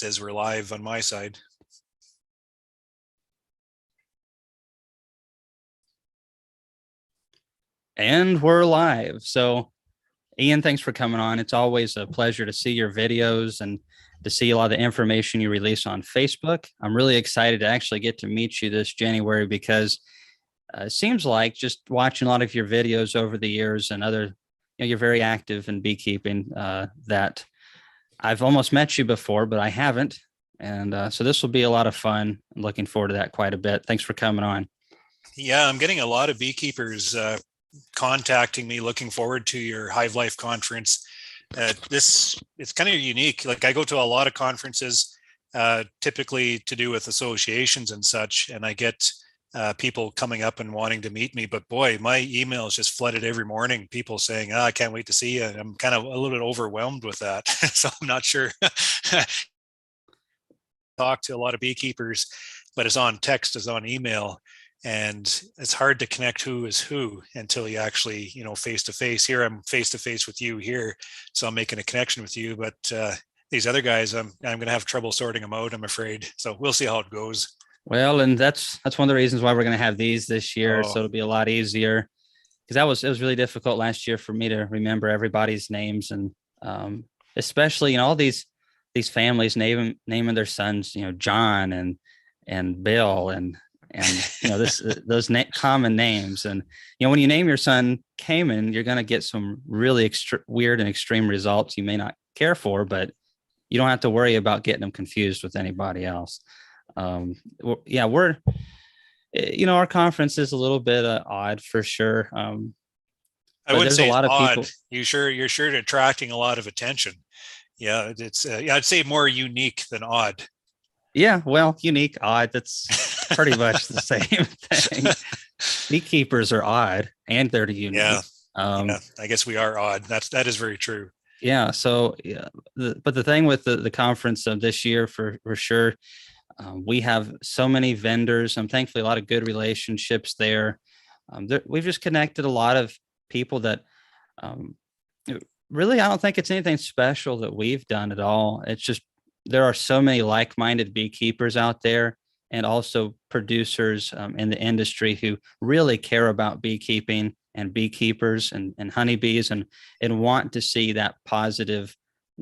says we're live on my side. And we're live. So, Ian, thanks for coming on. It's always a pleasure to see your videos and to see a lot of the information you release on Facebook. I'm really excited to actually get to meet you this January because it seems like just watching a lot of your videos over the years and other, you're very active in beekeeping, that I've almost met you before, but I haven't. And so this will be a lot of fun. I'm looking forward to that quite a bit. Thanks for coming on. Yeah, I'm getting a lot of beekeepers contacting me, looking forward to your Hive Life conference. It's kind of unique. Like I go to a lot of conferences, typically to do with associations and such, and I get people coming up and wanting to meet me. But boy, my emails just flooded every morning. People saying, "I can't wait to see you." And I'm kind of a little bit overwhelmed with that, so I'm not sure. Talk to a lot of beekeepers, but it's on text, it's on email, and it's hard to connect who is who until you actually, face to face. Here I'm face to face with you here, so I'm making a connection with you. But these other guys, I'm going to have trouble sorting them out, I'm afraid. So we'll see how it goes. Well, and that's one of the reasons why we're going to have these this year, Oh, so it'll be a lot easier because it was really difficult last year for me to remember everybody's names, and especially all these families naming their sons, John and Bill and those common names. And when you name your son Kamon, you're going to get some really weird and extreme results you may not care for, but you don't have to worry about getting them confused with anybody else. We're our conference is a little bit odd for sure. I wouldn't say it's odd. You're sure attracting a lot of attention. Yeah, it's I'd say more unique than odd. Yeah, well, unique, odd, that's pretty much the same thing. Beekeepers are odd and they're unique. Yeah, I guess we are odd. That is very true. Yeah. So, but the thing with the conference of this year, for sure, we have so many vendors. Thankfully a lot of good relationships there. We've just connected a lot of people that really, I don't think it's anything special that we've done at all. It's just there are so many like-minded beekeepers out there, and also producers in the industry who really care about beekeeping and beekeepers and honeybees and want to see that positive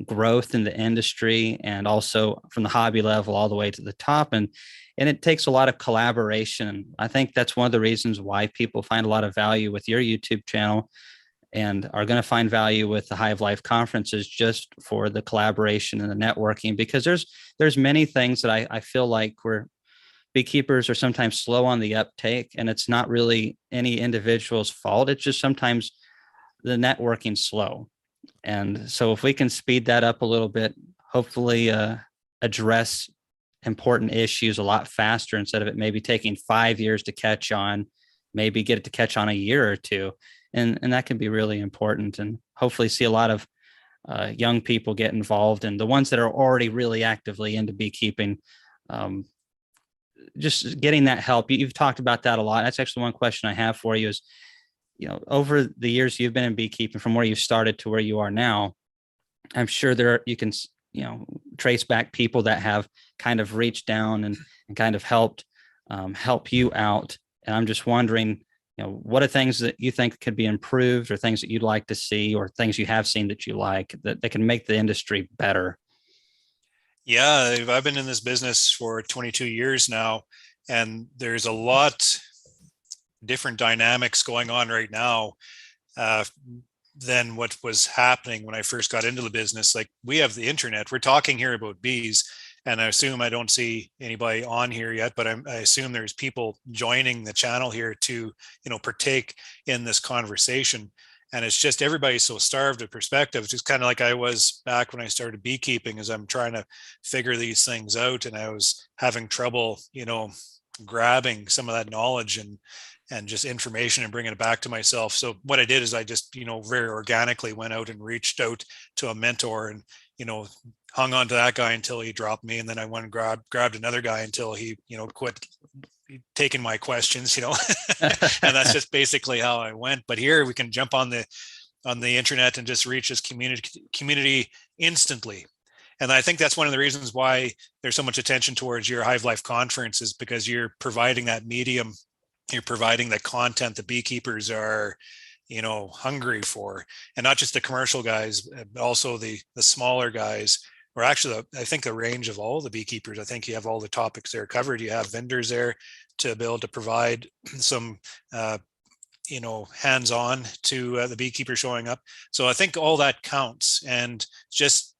growth in the industry, and also from the hobby level all the way to the top. And it takes a lot of collaboration. I think that's one of the reasons why people find a lot of value with your YouTube channel and are going to find value with the Hive Life conferences, just for the collaboration and the networking, because there's many things that I feel like where beekeepers are sometimes slow on the uptake, and it's not really any individual's fault. It's just sometimes the networking's slow. And so if we can speed that up a little bit, hopefully address important issues a lot faster, instead of it maybe taking 5 years to catch on, maybe get it to catch on a year or two. And that can be really important, and hopefully see a lot of young people get involved, and the ones that are already really actively into beekeeping, just getting that help. You've talked about that a lot. That's actually one question I have for you is, over the years you've been in beekeeping, from where you started to where you are now, I'm sure you can, trace back people that have kind of reached down and kind of help you out. And I'm just wondering, what are things that you think could be improved, or things that you'd like to see, or things you have seen that you like that can make the industry better? Yeah, I've been in this business for 22 years now, and there's a lot different dynamics going on right now than what was happening when I first got into the business. Like, we have the internet. We're talking here about bees, and I assume I don't see anybody on here yet, but I assume there's people joining the channel here to, partake in this conversation. And it's just everybody's so starved of perspective, just kind of like I was back when I started beekeeping, as I'm trying to figure these things out, and I was having trouble, grabbing some of that knowledge and just information and bringing it back to myself. So what I did is I just, very organically went out and reached out to a mentor, and, hung on to that guy until he dropped me. And then I went and grabbed another guy until he, quit taking my questions, and that's just basically how I went. But here we can jump on the internet and just reach this community instantly. And I think that's one of the reasons why there's so much attention towards your Hive Life conference, is because you're providing that medium, you're providing the content the beekeepers are, hungry for, and not just the commercial guys, but also the smaller guys. Or actually, I think the range of all the beekeepers. I think you have all the topics there covered. You have vendors there to be able to provide some hands-on to the beekeeper showing up. So I think all that counts, and just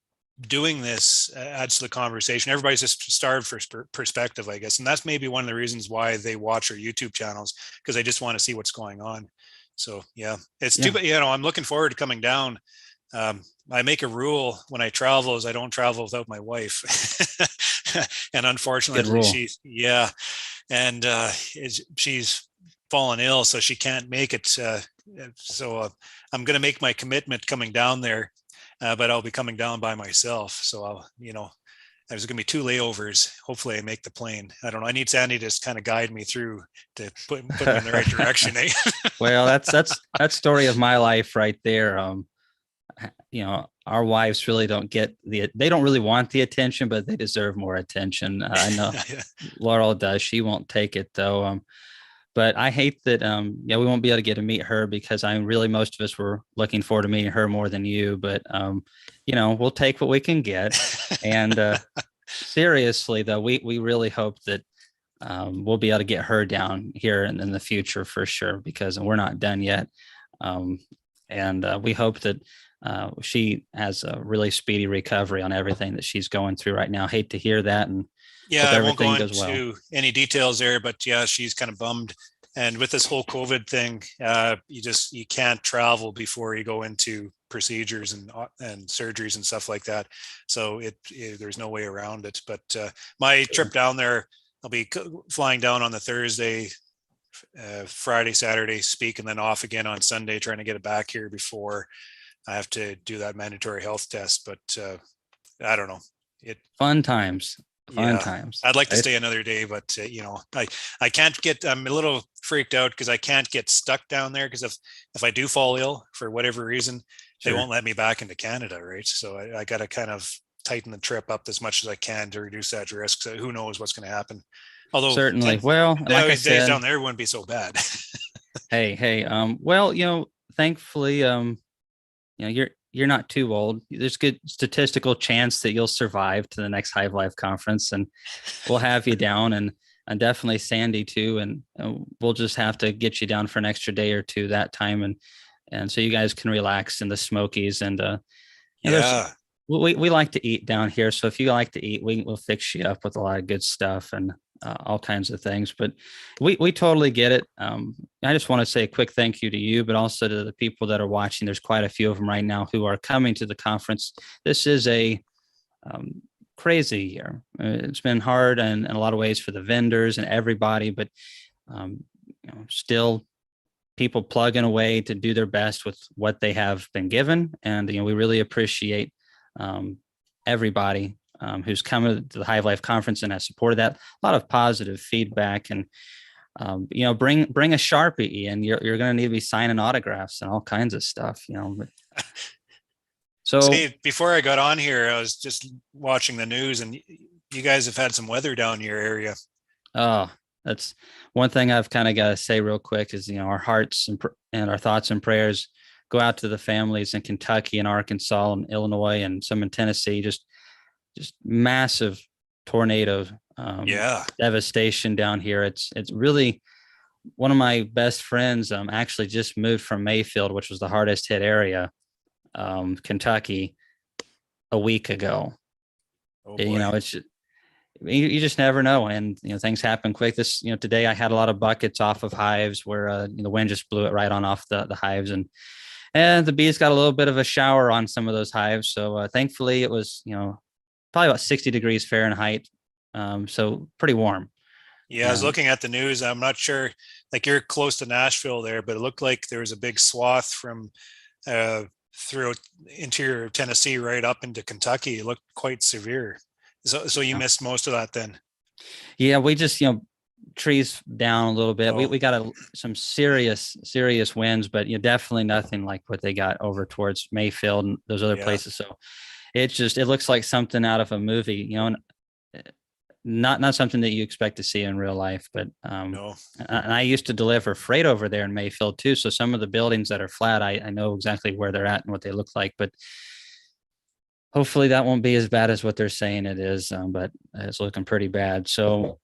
doing this adds to the conversation. Everybody's just starved for perspective, I guess, and that's maybe one of the reasons why they watch our YouTube channels, because they just want to see what's going on. So yeah, it's too bad. I'm looking forward to coming down. I make a rule when I travel is I don't travel without my wife. And unfortunately she's fallen ill, so she can't make it. So I'm going to make my commitment coming down there, but I'll be coming down by myself. So there's going to be 2 layovers. Hopefully I make the plane. I don't know. I need Sandy to just kind of guide me through to put me in the right direction. Eh? Well, that's story of my life right there. Our wives really don't get they don't really want the attention, but they deserve more attention. I know Laurel does. She won't take it though. But I hate that, we won't be able to get to meet her, because most of us were looking forward to meeting her more than you, but, we'll take what we can get. And seriously though, we really hope that we'll be able to get her down here in the future for sure, because we're not done yet. And we hope that she has a really speedy recovery on everything that she's going through right now. Hate to hear that. And I won't go into any details there, but yeah, she's kind of bummed. And with this whole COVID thing, you can't travel before you go into procedures and surgeries and stuff like that. So there's no way around it. But my trip down there, I'll be flying down on the Thursday, Friday, Saturday, speak, and then off again on Sunday, trying to get it back here before I have to do that mandatory health test. But I don't know. Fun times. Times. I'd like to stay another day, but I can't get. I'm a little freaked out because I can't get stuck down there, because if I do fall ill for whatever reason, they won't let me back into Canada, right? So I got to kind of tighten the trip up as much as I can to reduce that risk. So who knows what's going to happen? Although certainly, like I said, days down there wouldn't be so bad. hey, thankfully, you're not too old. There's good statistical chance that you'll survive to the next Hive Life conference, and we'll have you down, and definitely Sandy too. And we'll just have to get you down for an extra day or two that time. And so you guys can relax in the Smokies. And we like to eat down here. So if you like to eat, we'll fix you up with a lot of good stuff and all kinds of things. But we totally get it. I just want to say a quick thank you to you, but also to the people that are watching. There's quite a few of them right now who are coming to the conference. This is a crazy year. It's been hard in a lot of ways for the vendors and everybody, but still people plugging away to do their best with what they have been given. And we really appreciate everybody who's coming to the Hive Life conference and has supported that. A lot of positive feedback, and bring a Sharpie, and you're going to need to be signing autographs and all kinds of stuff. So see, before I got on here, I was just watching the news, and you guys have had some weather down your area. Oh, that's one thing I've kind of got to say real quick is, our hearts and our thoughts and prayers go out to the families in Kentucky and Arkansas and Illinois and some in Tennessee. Just massive tornado devastation down here. It's really, one of my best friends actually just moved from Mayfield, which was the hardest hit area, Kentucky, a week ago. It's you just never know, and things happen quick. This today I had a lot of buckets off of hives where the wind just blew it right on off the hives, and the bees got a little bit of a shower on some of those hives. So thankfully it was probably about 60 degrees Fahrenheit, so pretty warm. Yeah, I was looking at the news. I'm not sure, like, you're close to Nashville there, but it looked like there was a big swath from through interior Tennessee right up into Kentucky. It looked quite severe. So you missed most of that then? Yeah, we just trees down a little bit. We got some serious winds, but definitely nothing like what they got over towards Mayfield and those other places. So it looks like something out of a movie, and not something that you expect to see in real life. But No. and I used to deliver freight over there in Mayfield too. So some of the buildings that are flat, I know exactly where they're at and what they look like. But hopefully that won't be as bad as what they're saying it is. But it's looking pretty bad. So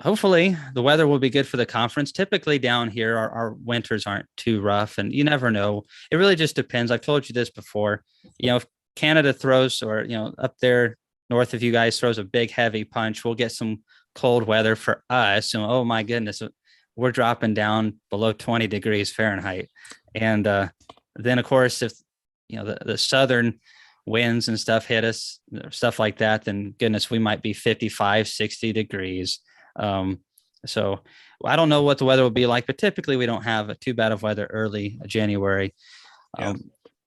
hopefully the weather will be good for the conference. Typically down here, our winters aren't too rough, and you never know. It really just depends. I've told you this before. If Canada throws, or up there north of you guys throws a big heavy punch, we'll get some cold weather for us. And oh my goodness, we're dropping down below 20 degrees Fahrenheit. And then of course, if the southern winds and stuff hit us, stuff like that, then goodness, we might be 55, 60 degrees. So I don't know what the weather will be like, but typically we don't have too bad of weather early January. Yeah.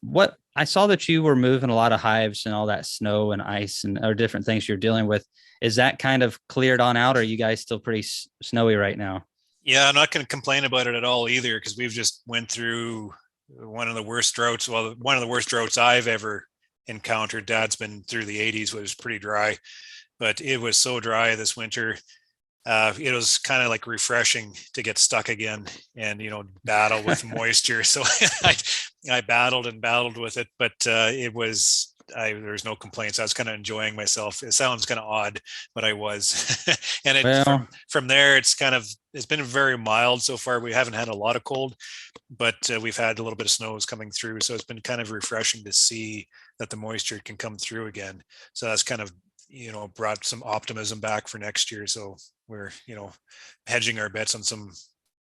What I saw that you were moving a lot of hives and all that snow and ice and or different things you're dealing with. Is that kind of cleared on out? Or are you guys still pretty snowy right now? Yeah, I'm not going to complain about it at all either, because we've just went through one of the worst droughts. Well, one of the worst droughts I've ever encountered. Dad's been through the 80s, was pretty dry, but it was so dry this winter. It was kind of like refreshing to get stuck again and battle with moisture. So I battled and battled with it, but it was there was no complaints. I was kind of enjoying myself. It sounds kind of odd, but I was. And it Well, from there, it's been very mild so far. We haven't had a lot of cold, but we've had a little bit of snows coming through, so it's been kind of refreshing to see that the moisture can come through again. So that's kind of brought some optimism back for next year. So we're hedging our bets on some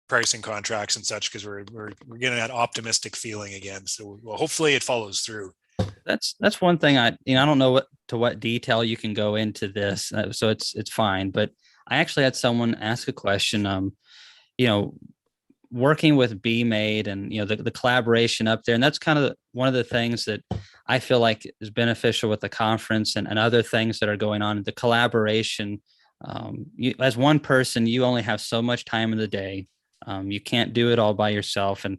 pricing contracts and such, because we're getting that optimistic feeling again. So well, hopefully it follows through. that's one thing I don't know what detail you can go into this, so it's fine. But I actually had someone ask a question. You know, Working with Bee Made and the collaboration up there, and that's kind of one of the things that I feel like is beneficial with the conference and other things that are going on. The collaboration, as one person, you only have so much time in the day. You can't do it all by yourself, and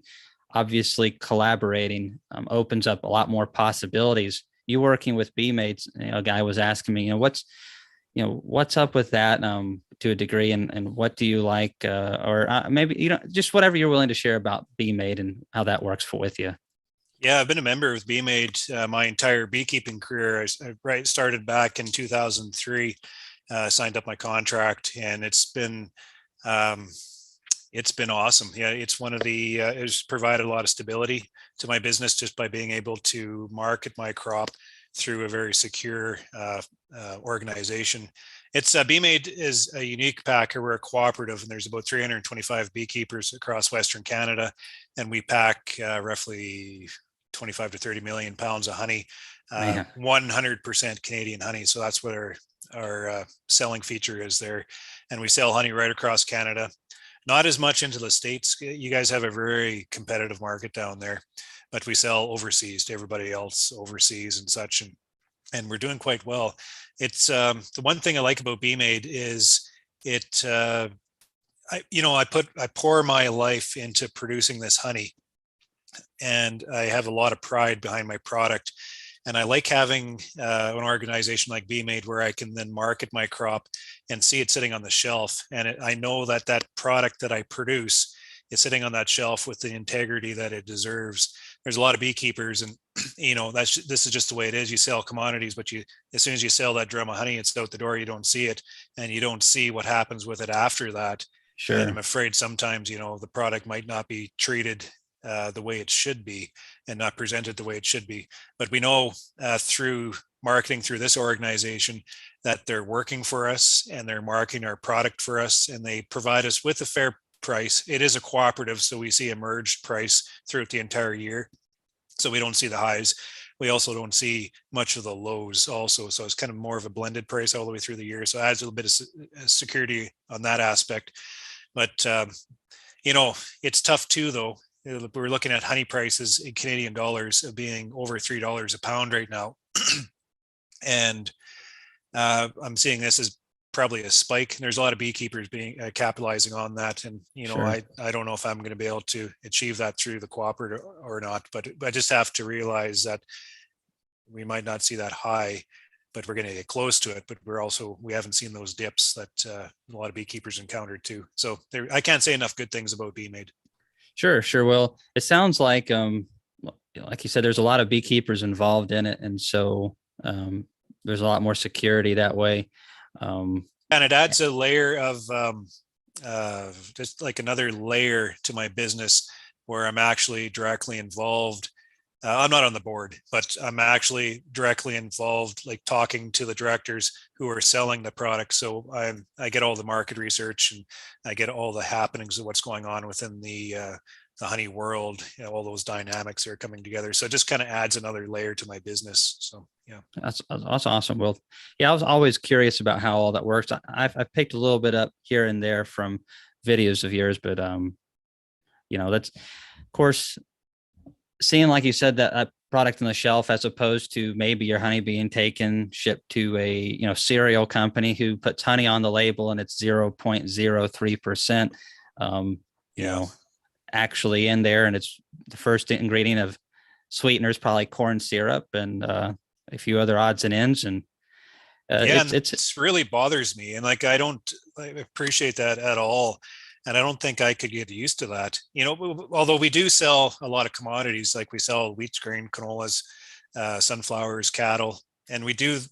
obviously collaborating opens up a lot more possibilities. You working with Bee Mates, a guy was asking me, what's up with that to a degree, and what do you like, or maybe just whatever you're willing to share about Bee Made and how that works with you. Yeah, I've been a member of Beemade my entire beekeeping career. I started back in 2003, signed up my contract, and um, it's been awesome. Yeah, it's one of the it's provided a lot of stability to my business just by being able to market my crop through a very secure organization. It's Beemade is a unique packer. We're a cooperative, and there's about 325 beekeepers across Western Canada, and we pack roughly 25 to 30 million pounds of honey, Man, 100% Canadian honey. So that's what our selling feature is there, and we sell honey right across Canada. Not as much into the States. You guys have a very competitive market down there, but we sell overseas to everybody else overseas and such. And we're doing quite well. It's the one thing I like about Beemade is it, I pour my life into producing this honey, and I have a lot of pride behind my product. And I like having an organization like Beemade where I can then market my crop and see it sitting on the shelf. And I know that that product that I produce is sitting on that shelf with the integrity that it deserves. There's a lot of beekeepers, and this is just the way it is. You sell commodities, but as soon as you sell that drum of honey, it's out the door. You don't see it, and you don't see what happens with it after that. And I'm sure. afraid sometimes the product might not be treated the way it should be, and not presented the way it should be. But we know through marketing through this organization that they're working for us and they're marketing our product for us, and they provide us with a fair price. It is a cooperative, so we see a merged price throughout the entire year. So we don't see the highs. We also don't see much of the lows also. So it's kind of more of a blended price all the way through the year. So it adds a little bit of security on that aspect. But, it's tough too, though. We're looking at honey prices in Canadian dollars of being over $3 a pound right now. And I'm seeing this as probably a spike. There's a lot of beekeepers being capitalizing on that, and Sure. I don't know if I'm going to be able to achieve that through the cooperative or not. But I just have to realize that we might not see that high, but we're going to get close to it. But we haven't seen those dips that a lot of beekeepers encountered too. So I can't say enough good things about Bee Made. Sure, sure. Well, it sounds like you said, there's a lot of beekeepers involved in it, and so there's a lot more security that way. And it adds a layer of just like another layer to my business where I'm actually directly involved. I'm not on the board, but I'm actually directly involved, like talking to the directors who are selling the product. So I get all the market research, and I get all the happenings of what's going on within the honey world. All those dynamics are coming together. So it just kind of adds another layer to my business. So yeah, that's awesome. Well, yeah, I was always curious about how all that works. I've picked a little bit up here and there from videos of yours, but that's of course seeing, like you said, that product on the shelf as opposed to maybe your honey being taken, shipped to a cereal company who puts honey on the label and it's 0.03%. Actually in there, and it's the first ingredient of sweeteners, probably corn syrup and a few other odds and ends. And it's really bothers me, and like I appreciate that at all. And I don't think I could get used to that. Although we do sell a lot of commodities, like we sell wheat, grain, canolas, sunflowers, cattle, and we do, as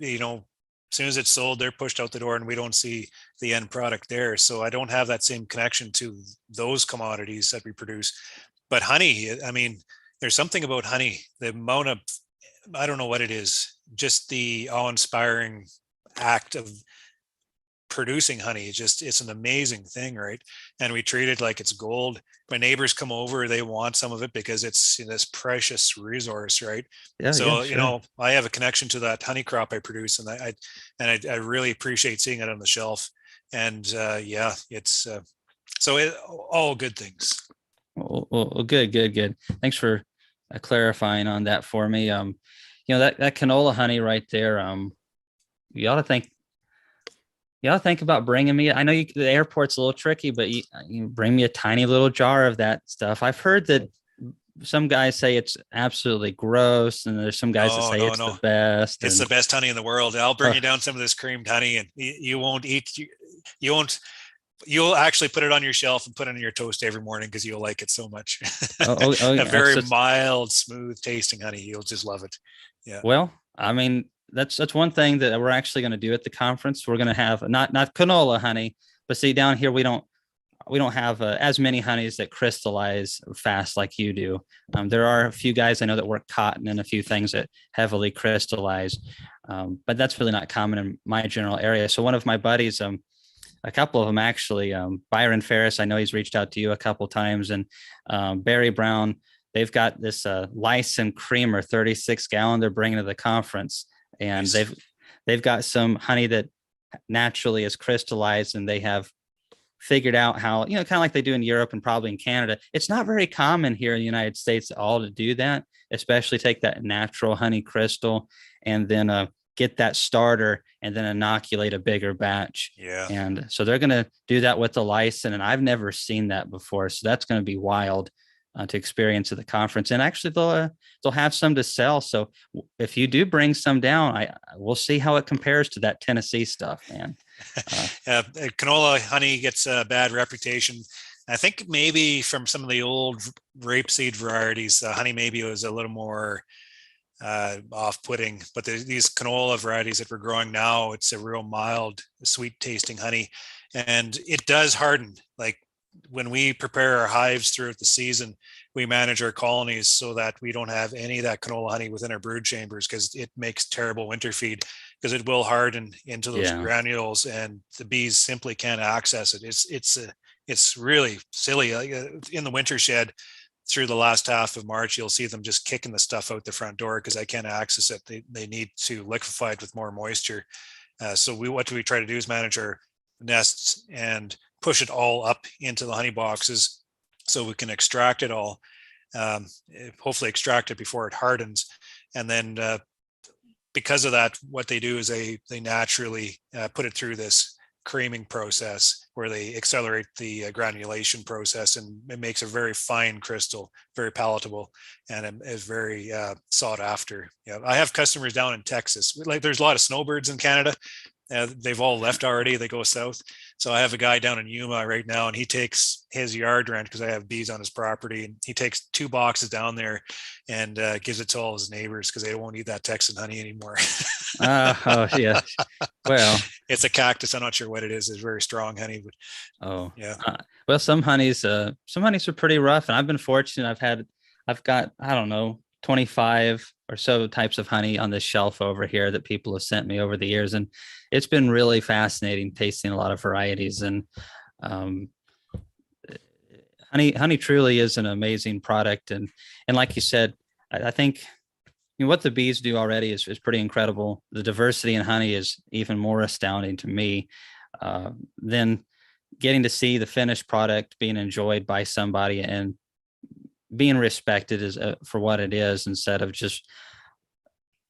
soon as it's sold, they're pushed out the door and we don't see the end product there. So I don't have that same connection to those commodities that we produce. But honey, I mean, there's something about honey, the amount of, I don't know what it is, just the awe-inspiring act of producing honey. It's an amazing thing, right? And we treat it like it's gold. My neighbors come over, they want some of it because it's this precious resource, right? Yeah, so sure. I have a connection to that honey crop I produce, and I really appreciate seeing it on the shelf. And it's all good things. Well, good. Thanks for clarifying on that for me. That canola honey right there. You ought to think about bringing me. I know the airport's a little tricky, but you bring me a tiny little jar of that stuff. I've heard that some guys say it's absolutely gross, and there's some guys that say it's the best. It's the best honey in the world. I'll bring you down some of this creamed honey, and you won't eat. You won't. You'll actually put it on your shelf and put it in your toast every morning because you'll like it so much. A very mild, smooth tasting honey. You'll just love it. Yeah. Well, I mean, that's one thing that we're actually going to do at the conference. We're going to have not canola honey, but see, down here we don't have as many honeys that crystallize fast like you do. There are a few guys I know that work cotton and a few things that heavily crystallize, but that's really not common in my general area. So one of my buddies, a couple of them actually, Byron Ferris, I know he's reached out to you a couple of times, and Barry Brown, they've got this lice and creamer 36 gallon they're bringing to the conference, and nice. they've got some honey that naturally is crystallized, and they have figured out how, kind of like they do in Europe and probably in Canada. It's not very common here in the United States at all to do that, especially take that natural honey crystal and then get that starter and then inoculate a bigger batch. Yeah. And so they're going to do that with the lice, and I've never seen that before. So that's going to be wild to experience at the conference. And actually they'll have some to sell. So if you do bring some down, we'll see how it compares to that Tennessee stuff, man. Canola honey gets a bad reputation. I think maybe from some of the old rapeseed varieties, honey maybe was a little more off-putting, but these canola varieties that we're growing now, it's a real mild, sweet tasting honey, and it does harden. Like when we prepare our hives throughout the season, we manage our colonies so that we don't have any of that canola honey within our brood chambers, because it makes terrible winter feed, because it will harden into those granules and the bees simply can't access it. It's really silly. In the winter shed through the last half of March, you'll see them just kicking the stuff out the front door because I can't access it. They need to liquefy it with more moisture. So what we try to do is manage our nests and push it all up into the honey boxes so we can extract it all, hopefully extract it before it hardens. And then because of that, what they do is they naturally put it through this creaming process, where they accelerate the granulation process, and it makes a very fine crystal, very palatable, and it is very sought after. Yeah, I have customers down in Texas. Like, there's a lot of snowbirds in Canada. They've all left already. They go south. So I have a guy down in Yuma right now, and he takes his yard rent because I have bees on his property. And he takes 2 boxes down there and gives it to all his neighbors because they won't eat that Texan honey anymore. Oh, yeah. Well, It's a cactus. I'm not sure what it is. It's very strong honey, but oh, yeah. Well, some honeys are pretty rough, and I've been fortunate. I've got, I don't know, 25 or so types of honey on this shelf over here that people have sent me over the years. And it's been really fascinating tasting a lot of varieties. And um, honey truly is an amazing product. And like you said, I think what the bees do already is pretty incredible. The diversity in honey is even more astounding to me than getting to see the finished product being enjoyed by somebody and being respected as for what it is, instead of just,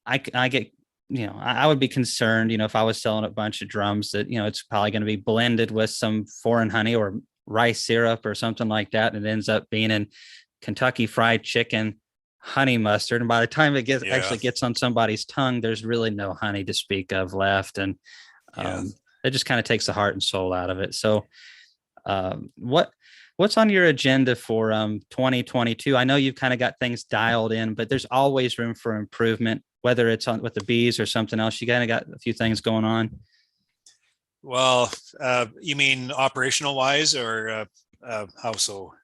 I get, I would be concerned, if I was selling a bunch of drums that, it's probably going to be blended with some foreign honey or rice syrup or something like that. And it ends up being in Kentucky Fried Chicken honey mustard. And by the time it actually gets on somebody's tongue, there's really no honey to speak of left. And it just kind of takes the heart and soul out of it. So what's on your agenda for 2022? I know you've kind of got things dialed in, but there's always room for improvement, whether it's on with the bees or something else. You kind of got a few things going on. Well, you mean operational wise, or how so?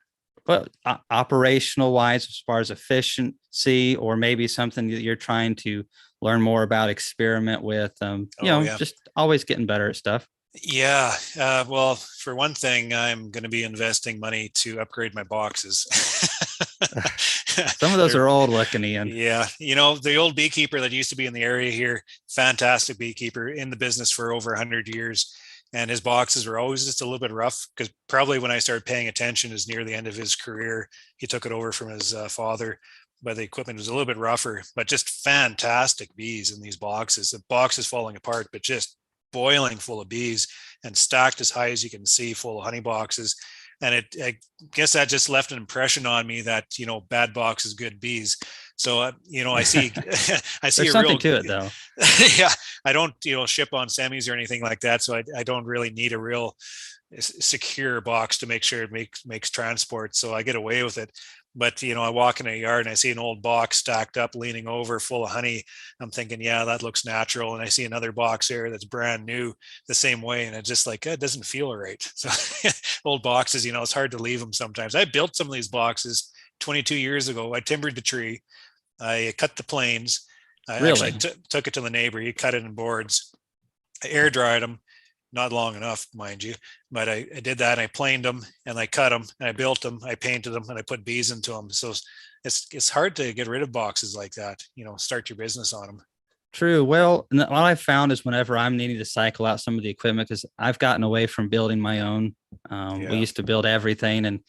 Well, operational wise, as far as efficiency, or maybe something that you're trying to learn more about, experiment with, just always getting better at stuff. Yeah. Well, for one thing, I'm going to be investing money to upgrade my boxes. Some of those are old looking, Ian. Yeah. The old beekeeper that used to be in the area here, fantastic beekeeper, in the business for over 100 years. And his boxes were always just a little bit rough, because probably when I started paying attention is near the end of his career. He took it over from his father, but the equipment was a little bit rougher, but just fantastic bees in these boxes. The box is falling apart, but just boiling full of bees and stacked as high as you can see, full of honey boxes. And I guess that just left an impression on me that, bad box is good bees. So, I see, I see There's something to it though. Yeah. I don't, ship on semis or anything like that. So I don't really need a real secure box to make sure it makes transport. So I get away with it. But, I walk in a yard and I see an old box stacked up, leaning over, full of honey. I'm thinking, yeah, that looks natural. And I see another box here that's brand new the same way. And it's just like, it doesn't feel right. So old boxes, it's hard to leave them sometimes. I built some of these boxes 22 years ago. I timbered the tree. I cut the planes. I Really? actually took it to the neighbor. He cut it in boards. I air dried them. Not long enough, mind you, but I did that. And I planed them and I cut them and I built them. I painted them and I put bees into them. So it's hard to get rid of boxes like that. Start your business on them. True. Well, what I've found is whenever I'm needing to cycle out some of the equipment, because I've gotten away from building my own. We used to build everything, and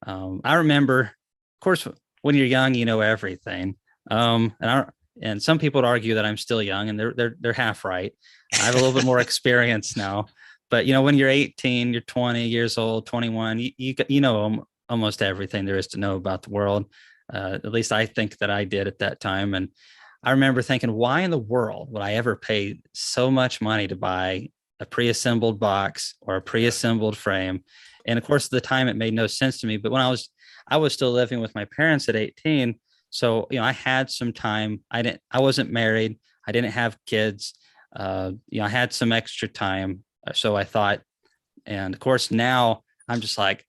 I remember, of course, when you're young, you know everything. And some people would argue that I'm still young, and they're half right. I have a little bit more experience now, but when you're 18, you're 20 years old, 21, you know almost everything there is to know about the world. At least I think that I did at that time. And I remember thinking, why in the world would I ever pay so much money to buy a pre-assembled box or a pre-assembled frame? And of course, at the time it made no sense to me. But when I was still living with my parents at 18. So, I had some time. I wasn't married. I didn't have kids. I had some extra time. So I thought, and of course now I'm just like,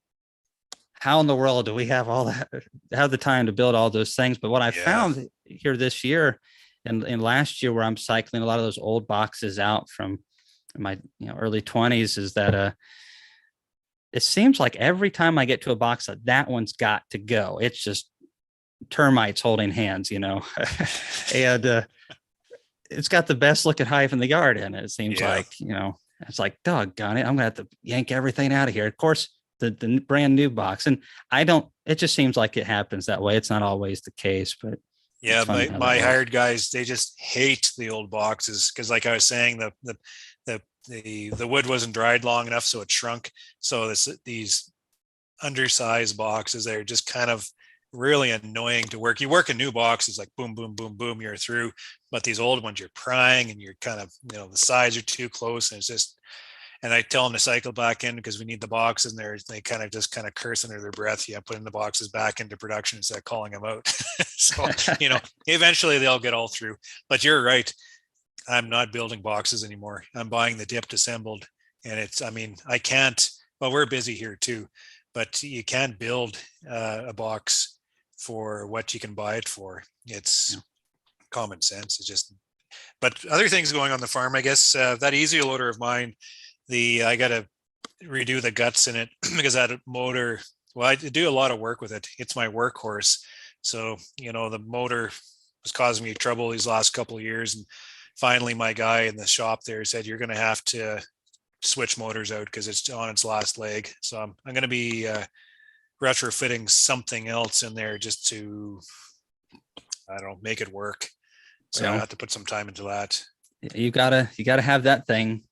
how in the world do we have the time to build all those things? But what I found here this year and last year, where I'm cycling a lot of those old boxes out from my early 20s, is that it seems like every time I get to a box that one's got to go. It's just termites holding hands, and it's got the best looking hive in the yard in it. It seems like, it's like, doggone it, I'm gonna have to yank everything out of here. Of course, the brand new box, and it just seems like it happens that way. It's not always the case, but yeah, my hired guys, they just hate the old boxes because, like I was saying, the the wood wasn't dried long enough, so it shrunk. So these undersized boxes, they're just kind of really annoying to work. You work in new boxes like boom, boom, boom, boom, you're through. But these old ones, you're prying and you're kind of, the sides are too close, and it's just. And I tell them to cycle back in because we need the boxes, and they kind of curse under their breath. Yeah, putting the boxes back into production instead of calling them out. So eventually they'll get all through. But you're right. I'm not building boxes anymore. I'm buying the dipped assembled, and I can't. Well, we're busy here too, but you can't build a box for what you can buy it for. It's common sense. It's just. But other things going on the farm, I guess that easy loader of mine. I got to redo the guts in it because that motor. Well, I do a lot of work with it. It's my workhorse. So the motor was causing me trouble these last couple of years, and finally my guy in the shop there said, you're going to have to switch motors out because it's on its last leg. So I'm going to be retrofitting something else in there just to, I don't know, make it work. So I have to put some time into that. You gotta have that thing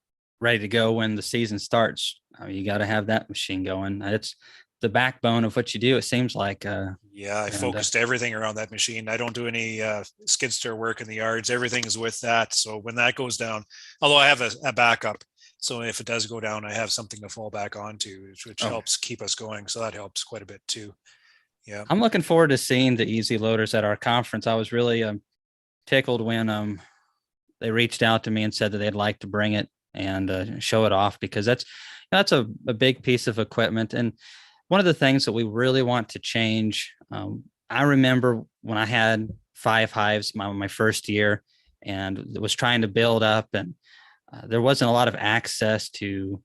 ready to go when the season starts. You got to have that machine going. It's the backbone of what you do, it seems like. I focused everything around that machine. I don't do any skid steer work in the yards. Everything is with that. So when that goes down, although I have a backup, so if it does go down, I have something to fall back onto, which helps keep us going. So that helps quite a bit too. Yeah, I'm looking forward to seeing the easy loaders at our conference. I was really tickled when they reached out to me and said that they'd like to bring it and show it off, because that's a big piece of equipment. And one of the things that we really want to change, I remember when I had 5 hives my first year and was trying to build up, and there wasn't a lot of access to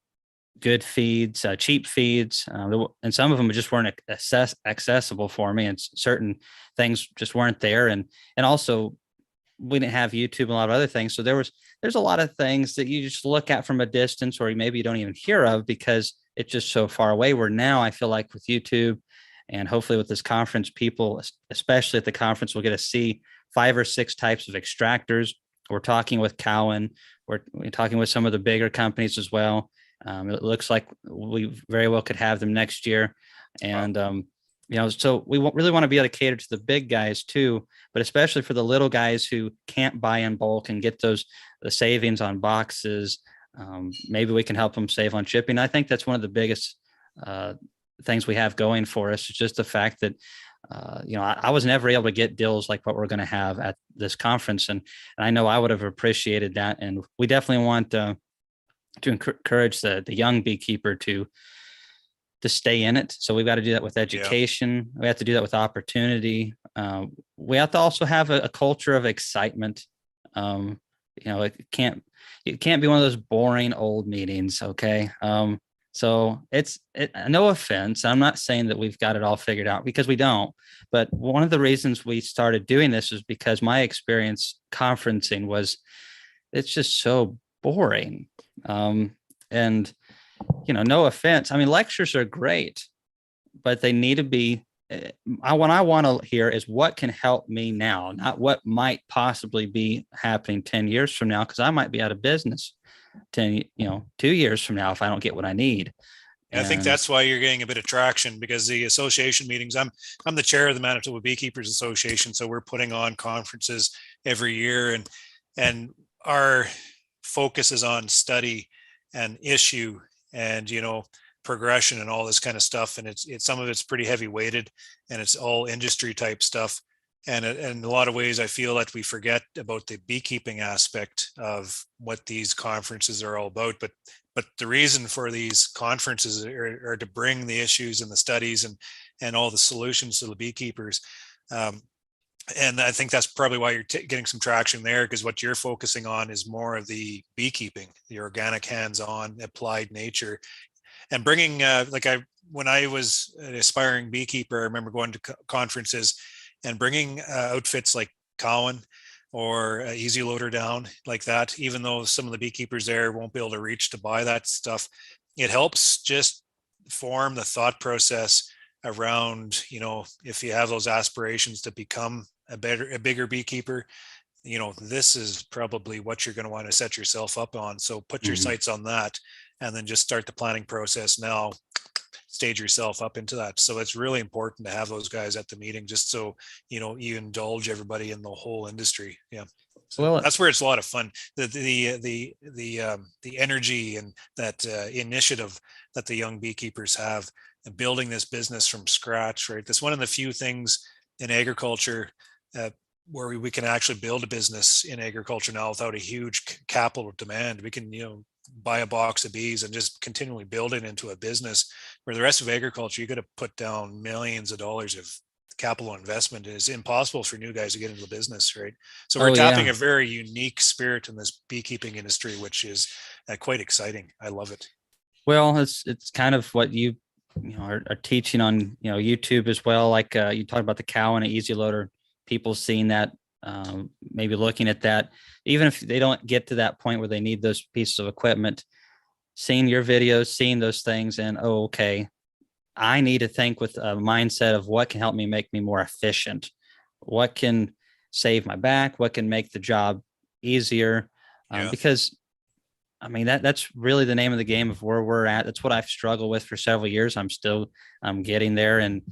good feeds, cheap feeds, and some of them just weren't accessible for me, and certain things just weren't there. And also we didn't have YouTube and a lot of other things. So there's a lot of things that you just look at from a distance, or maybe you don't even hear of because it's just so far away. Where now I feel like with YouTube and hopefully with this conference, people, especially at the conference, will get to see 5 or 6 types of extractors. We're talking with Cowan. We're talking with some of the bigger companies as well. It looks like we very well could have them next year. And, so we really want to be able to cater to the big guys too, but especially for the little guys who can't buy in bulk and get the savings on boxes. Maybe we can help them save on shipping. I think that's one of the biggest things we have going for us. It's just the fact that, I was never able to get deals like what we're going to have at this conference. And I know I would have appreciated that. And we definitely want to encourage the young beekeeper to stay in it. So we've got to do that with education. We have to do that with opportunity. We have to also have a culture of excitement. It can't be one of those boring old meetings. Okay. So no offense. I'm not saying that we've got it all figured out, because we don't. But one of the reasons we started doing this is because my experience conferencing it's just so boring. And no offense. I mean, lectures are great, but they need to be, what I want to hear is what can help me now, not what might possibly be happening 10 years from now, because I might be out of business 2 years from now if I don't get what I need. I think that's why you're getting a bit of traction, because the association meetings, I'm the chair of the Manitoba Beekeepers Association. So we're putting on conferences every year, and our focus is on study and issue and progression and all this kind of stuff. And it's some of it's pretty heavy weighted, and it's all industry type stuff. And in a lot of ways, I feel that we forget about the beekeeping aspect of what these conferences are all about. But the reason for these conferences are to bring the issues and the studies and all the solutions to the beekeepers. And I think that's probably why you're getting some traction there, because what you're focusing on is more of the beekeeping, the organic, hands-on, applied nature, and bringing when I was an aspiring beekeeper, I remember going to conferences and bringing outfits like Cowan or Easy Loader down like that. Even though some of the beekeepers there won't be able to reach to buy that stuff, it helps just form the thought process around, if you have those aspirations to become a bigger beekeeper, this is probably what you're going to want to set yourself up on. So put your Mhm. sights on that, and then just start the planning process now, stage yourself up into that. So it's really important to have those guys at the meeting, just so you indulge everybody in the whole industry. Yeah. So Well, that's where it's a lot of fun. The energy and that initiative that the young beekeepers have, and building this business from scratch, right? That's one of the few things in agriculture uh, where we can actually build a business in agriculture now without a huge capital demand. We can buy a box of bees and just continually build it into a business. Where the rest of agriculture, you got to put down millions of dollars of capital investment. Is impossible for new guys to get into the business, right? So we're oh tapping yeah. a very unique spirit in this beekeeping industry, which is quite exciting. I love it. Well, it's kind of what are teaching on YouTube as well. Like you talked about the cow and an easy loader, people seeing that, maybe looking at that, even if they don't get to that point where they need those pieces of equipment, seeing your videos, seeing those things, and oh, okay, I need to think with a mindset of what can help me make me more efficient, what can save my back, what can make the job easier, Yeah. because I mean, that's really the name of the game of where we're at. That's what I've struggled with for several years. I'm getting there and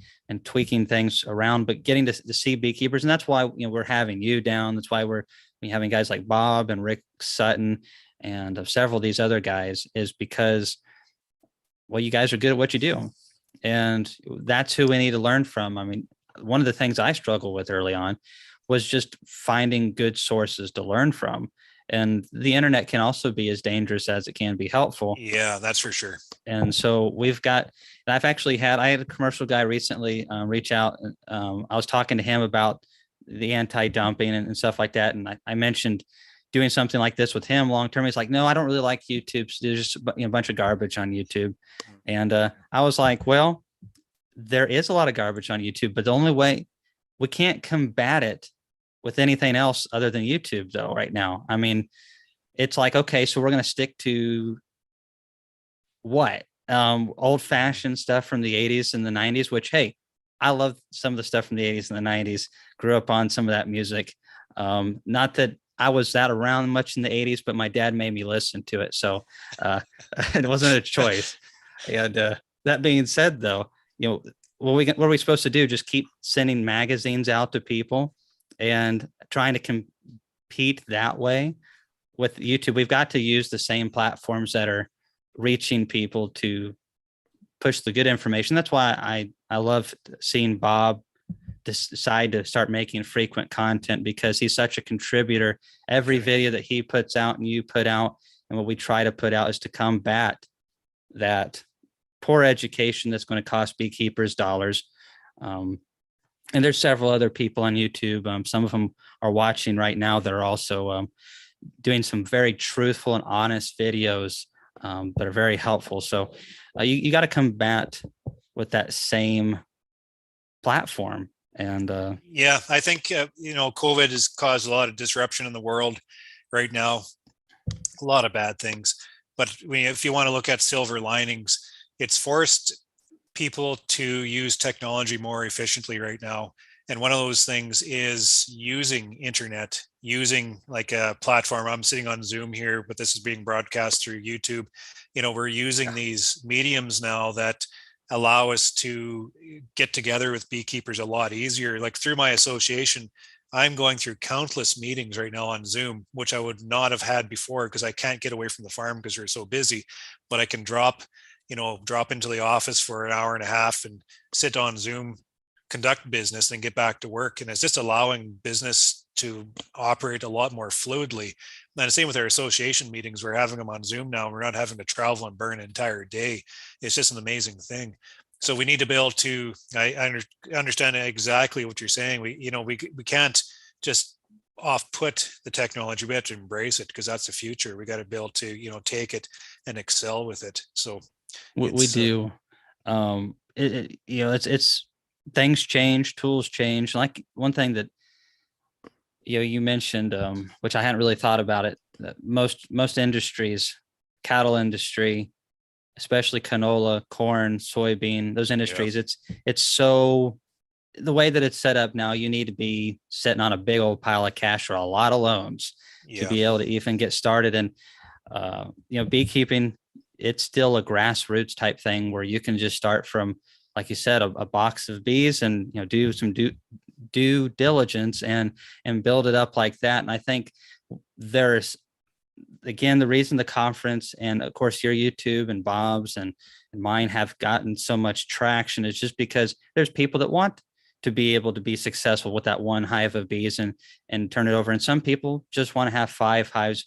tweaking things around, but getting to see beekeepers. And that's why, we're having you down. That's why we're having guys like Bob and Rick Sutton and several of these other guys, is because, well, you guys are good at what you do. And that's who we need to learn from. I mean, one of the things I struggled with early on was just finding good sources to learn from. And the internet can also be as dangerous as it can be helpful. Yeah, that's for sure. And so I had a commercial guy recently reach out. I was talking to him about the anti-dumping and stuff like that. And I mentioned doing something like this with him long term. He's like, no, I don't really like YouTube. There's just a bunch of garbage on YouTube. And I was like, well, there is a lot of garbage on YouTube, but the only way we can't combat it with anything else other than YouTube, though, right now. I mean, it's like, okay, so we're going to stick to what? Old fashioned stuff from the 80s and the 90s, which, hey, I love some of the stuff from the 80s and the 90s, grew up on some of that music. Not that I was that around much in the 80s, but my dad made me listen to it. So it wasn't a choice. And that being said, though, what are we supposed to do? Just keep sending magazines out to people and trying to compete that way with YouTube? We've got to use the same platforms that are reaching people to push the good information. That's why I love seeing Bob decide to start making frequent content, because he's such a contributor. Every video that he puts out and you put out and what we try to put out is to combat that poor education that's going to cost beekeepers dollars. And there's several other people on YouTube. Some of them are watching right now that are also doing some very truthful and honest videos that are very helpful. So you got to combat with that same platform. And Yeah, I think COVID has caused a lot of disruption in the world right now, a lot of bad things. But if you want to look at silver linings, it's forced people to use technology more efficiently right now. And one of those things is using internet, using like a platform. I'm sitting on Zoom here, but this is being broadcast through YouTube. We're using these mediums now that allow us to get together with beekeepers a lot easier. Like through my association, I'm going through countless meetings right now on Zoom, which I would not have had before because I can't get away from the farm because we're so busy. But I can drop into the office for an hour and a half and sit on Zoom, conduct business, and get back to work. And it's just allowing business to operate a lot more fluidly. And the same with our association meetings. We're having them on Zoom now. We're not having to travel and burn an entire day. It's just an amazing thing. So we need to be able to, I understand exactly what you're saying. We can't just off put the technology. We have to embrace it because that's the future. We got to be able to, take it and excel with it. So we it's do. It's things change, tools change. Like one thing that you mentioned, which I hadn't really thought about it. That most industries, cattle industry, especially canola, corn, soybean, those yeah, industries, it's so the way that it's set up now, you need to be sitting on a big old pile of cash or a lot of loans to Yeah. be able to even get started. And beekeeping, it's still a grassroots type thing where you can just start from, like you said, a box of bees, and do some due diligence and build it up like that. And I think there's, again, the reason the conference and of course your YouTube and Bob's and mine have gotten so much traction is just because there's people that want to be able to be successful with that one hive of bees and turn it over. And some people just want to have 5 hives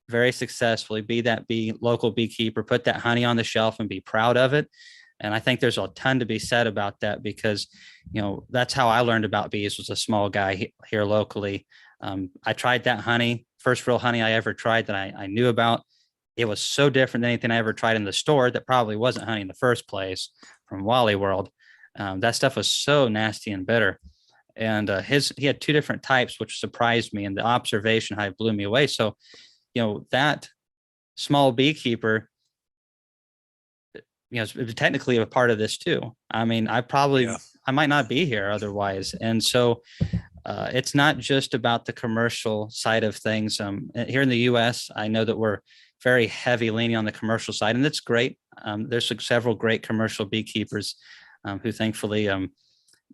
very successfully, be that local beekeeper, put that honey on the shelf and be proud of it. And I think there's a ton to be said about that, because that's how I learned about bees, was a small guy here locally. I tried that honey, first real honey I ever tried that I knew about. It was so different than anything I ever tried in the store that probably wasn't honey in the first place from Wally World. That stuff was so nasty and bitter. And he had 2 different types, which surprised me. And the observation hive blew me away. So, that small beekeeper, is technically a part of this too. I mean, Yeah. I might not be here otherwise. And so it's not just about the commercial side of things. Here in the US, I know that we're very heavy leaning on the commercial side, and that's great. There's several great commercial beekeepers who thankfully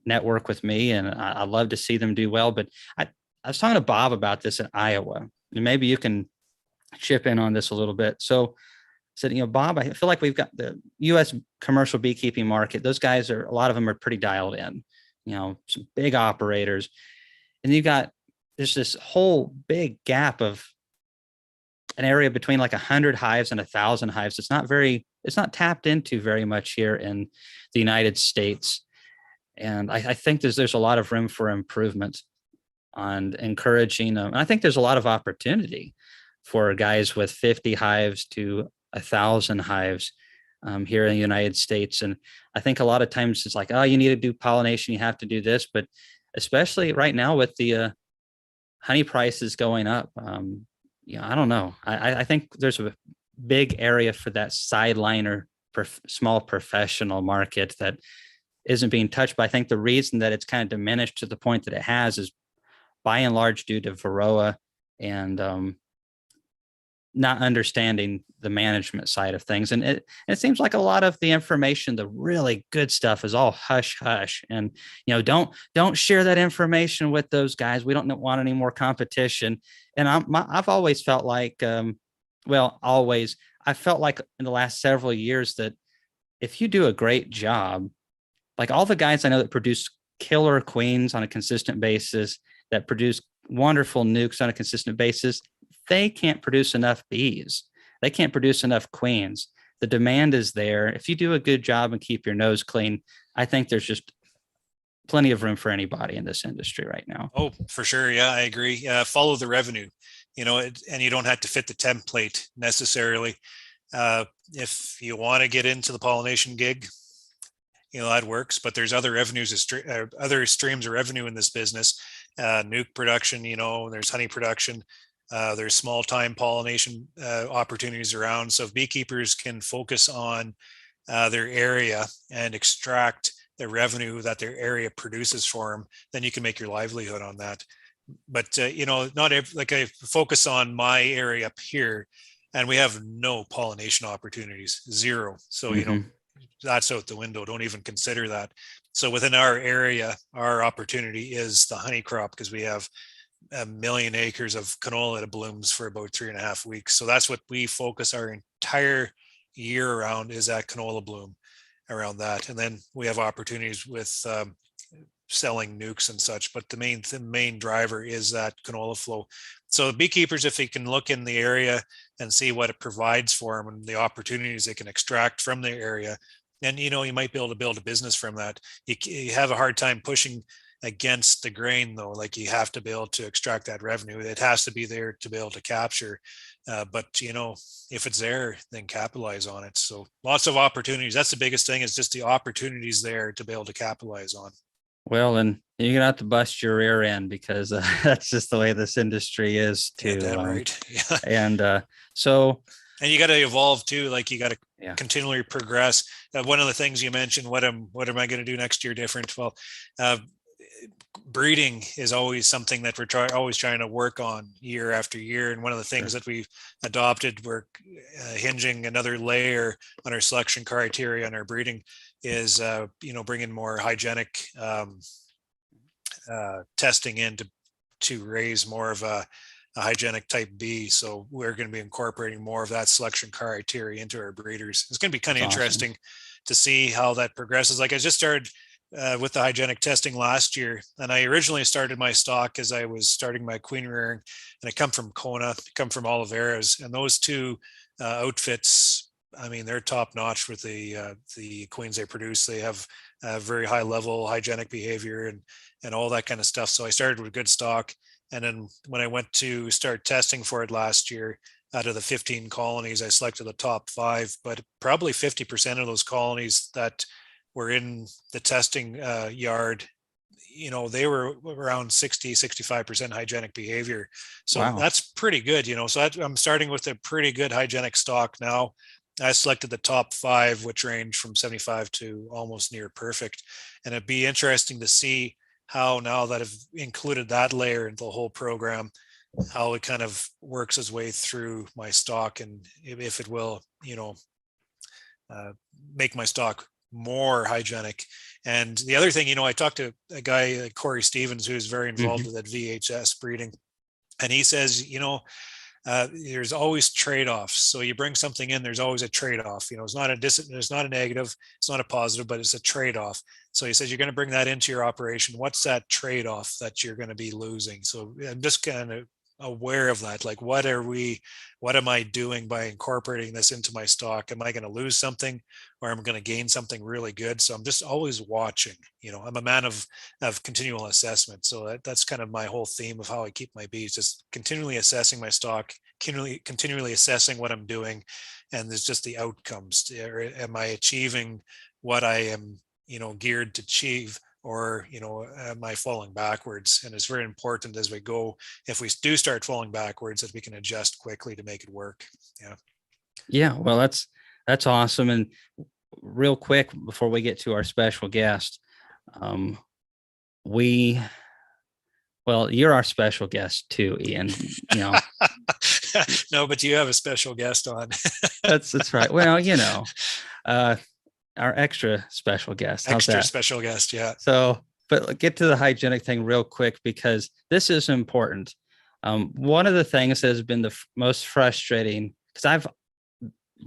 network with me, and I love to see them do well. But I was talking to Bob about this in Iowa, and maybe you can chip in on this a little bit. So I said, Bob, I feel like we've got the US commercial beekeeping market. Those guys a lot of them are pretty dialed in, some big operators. And there's this whole big gap of an area between like 100 hives and 1,000 hives. It's not tapped into very much here in the United States. And I think there's a lot of room for improvement on encouraging them. And I think there's a lot of opportunity for guys with 50 hives to 1,000 hives here in the United States. And I think a lot of times it's like, oh, you need to do pollination, you have to do this. But especially right now with the honey prices going up, I don't know. I think there's a big area for that sideliner, small professional market that isn't being touched. But I think the reason that it's kind of diminished to the point that it has is by and large due to Varroa and not understanding the management side of things. And it seems like a lot of the information, the really good stuff, is all hush hush. And don't share that information with those guys. We don't want any more competition. And I've always felt like, I felt like in the last several years that if you do a great job, like all the guys I know that produce killer queens on a consistent basis, that produce wonderful nukes on a consistent basis, they can't produce enough bees. They can't produce enough queens. The demand is there. If you do a good job and keep your nose clean, I think there's just plenty of room for anybody in this industry right now. Oh, for sure. Yeah, I agree. Follow the revenue, and you don't have to fit the template necessarily. If you want to get into the pollination gig, that works, but there's other other streams of revenue in this business. Nuke production, there's honey production. There's small time pollination opportunities around. So if beekeepers can focus on their area and extract the revenue that their area produces for them, then you can make your livelihood on that. But not like I focus on my area up here, and we have no pollination opportunities, zero. So that's out the window. Don't even consider that. So within our area, our opportunity is the honey crop, because we have 1 million acres of canola that blooms for about 3.5 weeks. So that's what we focus our entire year around, is that canola bloom around that. And then we have opportunities with selling nukes and such, but the main driver is that canola flow. So the beekeepers, if they can look in the area and see what it provides for them and the opportunities they can extract from their area, then you might be able to build a business from that. You have a hard time pushing against the grain, though. Like, you have to be able to extract that revenue. It has to be there to be able to capture. But if it's there, then capitalize on it. So lots of opportunities. That's the biggest thing, is just the opportunities there to be able to capitalize on. Well, and you're gonna have to bust your rear end, because that's just the way this industry is too. Yeah, damn right. Yeah. And so And you got to evolve too. Like you got to Yeah. continually progress. One of the things you mentioned, what am I going to do next year different? Well, uh, breeding is always something that we're always trying to work on year after year. And one of the things Sure. that we've adopted, we're hinging another layer on our selection criteria and our breeding is, bringing more hygienic testing in to raise more of a hygienic type bee. So we're going to be incorporating more of that selection criteria into our breeders. It's going to be kind That's of awesome. interesting to see how that progresses. Like I just started with the hygienic testing last year, and I originally started my stock as I was starting my queen rearing, and I come from Kona, come from Oliveras, and those two outfits, I mean, they're top notch with the queens they produce. They have very high level hygienic behavior and all that kind of stuff. So I started with good stock, and then when I went to start testing for it last year, out of the 15 colonies, I selected the top 5, but probably 50% of those colonies that were in the testing yard, they were around 65% hygienic behavior. So Wow. that's pretty good, so I'm starting with a pretty good hygienic stock now. I selected the top 5, which range from 75 to almost near perfect. And it'd be interesting to see how, now that I've included that layer into the whole program, how it kind of works its way through my stock, and if it will, uh, make my stock more hygienic. And the other thing, I talked to a guy, Corey Stevens, who's very involved Hmm. with that VHS breeding, and he says, there's always trade-offs. So you bring something in, there's always a trade-off. It's not it's not a negative, it's not a positive, but it's a trade-off. So he says you're going to bring that into your operation. What's that trade-off that you're going to be losing? So I'm just kind of aware of that. Like, what am I doing by incorporating this into my stock? Am I going to lose something, or am I going to gain something really good? So I'm just always watching. I'm a man of continual assessment. So that's kind of my whole theme of how I keep my bees, just continually assessing my stock, continually assessing what I'm doing. And there's just the outcomes. Am I achieving what I am, geared to achieve? Or, am I falling backwards? And it's very important as we go, if we do start falling backwards, that we can adjust quickly to make it work. Yeah. Yeah. Well, that's awesome. And real quick before we get to our special guest, um, we well, you're our special guest too, Ian. No, but you have a special guest on. That's right. Well, uh, our extra special guest. How's Extra that? special guest. Yeah. So, but get to the hygienic thing real quick because this is important. One of the things that has been the most frustrating because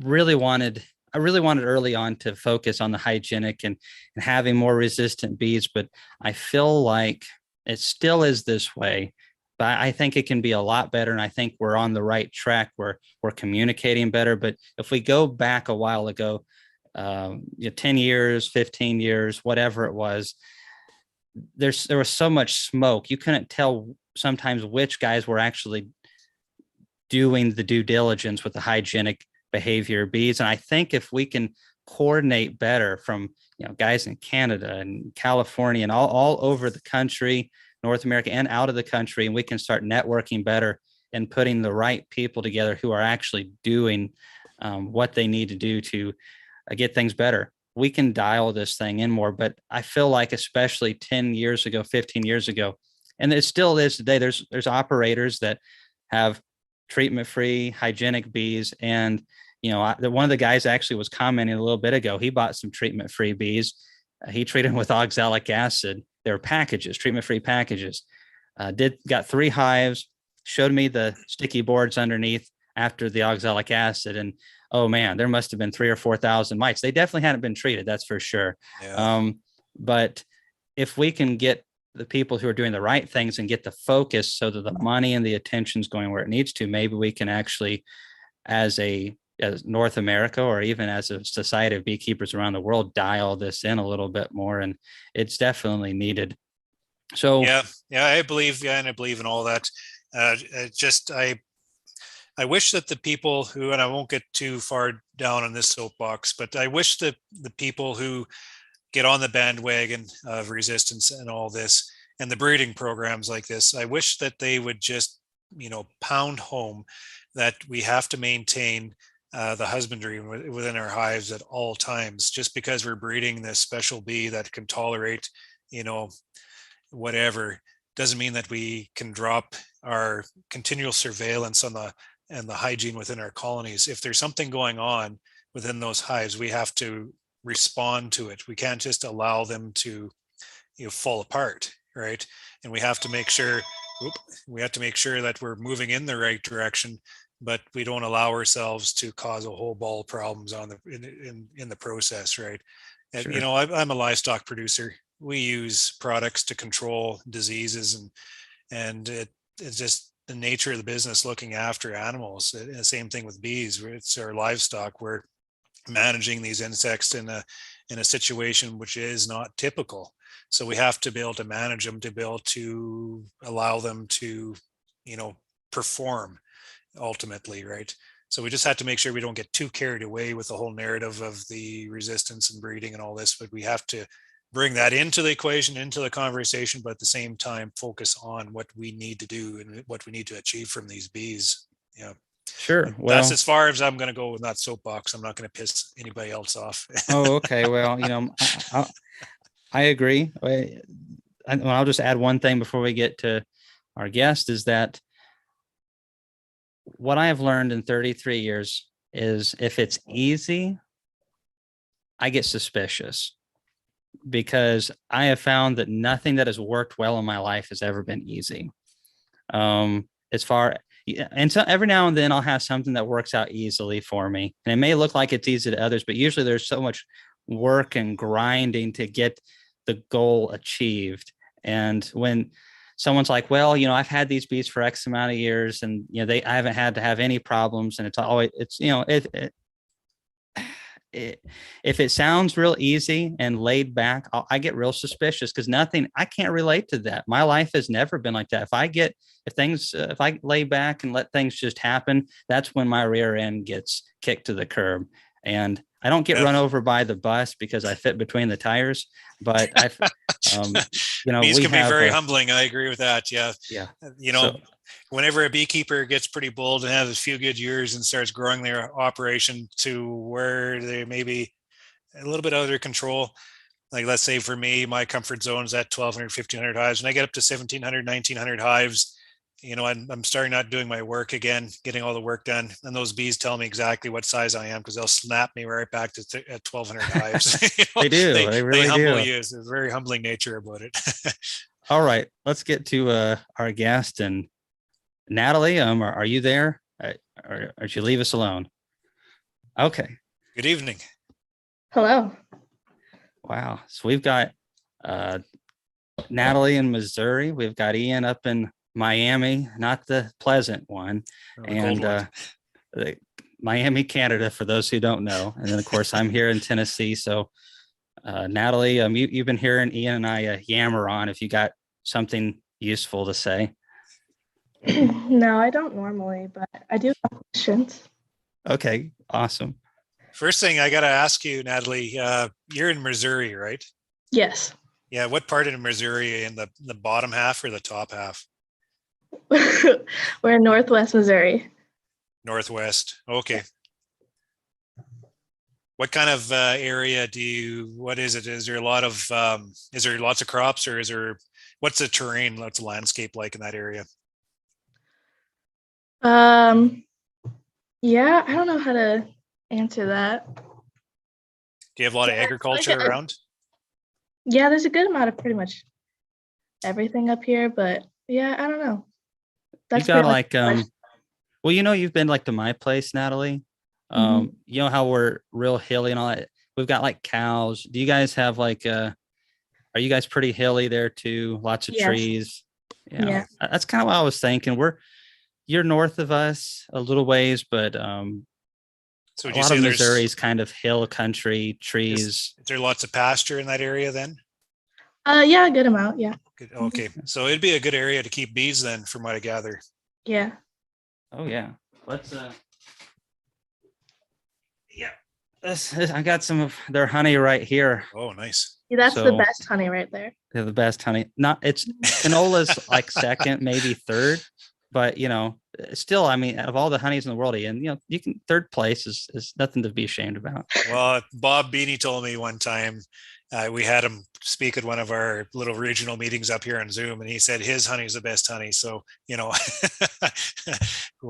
really wanted I really wanted early on to focus on the hygienic and having more resistant bees, but I feel like it still is this way. But I think it can be a lot better, and I think we're on the right track. We're communicating better. But if we go back a while ago, 10 years, 15 years, whatever it was, there was so much smoke. You couldn't tell sometimes which guys were actually doing the due diligence with the hygienic behavior bees. And I think if we can coordinate better from guys in Canada and California and all over the country, North America and out of the country, and we can start networking better and putting the right people together who are actually doing what they need to do to get things better. We can dial this thing in more, but I feel like especially 10 years ago, 15 years ago, and it still is today, there's operators that have treatment-free hygienic bees. And one of the guys actually was commenting a little bit ago, he bought some treatment-free bees. He treated them with oxalic acid. They were packages, treatment-free packages. Got 3 hives, showed me the sticky boards underneath after the oxalic acid, and oh man, there must have been 3 or 4,000 mites. They definitely hadn't been treated, that's for sure. Yeah. But if we can get the people who are doing the right things and get the focus so that the money and the attention's going where it needs to, maybe we can actually, as North America or even as a society of beekeepers around the world, dial this in a little bit more. And it's definitely needed. So yeah, I believe, and I believe in all that. I wish that the people who, and I won't get too far down on this soapbox, but I wish that the people who get on the bandwagon of resistance and all this and the breeding programs like this, I wish that they would just, pound home that we have to maintain the husbandry within our hives at all times. Just because we're breeding this special bee that can tolerate, whatever, doesn't mean that we can drop our continual surveillance on the hygiene within our colonies. If there's something going on within those hives, we have to respond to it. We can't just allow them to fall apart, right? And we have to make sure that we're moving in the right direction, but we don't allow ourselves to cause a whole ball of problems in the process, right? And Sure. I'm a livestock producer. We use products to control diseases, and it's just the nature of the business looking after animals. The same thing with bees. It's our livestock. We're managing these insects in a situation which is not typical. So we have to be able to manage them to be able to allow them to, perform ultimately, right? So we just have to make sure we don't get too carried away with the whole narrative of the resistance and breeding and all this, but we have to bring that into the equation, into the conversation, but at the same time focus on what we need to do and what we need to achieve from these bees. Yeah. Sure. And that's Well, as far as I'm going to go with that soapbox. I'm not going to piss anybody else off. oh, okay. Well, I agree. I'll just add one thing before we get to our guest is that what I have learned in 33 years is if it's easy, I get suspicious because I have found that nothing that has worked well in my life has ever been easy. As far and so every now and then I'll have something that works out easily for me, and it may look like it's easy to others, but usually there's so much work and grinding to get the goal achieved. And when someone's like, well, I've had these bees for X amount of years, and I haven't had to have any problems, and it's always if it sounds real easy and laid back, I get real suspicious because I can't relate to that. My life has never been like that. If I lay back and let things just happen, that's when my rear end gets kicked to the curb. And I don't get run over by the bus because I fit between the tires, but Bees can be very humbling. I agree with that. Yeah. Yeah. Whenever a beekeeper gets pretty bold and has a few good years and starts growing their operation to where they may be a little bit out of their control, like let's say for me, my comfort zone is at 1,200, 1,500 hives. When I get up to 1,700, 1,900 hives, I'm starting not doing my work again, getting all the work done. And those bees tell me exactly what size I am because they'll snap me right back to at 1,200 hives. They do. They really humble do. you. It's a very humbling nature about it. All right, let's get to our guest. And Natalie, are you there? Or did you leave us alone? Okay. Good evening. Hello. Wow. So we've got Natalie in Missouri. We've got Ian up in Miami, not the pleasant one, and Miami, Canada, for those who don't know. And then, of course, I'm here in Tennessee. So, Natalie, you've been hearing Ian and I yammer on. If you got something useful to say. No, I don't normally, but I do have questions. Okay, awesome. First thing I got to ask you, Natalie, you're in Missouri, right? Yes. Yeah. What part of Missouri? In the bottom half or the top half? We're in Northwest Missouri. Northwest. Okay. What kind of area what is it? Is there lots of crops, or what's the terrain, what's the landscape like in that area? Yeah, I don't know how to answer that. Do you have a lot of agriculture around? Yeah, there's a good amount of pretty much everything up here, but yeah, I don't know. That's got like well, you've been like to my place, Natalie. You know how we're real hilly and all that. We've got like cows. Do you guys have like are you guys pretty hilly there too? Lots of trees. Yeah. That's kind of what I was thinking. You're north of us a little ways, but so a lot of Missouri's kind of hill country, trees. Is there lots of pasture in that area then? Yeah, a good amount. Yeah. Good. Okay. So it'd be a good area to keep bees then, from what I gather. Yeah. Oh yeah. Let's yeah. I got some of their honey right here. Oh, nice. Yeah, that's the best honey right there. They're the best honey. It's canola's like second, maybe third, but still, I mean, out of all the honeys in the world, Ian, you can third place is nothing to be ashamed about. Well, Bob Beanie told me one time, we had him speak at one of our little regional meetings up here on Zoom, and he said his honey is the best honey. So, we'll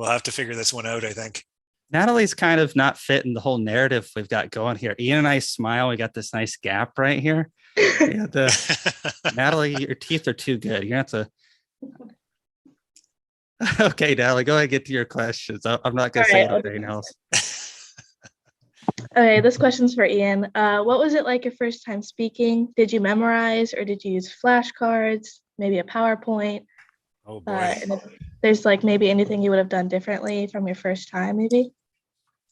have to figure this one out, I think. Natalie's kind of not fitting the whole narrative we've got going here. Ian and I smile. We got this nice gap right here. Yeah, Natalie, your teeth are too good. You're going to have to. Okay, Natalie, go ahead and get to your questions. I'm not going to say anything else. Okay, this question's for Ian. What was it like your first time speaking? Did you memorize or did you use flashcards? Maybe a PowerPoint? Oh boy. And if there's like maybe anything you would have done differently from your first time, maybe?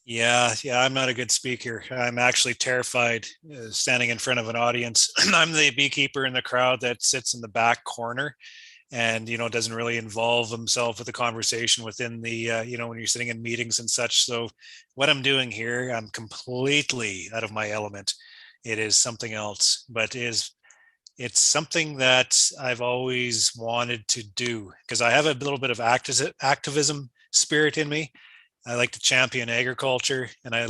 Yeah, I'm not a good speaker. I'm actually terrified standing in front of an audience. I'm the beekeeper in the crowd that sits in the back corner and doesn't really involve himself with the conversation within the when you're sitting in meetings and such. So what I'm doing here, I'm completely out of my element. It is something else, but it's something that I've always wanted to do because I have a little bit of activism spirit in me. I like to champion agriculture, and I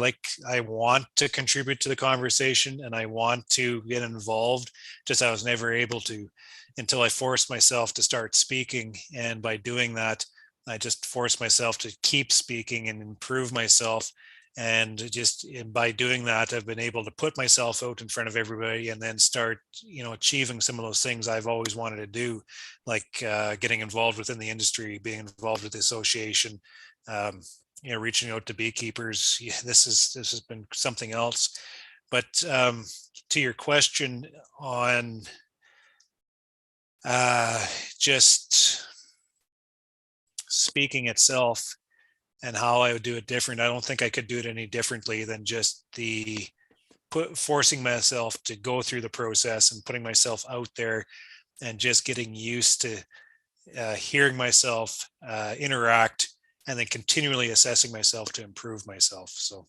want to contribute to the conversation, and I want to get involved. Just I was never able to until I forced myself to start speaking. And by doing that, I just forced myself to keep speaking and improve myself. And just by doing that, I've been able to put myself out in front of everybody and then start, achieving some of those things I've always wanted to do, like getting involved within the industry, being involved with the association, reaching out to beekeepers. This has been something else. But to your question on just speaking itself and how I would do it different, I don't think I could do it any differently than just forcing myself to go through the process and putting myself out there and just getting used to hearing myself interact and then continually assessing myself to improve myself. So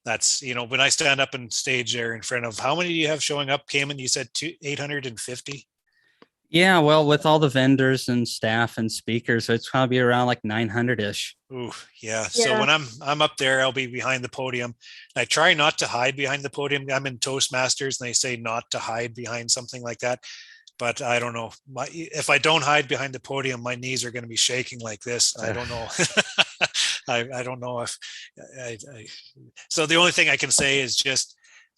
that's, when I stand up on stage there in front of, how many do you have showing up, Kamon? You said 850? Yeah, well, with all the vendors and staff and speakers, so it's probably around like 900-ish. Ooh, yeah. So when I'm up there, I'll be behind the podium. I try not to hide behind the podium. I'm in Toastmasters and they say not to hide behind something like that. But I don't know. If I don't hide behind the podium, my knees are going to be shaking like this. I don't know. I don't know if so the only thing I can say is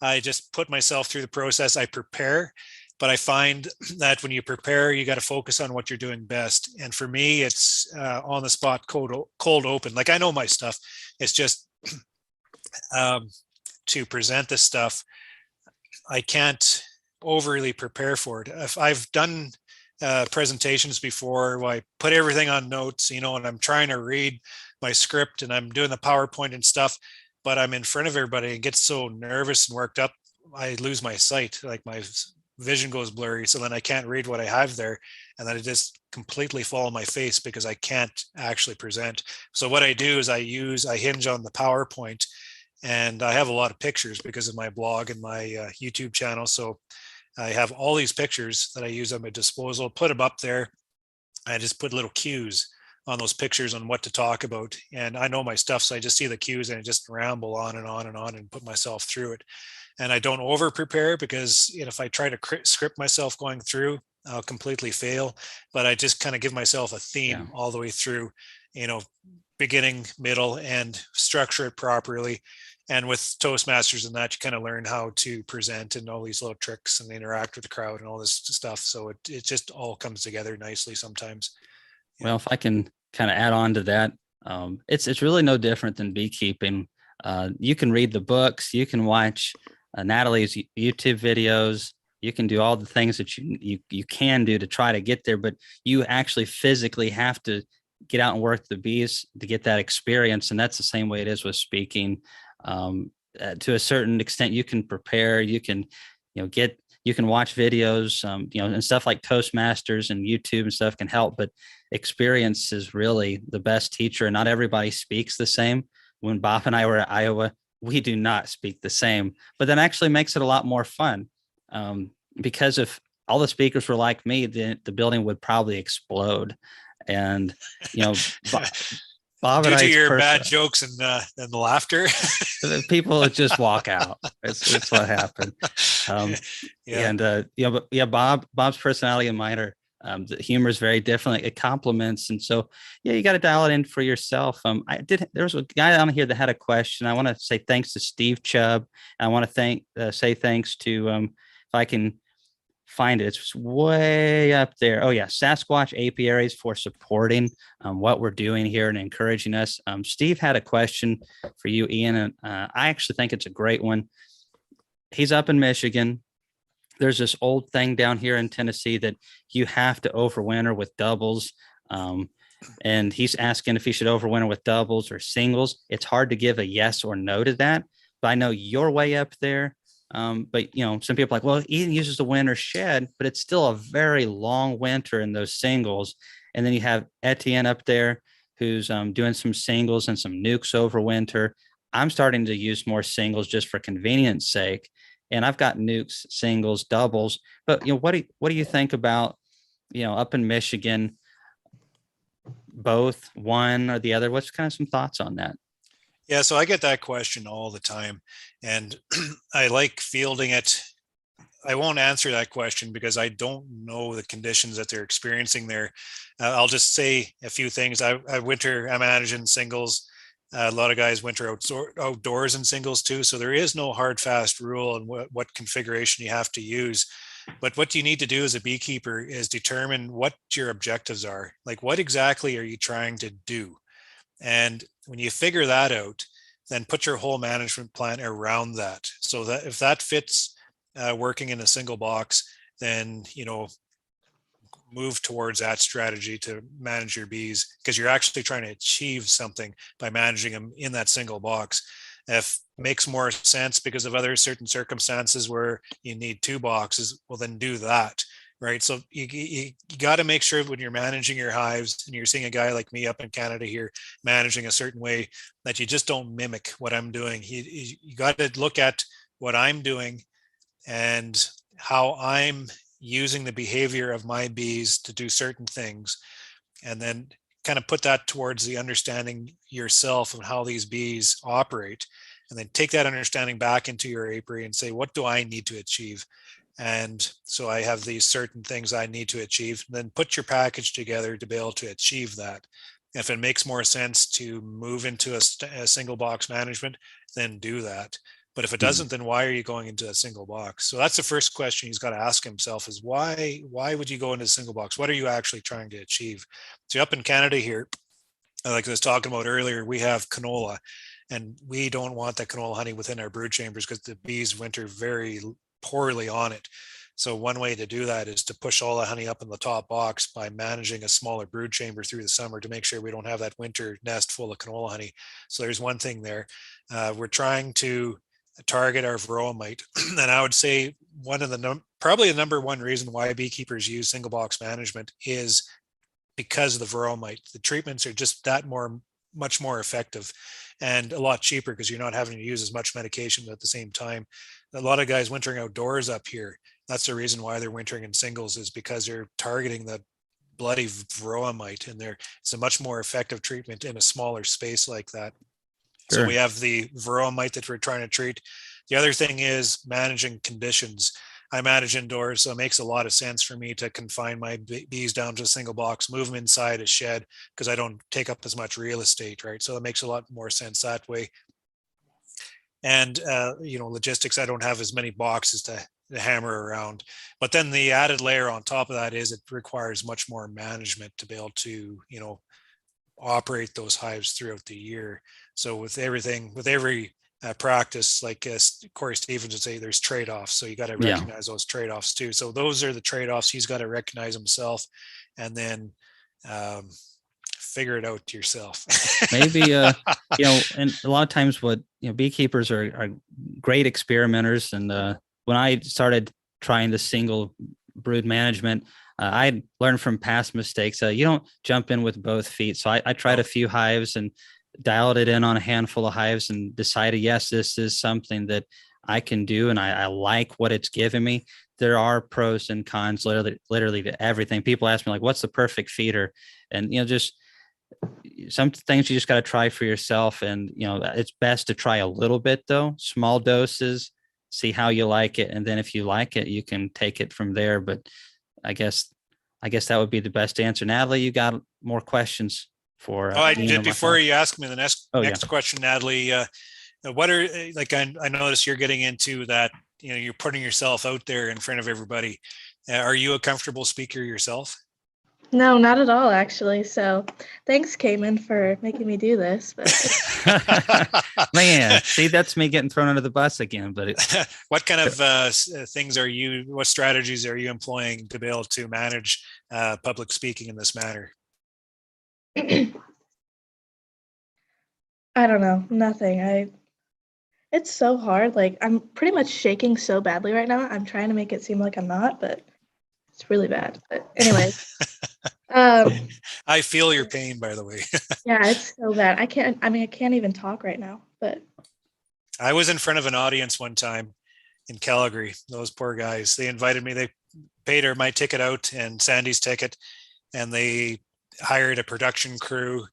I just put myself through the process. I prepare. But I find that when you prepare, you got to focus on what you're doing best. And for me, it's on the spot, cold open. Like I know my stuff. It's just to present this stuff, I can't overly prepare for it. If I've done presentations before where I put everything on notes, and I'm trying to read my script and I'm doing the PowerPoint and stuff, but I'm in front of everybody and get so nervous and worked up, I lose my sight. Like my vision goes blurry, so then I can't read what I have there, and then I just completely fall on my face because I can't actually present. So what I do is I hinge on the PowerPoint, and I have a lot of pictures because of my blog and my YouTube channel. So I have all these pictures that I use at my disposal, put them up there. I just put little cues on those pictures on what to talk about, and I know my stuff, so I just see the cues and I just ramble on and on and on and put myself through it. And I don't over prepare because if I try to script myself going through, I'll completely fail. But I just kind of give myself a theme all the way through, beginning, middle, and structure it properly. And with Toastmasters and that, you kind of learn how to present and all these little tricks and interact with the crowd and all this stuff. So it just all comes together nicely sometimes. Well, if I can kind of add on to that, it's really no different than beekeeping. You can read the books, you can watch Natalie's YouTube videos, you can do all the things that you can do to try to get there, but you actually physically have to get out and work the bees to get that experience. And that's the same way it is with speaking. To a certain extent, you can prepare, you can, you can watch videos, and stuff like Toastmasters and YouTube and stuff can help, but experience is really the best teacher. And not everybody speaks the same. When Bob and I were at Iowa, we do not speak the same, but that actually makes it a lot more fun. Because if all the speakers were like me, the building would probably explode. And, Bob Due and to I's your bad jokes and the laughter. people would just walk out. It's what happened. Yeah. And but yeah, Bob's personality and mine are the humor is very different. It complements, and so yeah, you got to dial it in for yourself. There was a guy on here that had a question. I want to say thanks to Steve Chubb. I want to say thanks to if I can find it. It's way up there. Oh yeah, Sasquatch apiaries for supporting what we're doing here and encouraging us. Steve had a question for you, Ian, and I actually think it's a great one. He's up in Michigan. There's this old thing down here in Tennessee that you have to overwinter with doubles. And he's asking if he should overwinter with doubles or singles. It's hard to give a yes or no to that, but I know you're way up there. But some people are like, well, Ian uses the winter shed, but it's still a very long winter in those singles. And then you have Etienne up there who's doing some singles and some nukes over winter. I'm starting to use more singles just for convenience sake. And I've got nukes, singles, doubles. But what do you think about up in Michigan, both one or the other? What's kind of some thoughts on that? Yeah, so I get that question all the time, and I like fielding it. I won't answer that question because I don't know the conditions that they're experiencing there. I'll just say a few things. I manage in singles. A lot of guys winter outdoors in singles too. So there is no hard, fast rule on what configuration you have to use. But what you need to do as a beekeeper is determine what your objectives are. Like, what exactly are you trying to do? And when you figure that out, then put your whole management plan around that. So that if that fits working in a single box, then, move towards that strategy to manage your bees, because you're actually trying to achieve something by managing them in that single box. If makes more sense because of other certain circumstances where you need 2 boxes, well, then do that. Right. So you got to make sure when you're managing your hives and you're seeing a guy like me up in Canada here managing a certain way, that you just don't mimic what I'm doing. You got to look at what I'm doing and how I'm using the behavior of my bees to do certain things, and then kind of put that towards the understanding yourself of how these bees operate, and then take that understanding back into your apiary and say, what do I need to achieve? And so I have these certain things I need to achieve. Then put your package together to be able to achieve that. If it makes more sense to move into a single box management, then do that. But if it doesn't, then why are you going into a single box? So that's the first question he's got to ask himself is why would you go into a single box? What are you actually trying to achieve? So up in Canada here, like I was talking about earlier, we have canola, and we don't want that canola honey within our brood chambers because the bees winter very poorly on it. So one way to do that is to push all the honey up in the top box by managing a smaller brood chamber through the summer to make sure we don't have that winter nest full of canola honey. So there's one thing there. We're trying to target our varroa mite. And I would say one of probably the number one reason why beekeepers use single box management is because of the varroa mite. The treatments are just much more effective and a lot cheaper because you're not having to use as much medication at the same time. A lot of guys wintering outdoors up here, that's the reason why they're wintering in singles, is because they're targeting the bloody varroa mite, and it's a much more effective treatment in a smaller space like that. Sure. So we have the varroa mite that we're trying to treat. The other thing is managing conditions. I manage indoors, so it makes a lot of sense for me to confine my bees down to a single box, move them inside a shed because I don't take up as much real estate, right? So it makes a lot more sense that way. And, logistics, I don't have as many boxes to hammer around. But then the added layer on top of that is it requires much more management to be able to, operate those hives throughout the year. So with every practice, like Corey Stevens would say, there's trade-offs. So you got to recognize those trade-offs too. So those are the trade-offs he's got to recognize himself, and then figure it out yourself. Maybe and a lot of times what beekeepers are great experimenters, and when I started trying the single brood management, I learned from past mistakes. You don't jump in with both feet. So I tried a few hives and dialed it in on a handful of hives and decided, yes, this is something that I can do, and I like what it's given me. There are pros and cons literally to everything. People ask me, like, what's the perfect feeder? And just some things you just got to try for yourself. And, it's best to try a little bit though, small doses, see how you like it. And then if you like it, you can take it from there. But I guess that would be the best answer. Natalie, you got more questions for Oh, I Ian did or before myself? you ask me the Oh yeah. next question, Natalie. What are like I noticed you're getting into that, you're putting yourself out there in front of everybody. Are you a comfortable speaker yourself? No, not at all, actually. So thanks, Kamon, for making me do this. But Man, see, that's me getting thrown under the bus again. But what kind of things what strategies are you employing to be able to manage public speaking in this manner? I don't know, nothing. It's so hard. Like, I'm pretty much shaking so badly right now. I'm trying to make it seem like I'm not, but it's really bad. But anyway, I feel your pain, by the way. yeah, it's so bad. I can't even talk right now. But I was in front of an audience one time in Calgary. Those poor guys. They invited me. They paid my ticket out and Sandy's ticket, and they hired a production crew,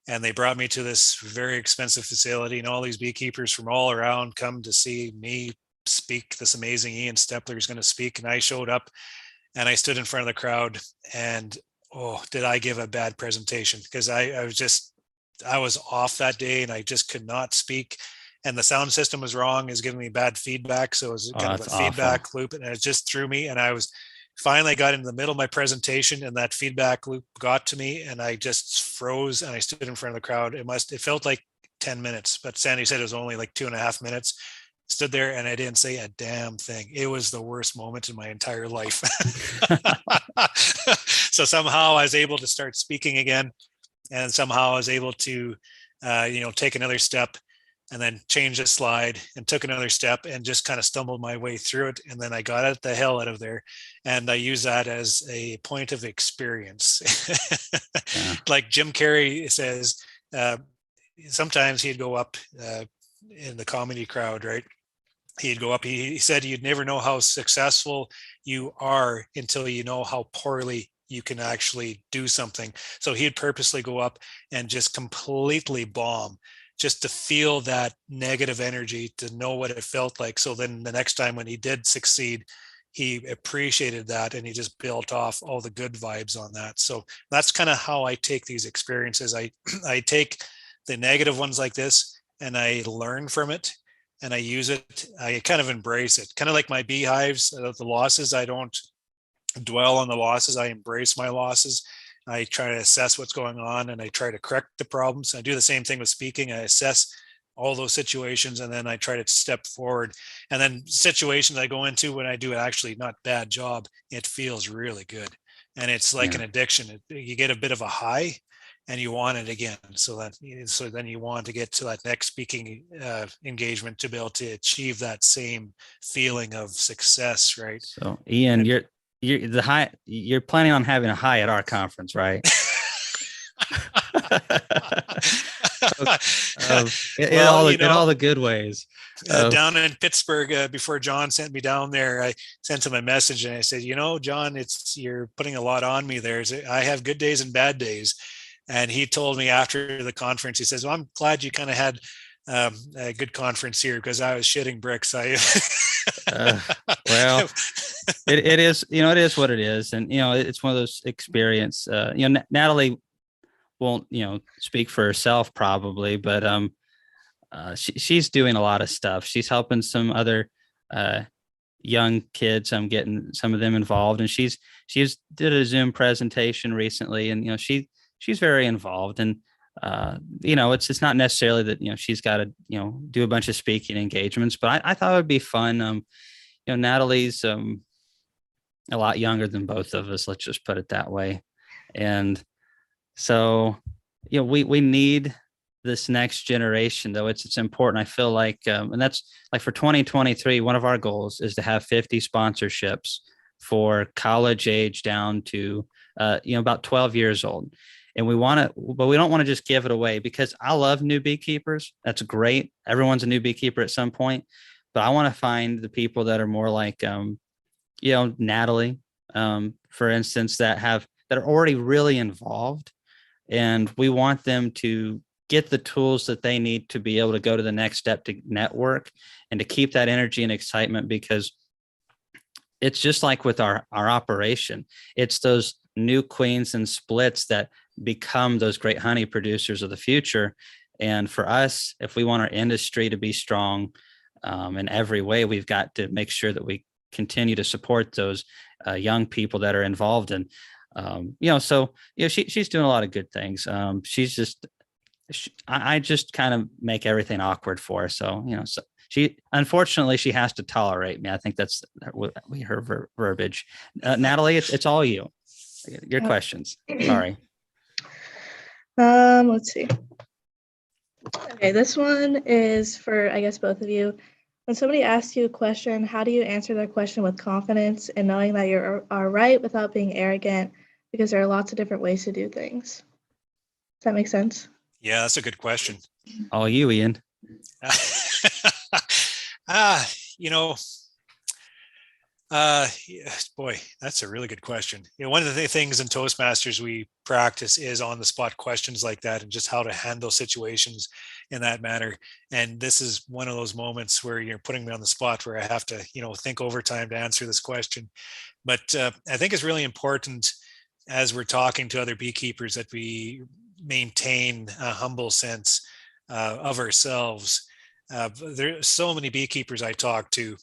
and they brought me to this very expensive facility. And all these beekeepers from all around come to see me speak. This amazing Ian Steppler is going to speak, and I showed up, and I stood in front of the crowd, and oh, did I give a bad presentation? Because I was off that day, and I just could not speak. And the sound system was wrong, is giving me bad feedback. So it was kind of a feedback loop, and it just threw me. And I was finally got into the middle of my presentation, and that feedback loop got to me, and I just froze, and I stood in front of the crowd. It felt like 10 minutes, but Sandy said it was only like 2.5 minutes. Stood there and I didn't say a damn thing. It was the worst moment in my entire life. So somehow I was able to start speaking again, and somehow I was able to, take another step, and then change the slide, and took another step, and just kind of stumbled my way through it. And then I got it the hell out of there. And I use that as a point of experience. Yeah. Like Jim Carrey says, sometimes he'd go up in the comedy crowd, right? He'd go up, he said, you'd never know how successful you are until you know how poorly you can actually do something. So he'd purposely go up and just completely bomb, just to feel that negative energy, to know what it felt like. So then the next time when he did succeed, he appreciated that, and he just built off all the good vibes on that. So that's kind of how I take these experiences. I take the negative ones like this, and I learn from it, and I use it. I kind of embrace it, kind of like my beehives. The losses, I don't dwell on the losses. I embrace my losses. I try to assess what's going on, and I try to correct the problems. I do the same thing with speaking. I assess all those situations, and then I try to step forward. And then situations I go into when I do actually not bad job, it feels really good. And it's like an addiction. You get a bit of a high, and you want it again. So then you want to get to that next speaking engagement to be able to achieve that same feeling of success, right? So Ian, you're planning on having a high at our conference, right? In all the good ways. Down in Pittsburgh, before John sent me down there, I sent him a message, and I said, John, you're putting a lot on me there. I have good days and bad days. And he told me after the conference, he says, well, I'm glad you kind of had a good conference here, because I was shitting bricks. Well, it is, it is what it is. And, it's one of those experience, Natalie won't, speak for herself probably, but she's doing a lot of stuff. She's helping some other young kids. I'm getting some of them involved, and she's did a Zoom presentation recently, and, she's very involved. And, it's not necessarily that, she's got to, do a bunch of speaking engagements, but I thought it would be fun. Natalie's a lot younger than both of us. Let's just put it that way. And so, we need this next generation, though. It's important. I feel like, and that's like for 2023, one of our goals is to have 50 sponsorships for college age down to, about 12 years old. And we want to, but we don't want to just give it away, because I love new beekeepers. That's great. Everyone's a new beekeeper at some point, but I want to find the people that are more like, Natalie, for instance, that are already really involved, And we want them to get the tools that they need to be able to go to the next step, to network and to keep that energy and excitement, because it's just like with our operation. It's those new queens and splits that become those great honey producers of the future. And for us, if we want our industry to be strong in every way, we've got to make sure that we continue to support those young people that are involved in, she's doing a lot of good things. I just kind of make everything awkward for her. So, unfortunately she has to tolerate me. I think that's her verbiage. Natalie, it's all you. Your questions. Sorry. Let's see. Okay, this one is for, I guess, both of you. When somebody asks you a question, how do you answer their question with confidence and knowing that you are right without being arrogant? Because there are lots of different ways to do things. Does that make sense? Yeah, that's a good question. All you, Ian. Boy, that's a really good question. One of the things in Toastmasters we practice is on the spot questions like that, and just how to handle situations in that manner. And this is one of those moments where you're putting me on the spot where I have to, think over time to answer this question. But I think it's really important as we're talking to other beekeepers that we maintain a humble sense of ourselves. There are so many beekeepers I talk to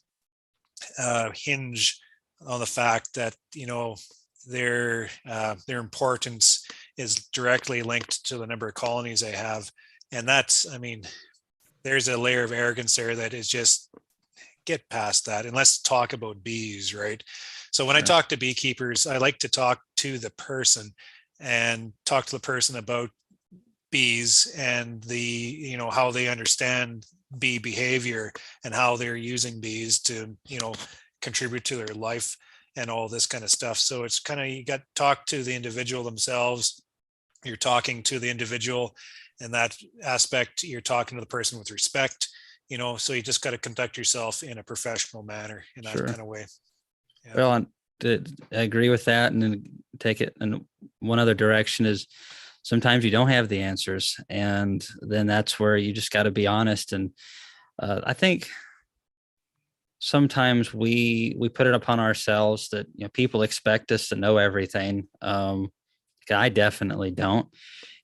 hinge on the fact that their importance is directly linked to the number of colonies they have, and that's, there's a layer of arrogance there that is just, get past that, and let's talk about bees, right? So when I talk to beekeepers, I like to talk to the person and talk to the person about bees and the how they understand bee behavior and how they're using bees to contribute to their life and all this kind of stuff. So it's kind of, you got to talk to the individual themselves. You're talking to the individual in that aspect. You're talking to the person with respect, so you just got to conduct yourself in a professional manner in that kind of way. Yeah. Well, I agree with that, and then take it in one other direction is sometimes you don't have the answers, and then that's where you just got to be honest. And I think sometimes we put it upon ourselves that people expect us to know everything. I definitely don't,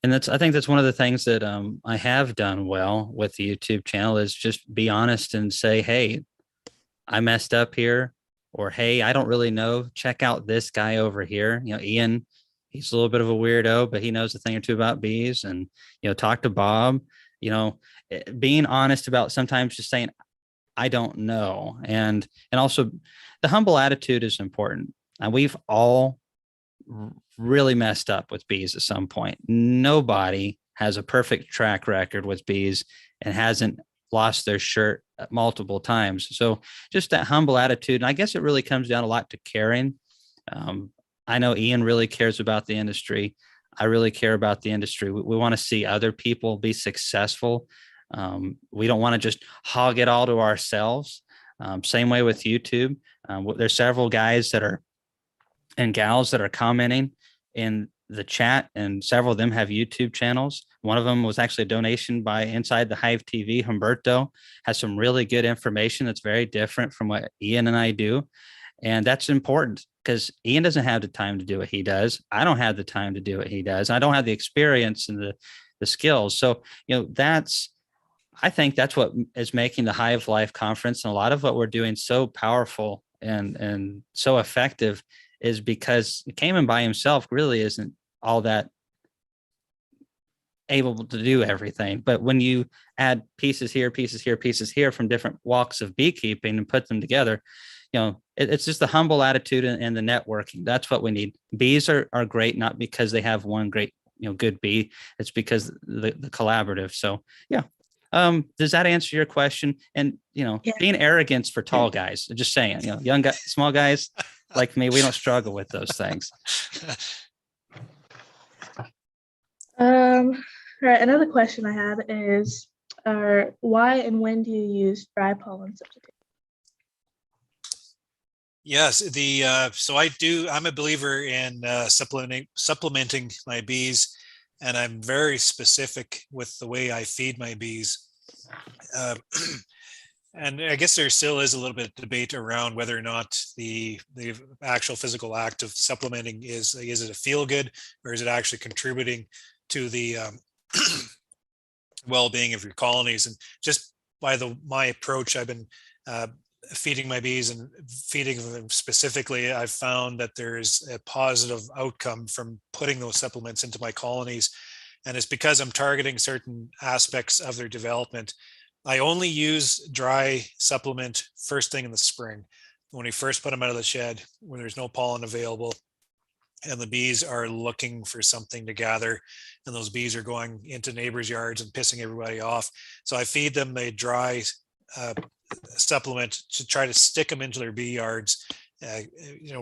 and I think that's one of the things that I have done well with the YouTube channel is just be honest and say, hey, I messed up here, or hey, I don't really know. Check out this guy over here. Ian, he's a little bit of a weirdo, but he knows a thing or two about bees. And talk to Bob. Being honest about sometimes just saying, I don't know, and also the humble attitude is important. And we've all really messed up with bees at some point. Nobody has a perfect track record with bees and hasn't lost their shirt multiple times. So just that humble attitude. And I guess it really comes down a lot to caring. I know Ian really cares about the industry. I really care about the industry. We want to see other people be successful. We don't want to just hog it all to ourselves. Same way with YouTube. There's several guys and gals that are commenting in the chat, and several of them have YouTube channels. One of them was actually a donation by Inside the Hive TV. Humberto has some really good information that's very different from what Ian and I do. And that's important because Ian doesn't have the time to do what he does. I don't have the time to do what he does. I don't have the experience and the skills. So, I think that's what is making the Hive Life Conference and a lot of what we're doing so powerful and so effective is because Kamon by himself really isn't all that able to do everything. But when you add pieces here, pieces here, pieces here from different walks of beekeeping and put them together, it's just the humble attitude and the networking. That's what we need. Bees are great, not because they have one great, good bee. It's because the collaborative. So yeah. Does that answer your question? And, being arrogance for tall guys, just saying, young guys, small guys like me, we don't struggle with those things. All right. Another question I have is, why and when do you use dry pollen substitute? Yes, so I'm a believer in supplementing my bees and I'm very specific with the way I feed my bees. Uh, and I guess there still is a little bit of debate around whether or not the actual physical act of supplementing is it a feel good, or is it actually contributing to the well-being of your colonies. And just by my approach, I've been feeding my bees and feeding them specifically, I've found that there's a positive outcome from putting those supplements into my colonies. And it's because I'm targeting certain aspects of their development. I only use dry supplement first thing in the spring, when we first put them out of the shed, when there's no pollen available and the bees are looking for something to gather, and those bees are going into neighbors' yards and pissing everybody off. So I feed them a dry supplement to try to stick them into their bee yards,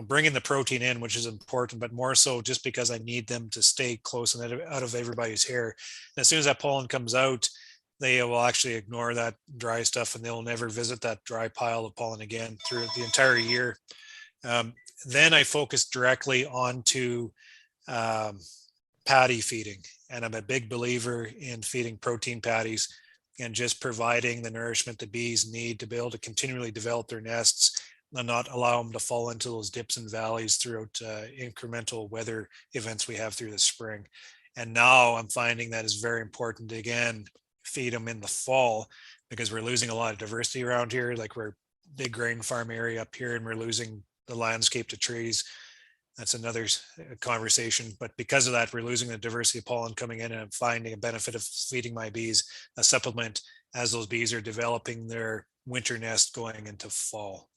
bringing the protein in, which is important, but more so just because I need them to stay close and out of everybody's hair. And as soon as that pollen comes out, they will actually ignore that dry stuff, and they'll never visit that dry pile of pollen again through the entire year. Then I focus directly onto patty feeding. And I'm a big believer in feeding protein patties and just providing the nourishment the bees need to be able to continually develop their nests and not allow them to fall into those dips and valleys throughout incremental weather events we have through the spring. And now I'm finding that is very important to, again, feed them in the fall, because we're losing a lot of diversity around here. Like, we're a big grain farm area up here, and we're losing the landscape to trees. That's another conversation. But because of that, we're losing the diversity of pollen coming in, and I'm finding a benefit of feeding my bees a supplement as those bees are developing their winter nest going into fall.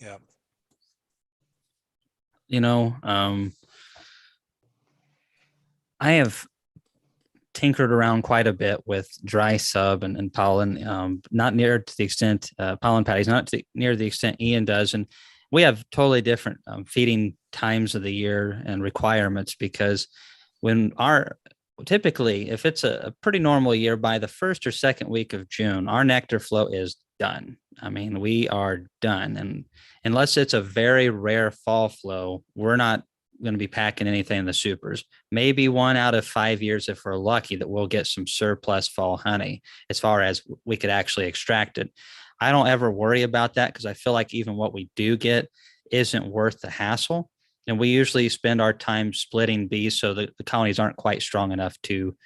Yeah. I have tinkered around quite a bit with dry sub and pollen, not near to the extent pollen patties, not near the extent Ian does. And we have totally different feeding times of the year and requirements, because typically, if it's a pretty normal year, by the first or second week of June, our nectar flow is done. I mean, we are done. And unless it's a very rare fall flow, we're not going to be packing anything in the supers. Maybe 1 out of 5 years, if we're lucky, that we'll get some surplus fall honey as far as we could actually extract it. I don't ever worry about that, because I feel like even what we do get isn't worth the hassle. And we usually spend our time splitting bees so that the colonies aren't quite strong enough to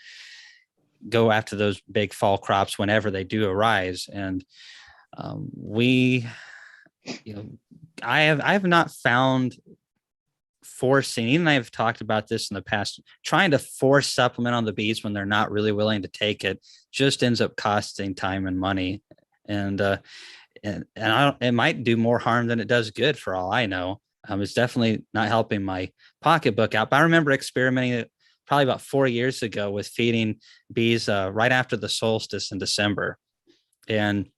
go after those big fall crops whenever they do arise. And I have not found forcing, even I've talked about this in the past, trying to force supplement on the bees when they're not really willing to take it just ends up costing time and money. And it might do more harm than it does good, for all I know. It's definitely not helping my pocketbook out. But I remember experimenting probably about 4 years ago with feeding bees right after the solstice in December, and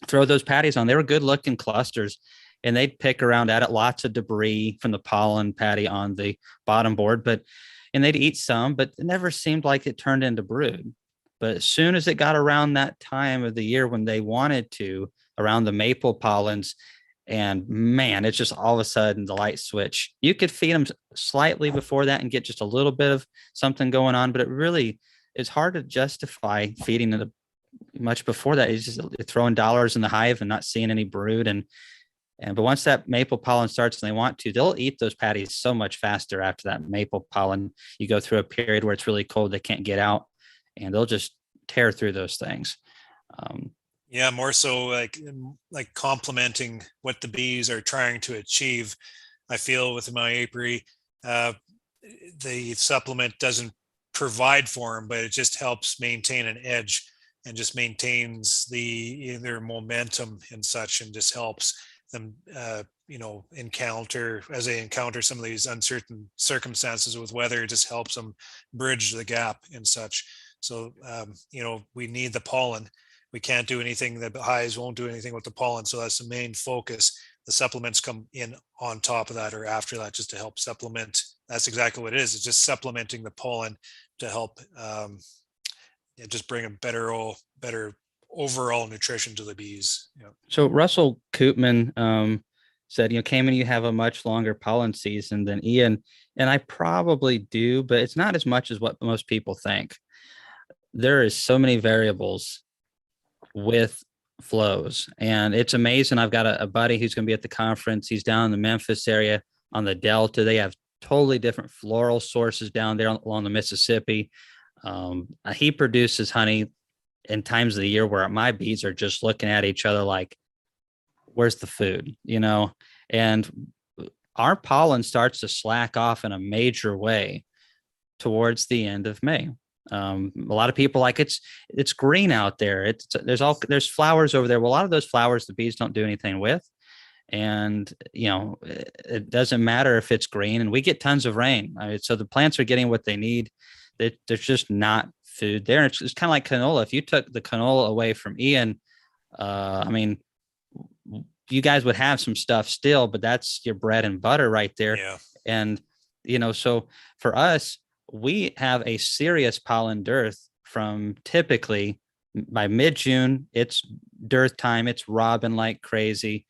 throw those patties on. They were good looking clusters, and they'd pick around at it, lots of debris from the pollen patty on the bottom board, and they'd eat some, but it never seemed like it turned into brood. But as soon as it got around that time of the year when they wanted to, around the maple pollens, and man, it's just all of a sudden the light switch. You could feed them slightly before that and get just a little bit of something going on, but it's hard to justify feeding it much before that. It's just throwing dollars in the hive and not seeing any brood. But once that maple pollen starts and they want to, they'll eat those patties so much faster after that maple pollen. You go through a period where it's really cold, they can't get out, and they'll just tear through those things. Yeah, more so like complementing what the bees are trying to achieve. I feel with my apiary, the supplement doesn't provide for them, but it just helps maintain an edge and just maintains their momentum and such, and just helps them encounter some of these uncertain circumstances with weather. It just helps them bridge the gap and such. So we need the pollen. We can't do anything, the hives won't do anything with the pollen, so that's the main focus. The supplements come in on top of that or after that, just to help supplement. That's exactly what it is. It's just supplementing the pollen to help just bring a better overall nutrition to the bees. Yeah. So Russell Koopman said, Kamon, you have a much longer pollen season than Ian. And I probably do, but it's not as much as what most people think. There is so many variables with flows, and it's amazing. I've got a buddy who's going to be at the conference. He's down in the Memphis area on the Delta. They have totally different floral sources down there along the Mississippi. He produces honey in times of the year where my bees are just looking at each other like, where's the food, and our pollen starts to slack off in a major way towards the end of May. A lot of people like it's green out there. There's flowers over there. Well, a lot of those flowers the bees don't do anything with, and it doesn't matter if it's green. And we get tons of rain, so the plants are getting what they need. There's just not food there. It's kind of like canola. If you took the canola away from Ian, you guys would have some stuff still, but that's your bread and butter right there. Yeah. And so for us, we have a serious pollen dearth from typically by mid-June. It's dearth time. It's robbing like crazy.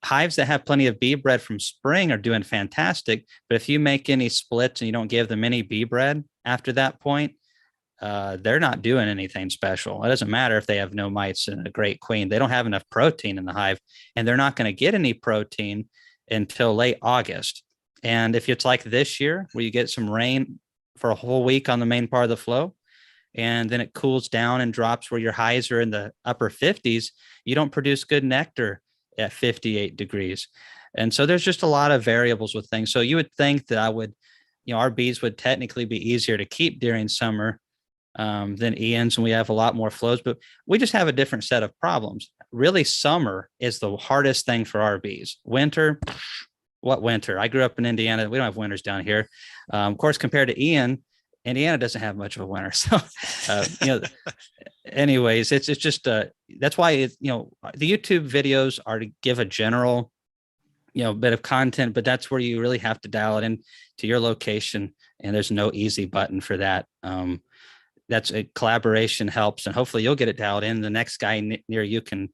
Hives that have plenty of bee bread from spring are doing fantastic. But if you make any splits and you don't give them any bee bread after that point, they're not doing anything special. It doesn't matter if they have no mites and a great queen. They don't have enough protein in the hive, and they're not going to get any protein until late August. And if it's like this year, where you get some rain for a whole week on the main part of the flow, and then it cools down and drops where your highs are in the upper 50s, you don't produce good nectar at 58 degrees. And so there's just a lot of variables with things. So you would think that our bees would technically be easier to keep during summer than Ian's, and we have a lot more flows, but we just have a different set of problems. Really, summer is the hardest thing for our bees. Winter, what winter? I grew up in Indiana. We don't have winters down here. Of course, compared to Ian, Indiana doesn't have much of a winter. So, anyways, it's just that's why the YouTube videos are to give a general bit of content, but that's where you really have to dial it in to your location, and there's no easy button for that. That's a collaboration helps, and hopefully you'll get it dialed in. The next guy near you can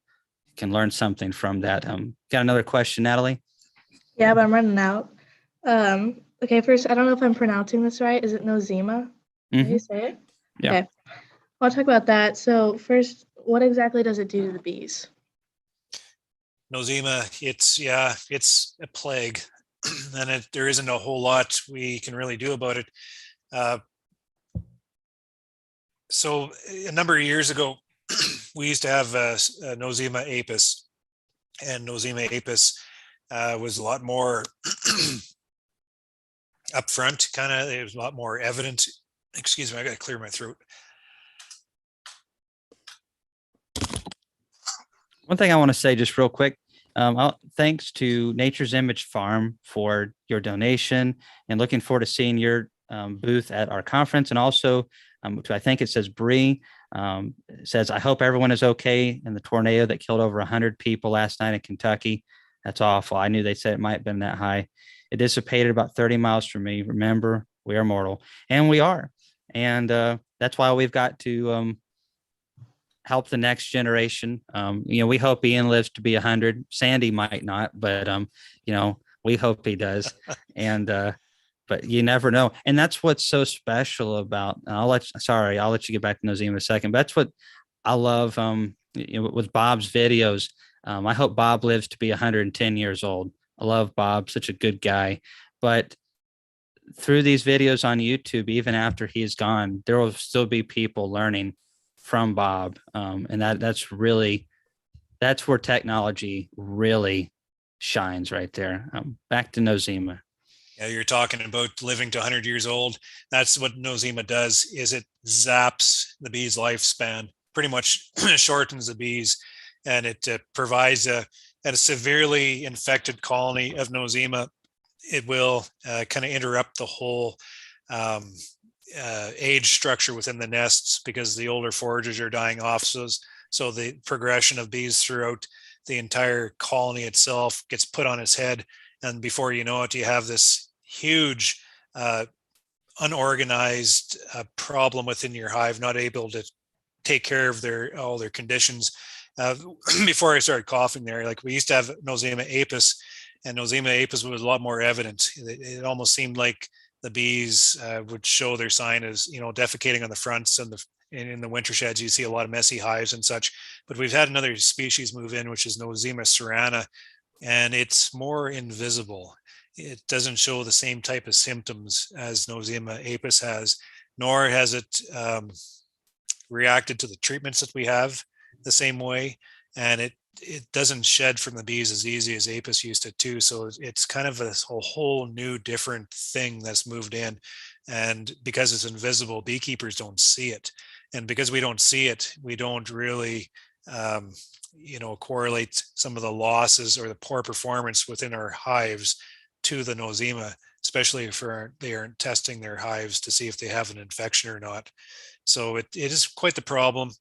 learn something from that. Got another question, Natalie? Yeah, but I'm running out. Okay, first, I don't know if I'm pronouncing this right. Is it Nosema? How do you say it? Yeah. Okay. I'll talk about that. So first, what exactly does it do to the bees? Nosema, it's a plague, and there isn't a whole lot we can really do about it. So a number of years ago, we used to have a Nosema apis, and Nosema apis was a lot more upfront, it was a lot more evident. Excuse me, I got to clear my throat. One thing I want to say just real quick, thanks to Nature's Image Farm for your donation, and looking forward to seeing your booth at our conference. And also, I think it says Bree, says, I hope everyone is okay in the tornado that killed over 100 people last night in Kentucky. That's awful. I knew they said it might have been that high. It dissipated about 30 miles from me. Remember, we are mortal, and we are. And that's why we've got to help the next generation. We hope Ian lives to be 100. Sandy might not, but we hope he does. And but you never know. And that's what's so special about. I'll let you get back to Nosema in a second. But that's what I love with Bob's videos. I hope Bob lives to be 110 years old. I love Bob, such a good guy. But through these videos on YouTube, even after he's gone, there will still be people learning from Bob. And that's where technology really shines right there. Back to Nosema. Yeah, you're talking about living to 100 years old. That's what Nosema does, is it zaps the bee's lifespan, pretty much shortens the bees, and it provides a severely infected colony of Nosema. It will kind of interrupt the whole age structure within the nests, because the older foragers are dying off. So the progression of bees throughout the entire colony itself gets put on its head. And before you know it, you have this huge unorganized problem within your hive, not able to take care of all their conditions. before I started coughing there, like we used to have Nosema apis, and Nosema apis was a lot more evident. It almost seemed like the bees would show their sign as, defecating on the fronts and in the winter sheds. You see a lot of messy hives and such. But we've had another species move in, which is Nosema serrana, and it's more invisible. It doesn't show the same type of symptoms as Nosema apis has, nor has it reacted to the treatments that we have the same way, and it doesn't shed from the bees as easy as apis used to too. So it's kind of this whole new different thing that's moved in, and because it's invisible, beekeepers don't see it, and because we don't see it, we don't really correlate some of the losses or the poor performance within our hives to the Nosema, especially if they aren't testing their hives to see if they have an infection or not. So it is quite the problem.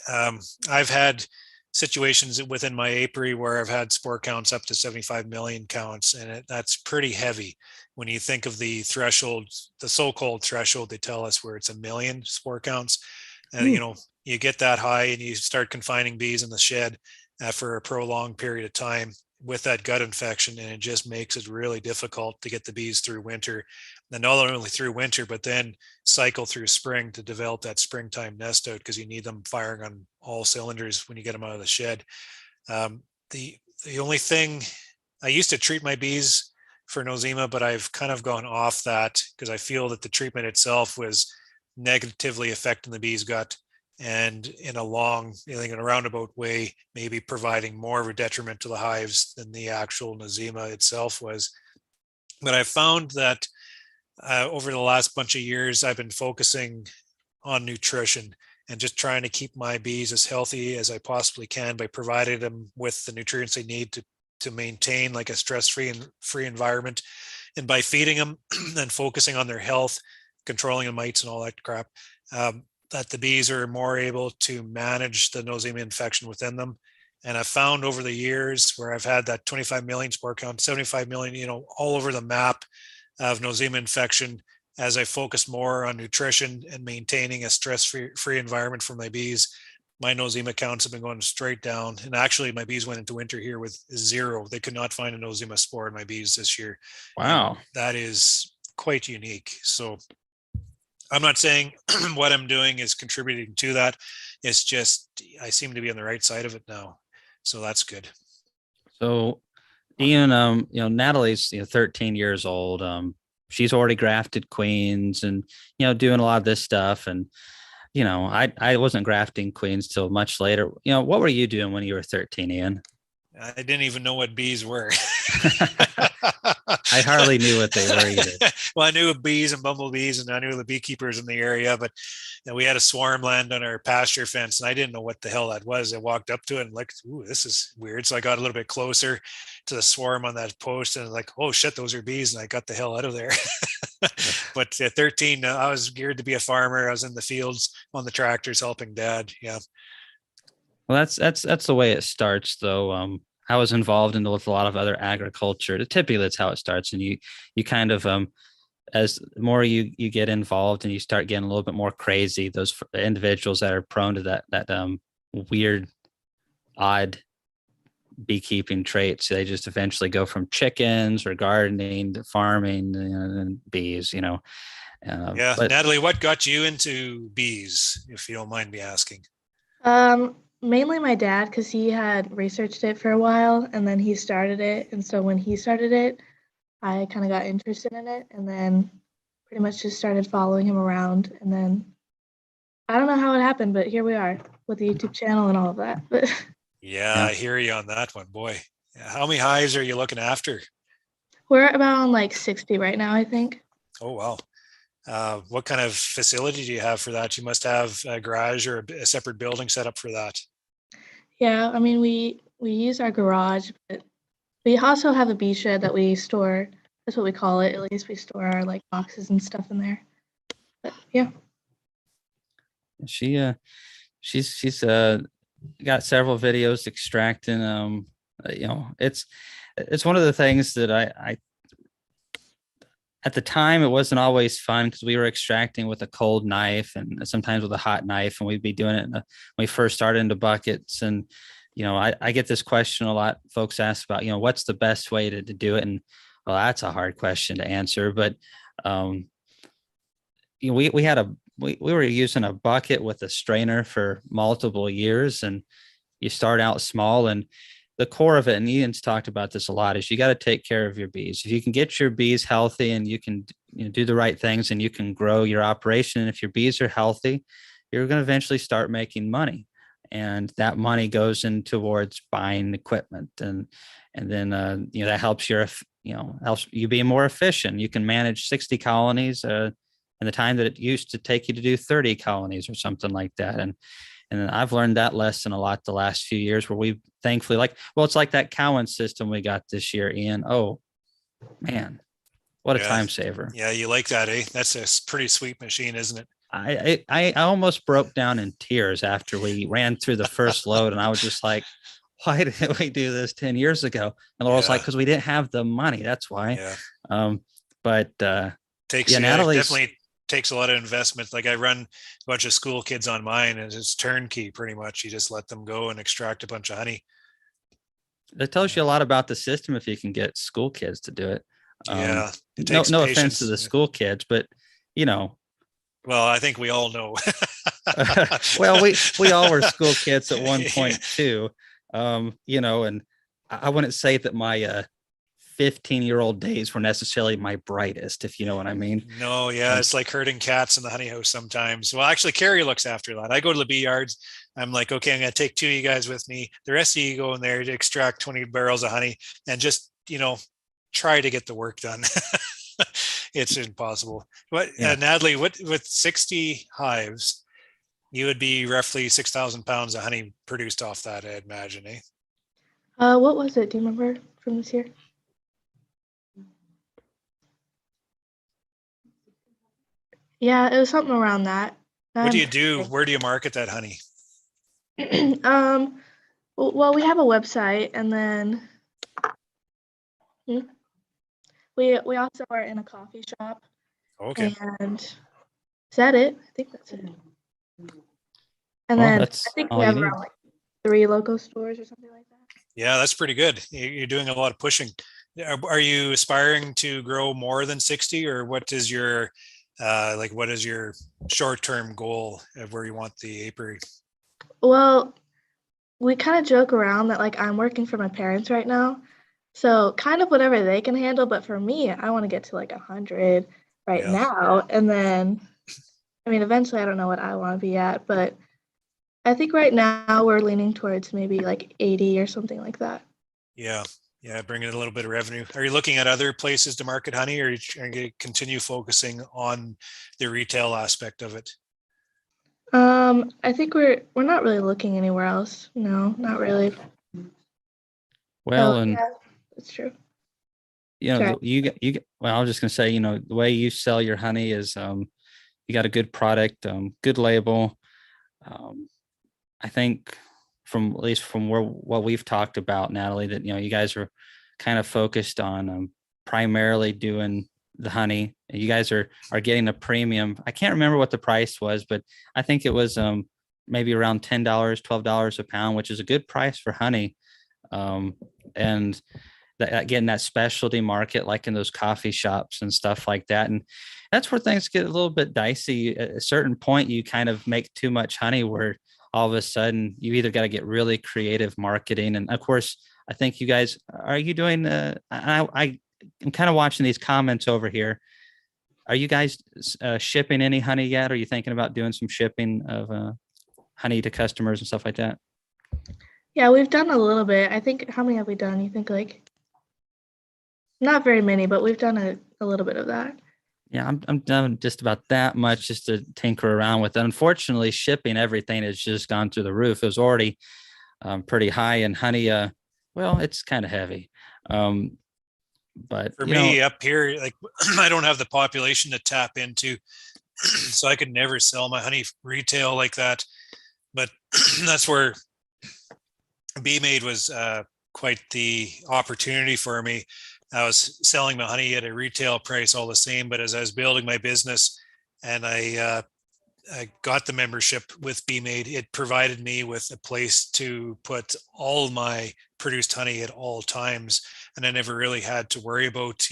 I've had situations within my apiary where I've had spore counts up to 75 million counts, and that's pretty heavy when you think of the threshold, the so-called threshold they tell us, where it's 1 million spore counts. You get that high and you start confining bees in the shed for a prolonged period of time with that gut infection, and it just makes it really difficult to get the bees through winter, and not only through winter, but then cycle through spring to develop that springtime nest out, because you need them firing on all cylinders when you get them out of the shed. The only thing, I used to treat my bees for Nosema, but I've kind of gone off that because I feel that the treatment itself was negatively affecting the bees' gut, and in a roundabout way, maybe providing more of a detriment to the hives than the actual Nosema itself was. But I found that over the last bunch of years, I've been focusing on nutrition and just trying to keep my bees as healthy as I possibly can by providing them with the nutrients they need to maintain like a stress-free environment, and by feeding them and focusing on their health, controlling the mites and all that crap, that the bees are more able to manage the Nosema infection within them. And I've found over the years where I've had that 25 million spore count, 75 million, all over the map of Nosema infection, as I focus more on nutrition and maintaining a stress-free environment for my bees, my Nosema counts have been going straight down. And actually, my bees went into winter here with 0. They could not find a Nosema spore in my bees this year. Wow. And that is quite unique. So I'm not saying what I'm doing is contributing to that. It's just I seem to be on the right side of it now, so that's good. So, Ian, Natalie's 13 years old. She's already grafted queens and doing a lot of this stuff. And I wasn't grafting queens till much later. What were you doing when you were 13, Ian? I didn't even know what bees were. I hardly knew what they were either. Well, I knew of bees and bumblebees, and I knew the beekeepers in the area, but we had a swarm land on our pasture fence, and I didn't know what the hell that was. I walked up to it and looked, ooh, this is weird. So I got a little bit closer to the swarm on that post, and like, oh shit, those are bees, and I got the hell out of there. But at 13, I was geared to be a farmer. I was in the fields on the tractors helping Dad. Yeah. Well, that's the way it starts, though. I was involved with a lot of other agriculture. Typically, that's how it starts, and you kind of as more you get involved and you start getting a little bit more crazy, those individuals that are prone to that weird, odd beekeeping traits, they just eventually go from chickens or gardening to farming and bees. Yeah, Natalie, what got you into bees, if you don't mind me asking? Mainly my dad, because he had researched it for a while and then he started it. And so when he started it, I kind of got interested in it and then pretty much just started following him around. And then I don't know how it happened, but here we are with the YouTube channel and all of that. But yeah, I hear you on that one, boy. How many hives are you looking after? We're about on like 60 right now, I think. Oh, wow. What kind of facility do you have for that? You must have a garage or a separate building set up for that. Yeah, I mean, we use our garage, but we also have a bee shed that we store. That's what we call it. At least we store our like boxes and stuff in there. But yeah. She's got several videos extracting. It's one of the things that At the time, it wasn't always fun because we were extracting with a cold knife and sometimes with a hot knife, and we'd be doing it when we first started into buckets. And I get this question a lot. Folks ask about, what's the best way to do it, and well, that's a hard question to answer. But um, we were using a bucket with a strainer for multiple years, and you start out small, and the core of it, and Ian's talked about this a lot, is you got to take care of your bees. If you can get your bees healthy and you can do the right things, and you can grow your operation, and if your bees are healthy, you're going to eventually start making money, and that money goes in towards buying equipment, and then that helps helps you be more efficient. You can manage 60 colonies in the time that it used to take you to do 30 colonies or something like that. And I've learned that lesson a lot the last few years, where we thankfully it's like that Cowan system we got this year, Ian. Oh man, what a time saver. Yeah, you like that, eh? That's a pretty sweet machine, isn't it? I almost broke down in tears after we ran through the first load, and I was just like, why didn't we do this 10 years ago? And Laurel's like, because we didn't have the money. That's why. Yeah. Natalie's definitely takes a lot of investment. Like I run a bunch of school kids on mine, and it's turnkey pretty much. You just let them go and extract a bunch of honey. That tells you a lot about the system if you can get school kids to do it. It takes no patience. Offense to the school kids, but well, I think we all know. Well, we all were school kids at one point too. And I wouldn't say that my 15-year-old days were necessarily my brightest, if you know what I mean. No, yeah, it's like herding cats in the honey house sometimes. Well, actually, Carrie looks after that. I go to the bee yards. I'm like, okay, I'm going to take 2 of you guys with me. The rest of you go in there to extract 20 barrels of honey and just, try to get the work done. It's impossible. Natalie, with 60 hives, you would be roughly 6,000 pounds of honey produced off that, I imagine, eh? What was it? Do you remember from this year? Yeah, it was something around that. What do you do? Where do you market that honey? Well, we have a website, and then we also are in a coffee shop. Okay. And is that it? I think that's it. And then I think we have around like 3 local stores or something like that. Yeah, that's pretty good. You're doing a lot of pushing. Are you aspiring to grow more than 60, or what is your what is your short-term goal of where you want the apiary? Well, we kind of joke around that like I'm working for my parents right now, so kind of whatever they can handle. But for me, I want to get to like 100 now, and then eventually I don't know what I want to be at, but I think right now we're leaning towards maybe like 80 or something like that. Yeah, bring in a little bit of revenue. Are you looking at other places to market honey, or are you going to continue focusing on the retail aspect of it? I think we're not really looking anywhere else. No, not really. Well, yeah, that's true. Well, I was just gonna say, the way you sell your honey is, you got a good product, good label. I think from at least from what we've talked about, Natalie, that you guys are kind of focused on primarily doing the honey. You guys are getting a premium. I can't remember what the price was, but I think it was maybe around $10, $12 a pound, which is a good price for honey. And again, that specialty market, like in those coffee shops and stuff like that. And that's where things get a little bit dicey. At a certain point, you kind of make too much honey where all of a sudden you either got to get really creative marketing. And of course, I think you guys, are you doing, I'm kind of watching these comments over here. Are you guys shipping any honey yet? Are you thinking about doing some shipping of honey to customers and stuff like that? Yeah, we've done a little bit. I think, how many have we done? You think like, not very many, but we've done a little bit of that. Yeah, I'm done just about that much just to tinker around with it. Unfortunately, shipping everything has just gone through the roof. It was already pretty high, and honey, well, it's kind of heavy. But for me up here, like I don't have the population to tap into, so I could never sell my honey retail like that. But that's where Bee Made was quite the opportunity for me. I was selling my honey at a retail price all the same, but as I was building my business and I got the membership with BeeMade, it provided me with a place to put all my produced honey at all times. And I never really had to worry about,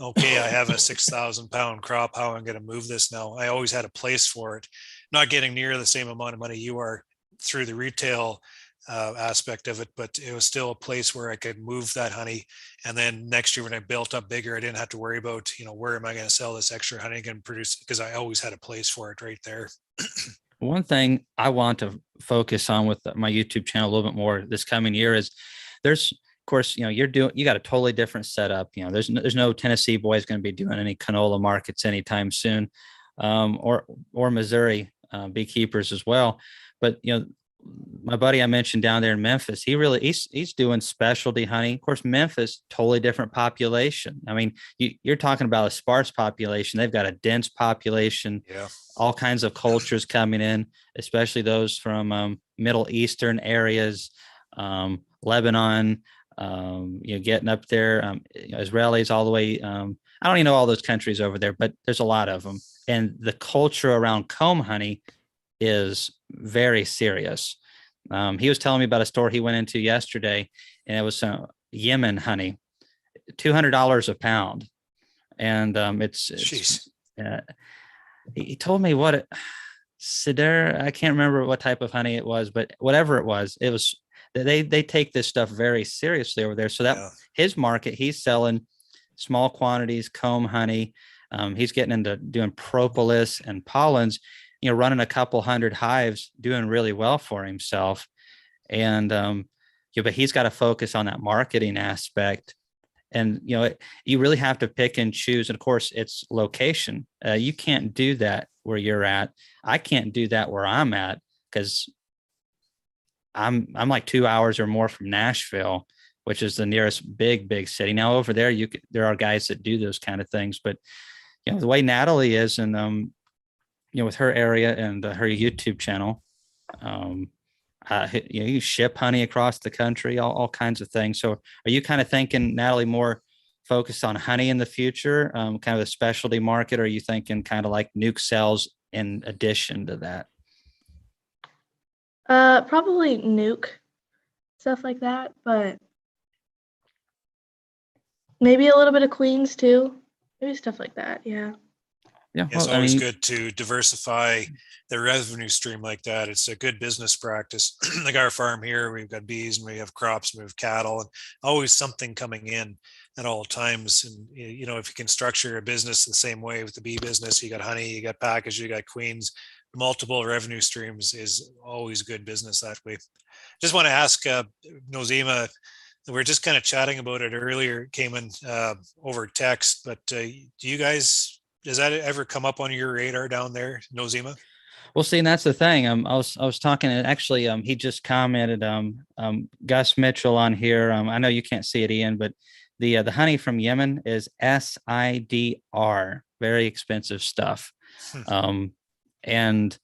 okay, I have a 6,000 pound crop. How am I going to move this now? I always had a place for it, not getting near the same amount of money you are through the retail aspect of it, but it was still a place where I could move that honey. And then next year when I built up bigger, I didn't have to worry about, where am I going to sell this extra honey and produce, because I always had a place for it right there. One thing I want to focus on with my YouTube channel a little bit more this coming year is there's, of course, you got a totally different setup. There's no Tennessee boys going to be doing any canola markets anytime soon, or Missouri beekeepers as well. But, my buddy I mentioned down there in Memphis, he's doing specialty honey. Of course, Memphis, totally different population. I mean, you're talking about a sparse population. They've got a dense population, Yeah. all kinds of cultures coming in, especially those from Middle Eastern areas, Lebanon, getting up there, Israelis all the way. I don't even know all those countries over there, but there's a lot of them. And the culture around comb honey is very serious. He was telling me about a store he went into yesterday, and it was Yemen honey, $200 a pound. And he told me what Siddur, I can't remember what type of honey it was, but whatever it was they take this stuff very seriously over there. So that his market, he's selling small quantities comb honey. He's getting into doing propolis and pollens, running a couple hundred hives, doing really well for himself. And, but he's got to focus on that marketing aspect. And, you really have to pick and choose. And of course, it's location. You can't do that where you're at. I can't do that where I'm at because I'm like 2 hours or more from Nashville, which is the nearest big city. Now over there, there are guys that do those kind of things, but the way Natalie is, and with her area and her YouTube channel, you ship honey across the country, all kinds of things. So are you kind of thinking, Natalie, more focused on honey in the future, kind of a specialty market? Or are you thinking kind of like nuke cells in addition to that? Probably nuke, stuff like that, but maybe a little bit of queens too. Maybe stuff like that. Yeah. Yeah, it's always good to diversify the revenue stream like that. It's a good business practice. Like our farm here, we've got bees and we have crops and we have cattle, and always something coming in at all times. And if you can structure a business the same way with the bee business, you got honey, you got package, you got queens, multiple revenue streams is always good business that way. Just want to ask Nozima, we were just kind of chatting about it earlier, Kamon, over text, but does that ever come up on your radar down there, Nozima? Well, see, and that's the thing. I was talking, and actually, he just commented, Gus Mitchell on here. I know you can't see it, Ian, but the honey from Yemen is SIDR, very expensive stuff. And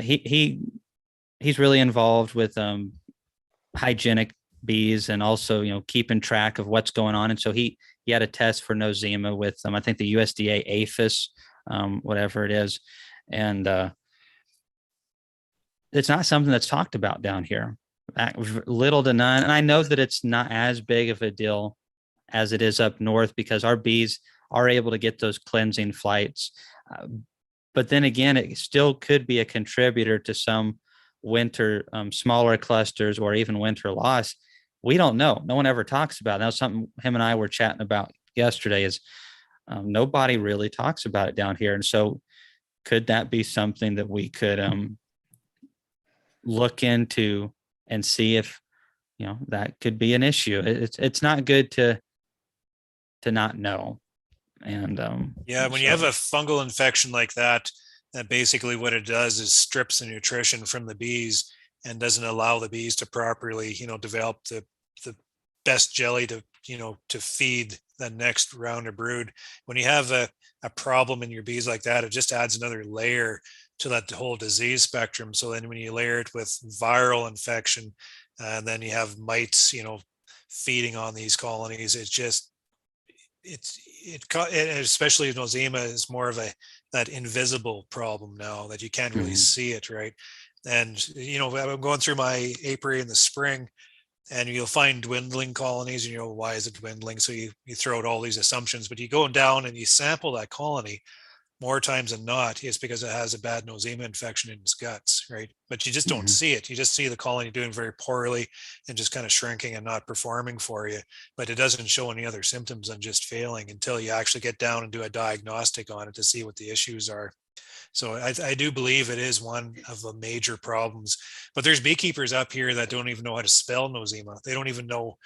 he's really involved with hygienic bees, and also keeping track of what's going on. And so he had a test for Nozima with I think the USDA APHIS, whatever it is, and it's not something that's talked about down here, little to none. And I know that it's not as big of a deal as it is up north because our bees are able to get those cleansing flights. But then again, it still could be a contributor to some winter smaller clusters or even winter loss. We don't know. No one ever talks about it. That was something him and I were chatting about yesterday, is nobody really talks about it down here. And so could that be something that we could look into and see if, that could be an issue? It's not good to not know. And when you have a fungal infection like that basically what it does is strips the nutrition from the bees and doesn't allow the bees to properly, develop the best jelly to feed the next round of brood. When you have a problem in your bees like that, it just adds another layer to that whole disease spectrum. So then when you layer it with viral infection, and then you have mites, feeding on these colonies, it's just especially nosema is more of that invisible problem now that you can't really see it, right? And I'm going through my apiary in the spring, and you'll find dwindling colonies, and why is it dwindling? So you throw out all these assumptions, but you go down and you sample that colony, more times than not, it's because it has a bad nosema infection in its guts, right? But you just don't see it. You just see the colony doing very poorly and just kind of shrinking and not performing for you. But it doesn't show any other symptoms than just failing until you actually get down and do a diagnostic on it to see what the issues are. So I do believe it is one of the major problems. But there's beekeepers up here that don't even know how to spell nosema. They don't even know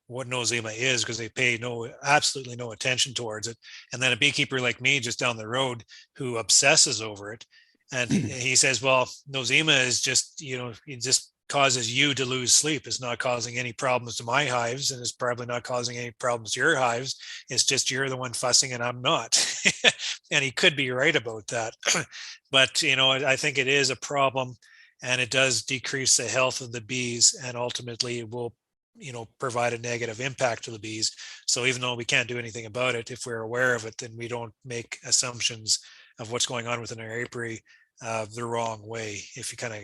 what nosema is because they pay absolutely no attention towards it. And then a beekeeper like me just down the road who obsesses over it, and he says, well, nosema is just, it just causes you to lose sleep. It's not causing any problems to my hives, and it's probably not causing any problems to your hives. It's just you're the one fussing and I'm not. And he could be right about that. But I think it is a problem, and it does decrease the health of the bees, and ultimately it will provide a negative impact to the bees. So even though we can't do anything about it, if we're aware of it, then we don't make assumptions of what's going on within our apiary the wrong way, if you kind of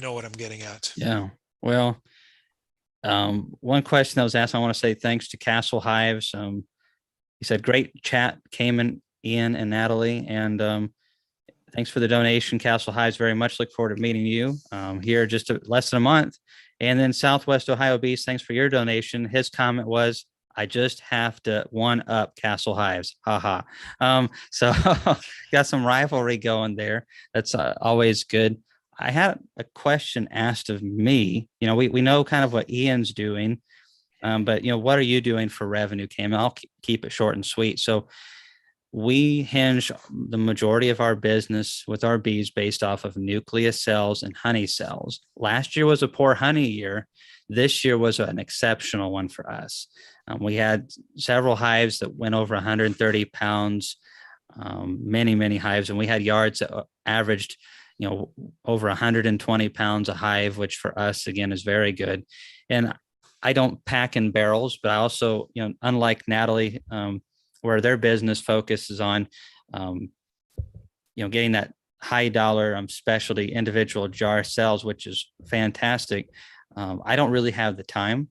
know what I'm getting at. Yeah. Well, one question that was asked, I want to say thanks to Castle Hives. He said, great chat, Kamon, Ian, and Natalie. And thanks for the donation, Castle Hives. Very much look forward to meeting you here just less than a month. And then Southwest Ohio Bees, thanks for your donation. His comment was, I just have to one up Castle Hives. Haha. So got some rivalry going there. That's always good. I had a question asked of me. We know kind of what Ian's doing, but what are you doing for revenue, Cam? I'll keep it short and sweet. So we hinge the majority of our business with our bees based off of nucleus cells and honey cells. Last year was a poor honey year. This year was an exceptional one for us. We had several hives that went over 130 pounds, many hives, and we had yards that averaged, over 120 pounds a hive, which for us, again, is very good. And I don't pack in barrels, but I also, unlike Natalie, where their business focuses on, getting that high dollar specialty individual jar cells, which is fantastic. I don't really have the time.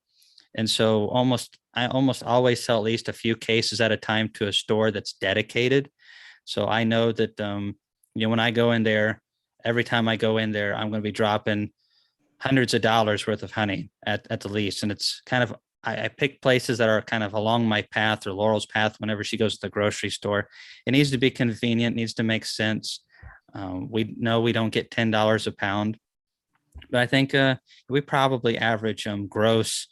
And so I almost always sell at least a few cases at a time to a store that's dedicated. So I know that, when I go in there, every time I go in there, I'm going to be dropping hundreds of dollars worth of honey at the least. And it's kind of, I pick places that are kind of along my path or Laurel's path whenever she goes to the grocery store. It needs to be convenient, needs to make sense. We know we don't get $10 a pound, but I think we probably average gross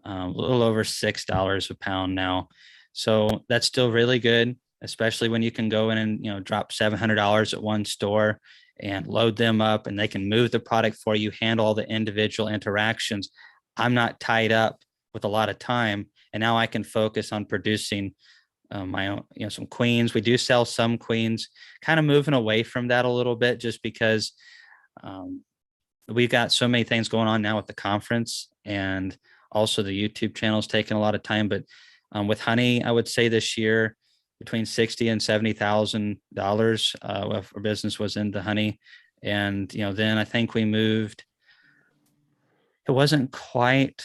a little over $6 a pound now. So that's still really good, especially when you can go in and drop $700 at one store and load them up, and they can move the product for you, handle all the individual interactions. I'm not tied up with a lot of time, and now I can focus on producing my own, some queens. We do sell some queens, kind of moving away from that a little bit, just because we've got so many things going on now with the conference, and also the YouTube channel is taking a lot of time. But with honey, I would say this year between $60,000 and $70,000 of our business was into honey. And then I think we moved. It wasn't quite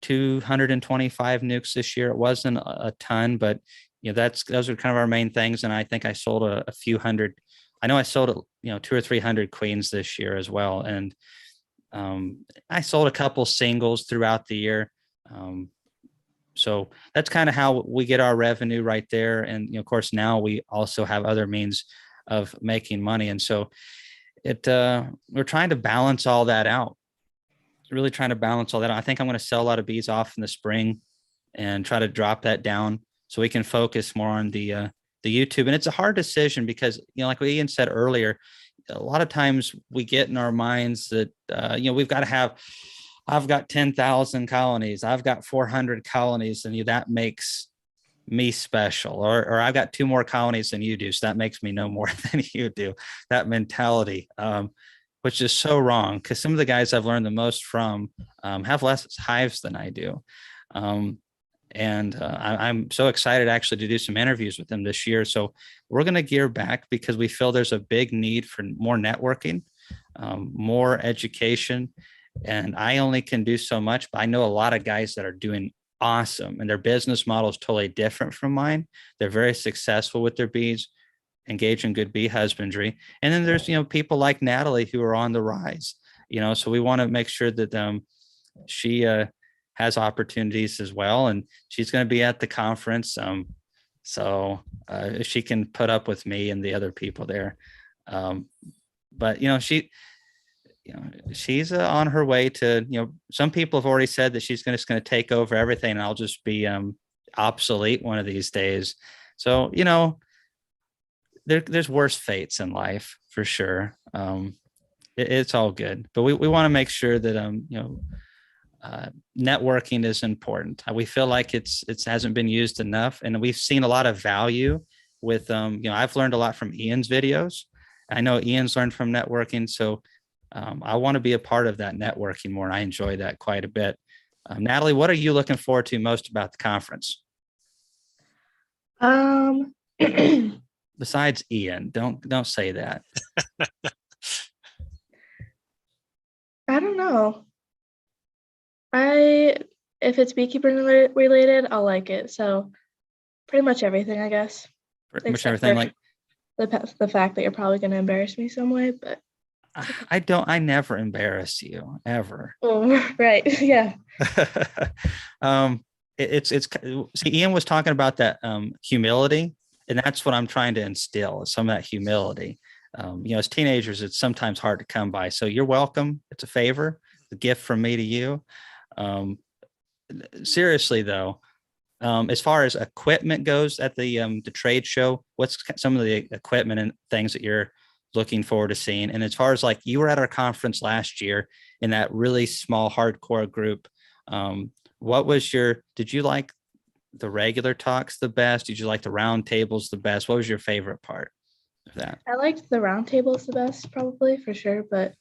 225 nukes this year. It wasn't a ton, but those are kind of our main things. And I think I sold a few hundred. I know I sold 200 or 300 queens this year as well. And I sold a couple singles throughout the year. So that's kind of how we get our revenue right there. And of course, now we also have other means of making money. And so we're trying to balance all that out. Really trying to balance all that. I think I'm going to sell a lot of bees off in the spring and try to drop that down so we can focus more on the YouTube. And it's a hard decision because, like what Ian said earlier, a lot of times we get in our minds that, we've got to have, I've got 10,000 colonies. I've got 400 colonies, and that makes me special, or I've got 2 more colonies than you do. So that makes me know more than you do. That mentality, which is so wrong, because some of the guys I've learned the most from have less hives than I do. And I'm so excited actually to do some interviews with them this year. So we're going to gear back because we feel there's a big need for more networking, more education. And I only can do so much, but I know a lot of guys that are doing awesome, and their business model is totally different from mine. They're very successful with their bees, engage in good bee husbandry. And then there's, people like Natalie who are on the rise, so we want to make sure that she has opportunities as well. And she's going to be at the conference. So she can put up with me and the other people there. But, she's on her way to, some people have already said that she's just going to take over everything, and I'll just be obsolete one of these days. So, there's worse fates in life for sure. It's all good, but we want to make sure that, networking is important. We feel like it hasn't been used enough, and we've seen a lot of value with, I've learned a lot from Ian's videos. I know Ian's learned from networking. So I want to be a part of that networking more, and I enjoy that quite a bit. Natalie, what are you looking forward to most about the conference? Besides Ian, don't say that. I don't know. If it's beekeeper related, I'll like it. So pretty much everything, I guess. Pretty much everything, like the fact that you're probably going to embarrass me some way, but I never embarrass you ever. Oh, right. Yeah. See, Ian was talking about that humility, and that's what I'm trying to instill, some of that humility. As teenagers, it's sometimes hard to come by. So you're welcome. It's a favor, a gift from me to you. Seriously though, as far as equipment goes at the trade show, what's some of the equipment and things that you're looking forward to seeing? And as far as, like, you were at our conference last year in that really small hardcore group, did you like the regular talks the best? Did you like the round tables the best? What was your favorite part of that? I liked the round tables the best, probably, for sure. But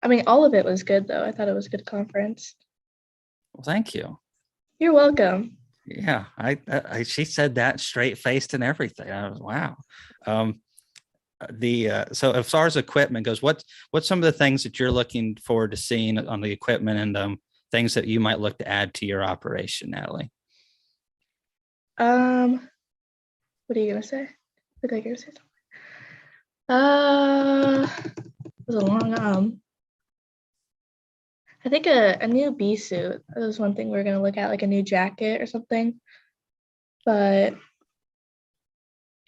I mean, all of it was good though. I thought it was a good conference. Well, thank you. You're welcome. Yeah, she said that straight faced and everything. I was, wow. So as far as equipment goes, what's some of the things that you're looking forward to seeing on the equipment, and things that you might look to add to your operation, Natalie? What are you gonna say? Look like you're gonna say something. It was a long I think a new bee suit. That was one thing we were gonna look at, like a new jacket or something. But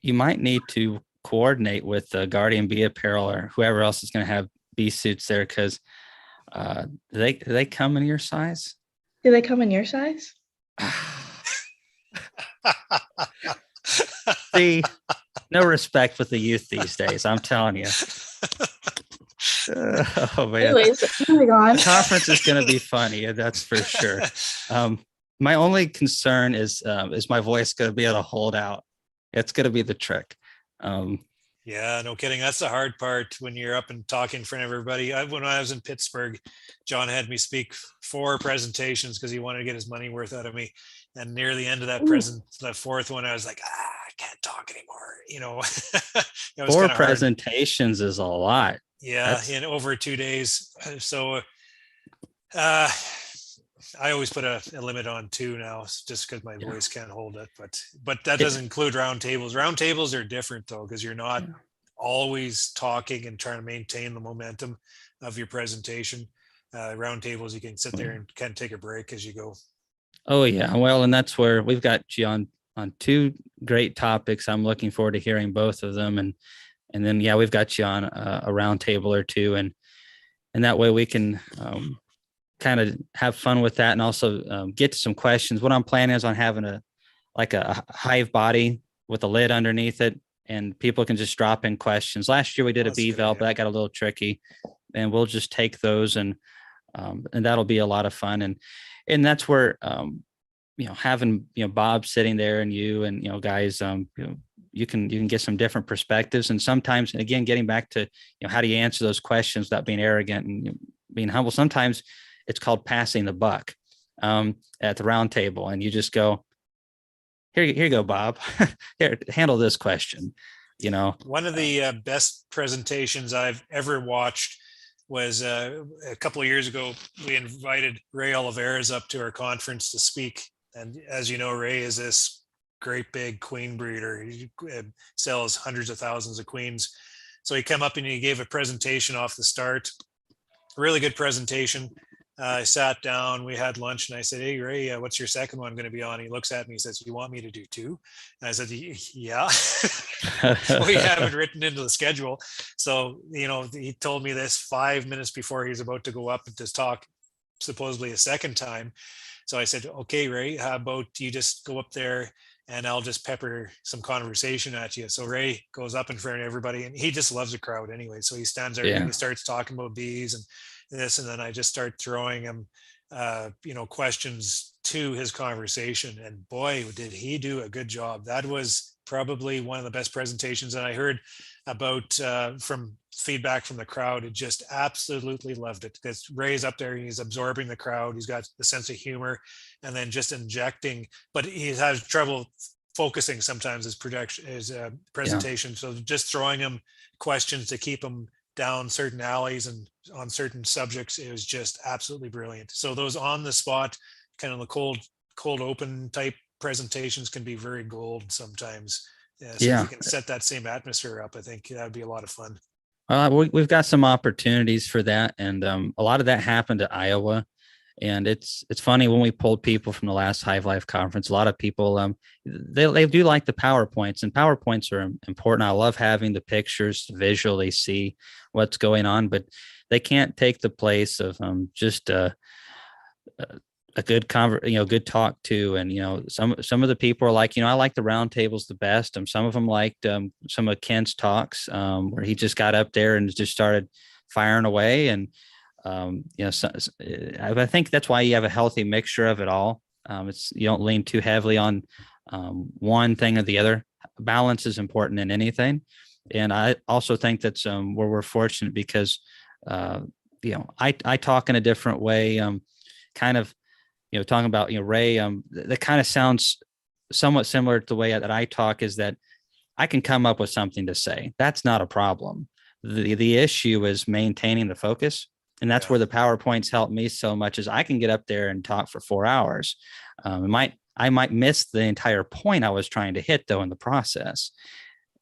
you might need to coordinate with Guardian Bee Apparel or whoever else is going to have bee suits there, because do they come in your size? Do they come in your size? See, no respect with the youth these days, I'm telling you. Oh man. Anyways, moving on. The conference is going to be funny, that's for sure. My only concern is my voice going to be able to hold out? It's going to be the trick. Yeah, no kidding. That's the hard part when you're up and talking in front of everybody. When I was in Pittsburgh, John had me speak 4 presentations because he wanted to get his money worth out of me. And near the end of that the 4th one, I was like, I can't talk anymore. It was 4 presentations hard. Is a lot. Yeah, in over 2 days. So I always put a limit on 2 now, just because my voice can't hold it. But that doesn't include round tables. Round tables are different though, because you're not always talking and trying to maintain the momentum of your presentation. Round tables, you can sit there and kind of take a break as you go. Oh yeah, well, and that's where we've got you on 2 great topics. I'm looking forward to hearing both of them, and then we've got you on a round table or 2, and that way we can kind of have fun with that, and also get to some questions. What I'm planning is on having a hive body with a lid underneath it, and people can just drop in questions. Last year we did a bee vel, but that got a little tricky, and we'll just take those, and that'll be a lot of fun. And that's where having Bob sitting there, and you and guys, you can get some different perspectives. And sometimes, again, getting back to how do you answer those questions without being arrogant and being humble. Sometimes it's called passing the buck at the round table, and you just go, here you go, Bob. Here, handle this question. One of the best presentations I've ever watched was a couple of years ago. We invited Ray Oliveras up to our conference to speak. And as you know, Ray is this great big queen breeder. He sells hundreds of thousands of queens. So he came up and he gave a presentation off the start. Really good presentation. I sat down, we had lunch, and I said, "Hey, Ray, what's your second one going to be on?" He looks at me, he says, "You want me to do two?" And I said, "Yeah." We have it written into the schedule. So, he told me this 5 minutes before he's about to go up and to talk supposedly a second time. So I said, "Okay, Ray, how about you just go up there and I'll just pepper some conversation at you." So Ray goes up in front of everybody, and he just loves a crowd anyway. So he stands there and he starts talking about bees and this, and then I just start throwing him questions to his conversation, and boy, did he do a good job. That was probably one of the best presentations. And I heard about from feedback from the crowd, it just absolutely loved it, because Ray's up there, he's absorbing the crowd, he's got the sense of humor, and then just injecting, but he has trouble focusing sometimes his presentation. So just throwing him questions to keep him down certain alleys and on certain subjects, it was just absolutely brilliant. So those on the spot, kind of the cold open type presentations can be very gold sometimes. So if you can set that same atmosphere up, I think that would be a lot of fun. We've got some opportunities for that, and a lot of that happened at Iowa. And it's funny, when we pulled people from the last Hive Life conference, a lot of people they do like the PowerPoints, and PowerPoints are important. I love having the pictures to visually see what's going on, but they can't take the place of just a good good talk too. And some of the people are like, I like the round tables the best. And some of them liked some of Kent's talks where he just got up there and just started firing away. And I think that's why you have a healthy mixture of it all. You don't lean too heavily on one thing or the other. Balance is important in anything. And I also think that's where we're fortunate, because I talk in a different way, kind of talking about Ray, that kind of sounds somewhat similar to the way that I talk, is that I can come up with something to say. That's not a problem. The issue is maintaining the focus. And that's where the PowerPoints help me so much, is I can get up there and talk for 4 hours. I might miss the entire point I was trying to hit, though, in the process,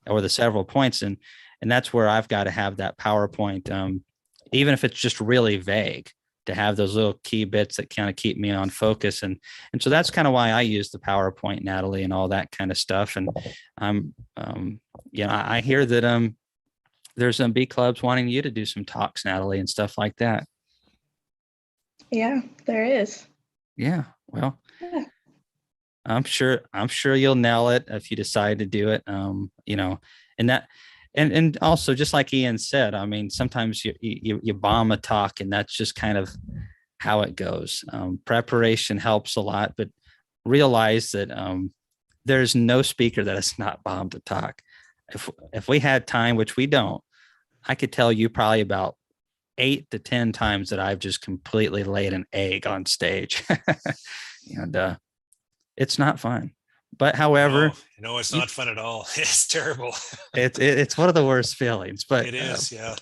or the several points. And that's where I've got to have that PowerPoint, even if it's just really vague, to have those little key bits that kind of keep me on focus. And so that's kind of why I use the PowerPoint, Natalie, and all that kind of stuff. And I hear that there's some bee clubs wanting you to do some talks, Natalie, and stuff like that. Yeah, there is. Yeah. Well, yeah. I'm sure you'll nail it if you decide to do it. And also, just like Ian said, I mean, sometimes you bomb a talk, and that's just kind of how it goes. Preparation helps a lot, but realize that there's no speaker that has not bombed a talk. If we had time, which we don't, I could tell you probably about 8 to 10 times that I've just completely laid an egg on stage. And it's not fun. But however, it's not fun at all. It's terrible. It's one of the worst feelings, but it is. Yeah.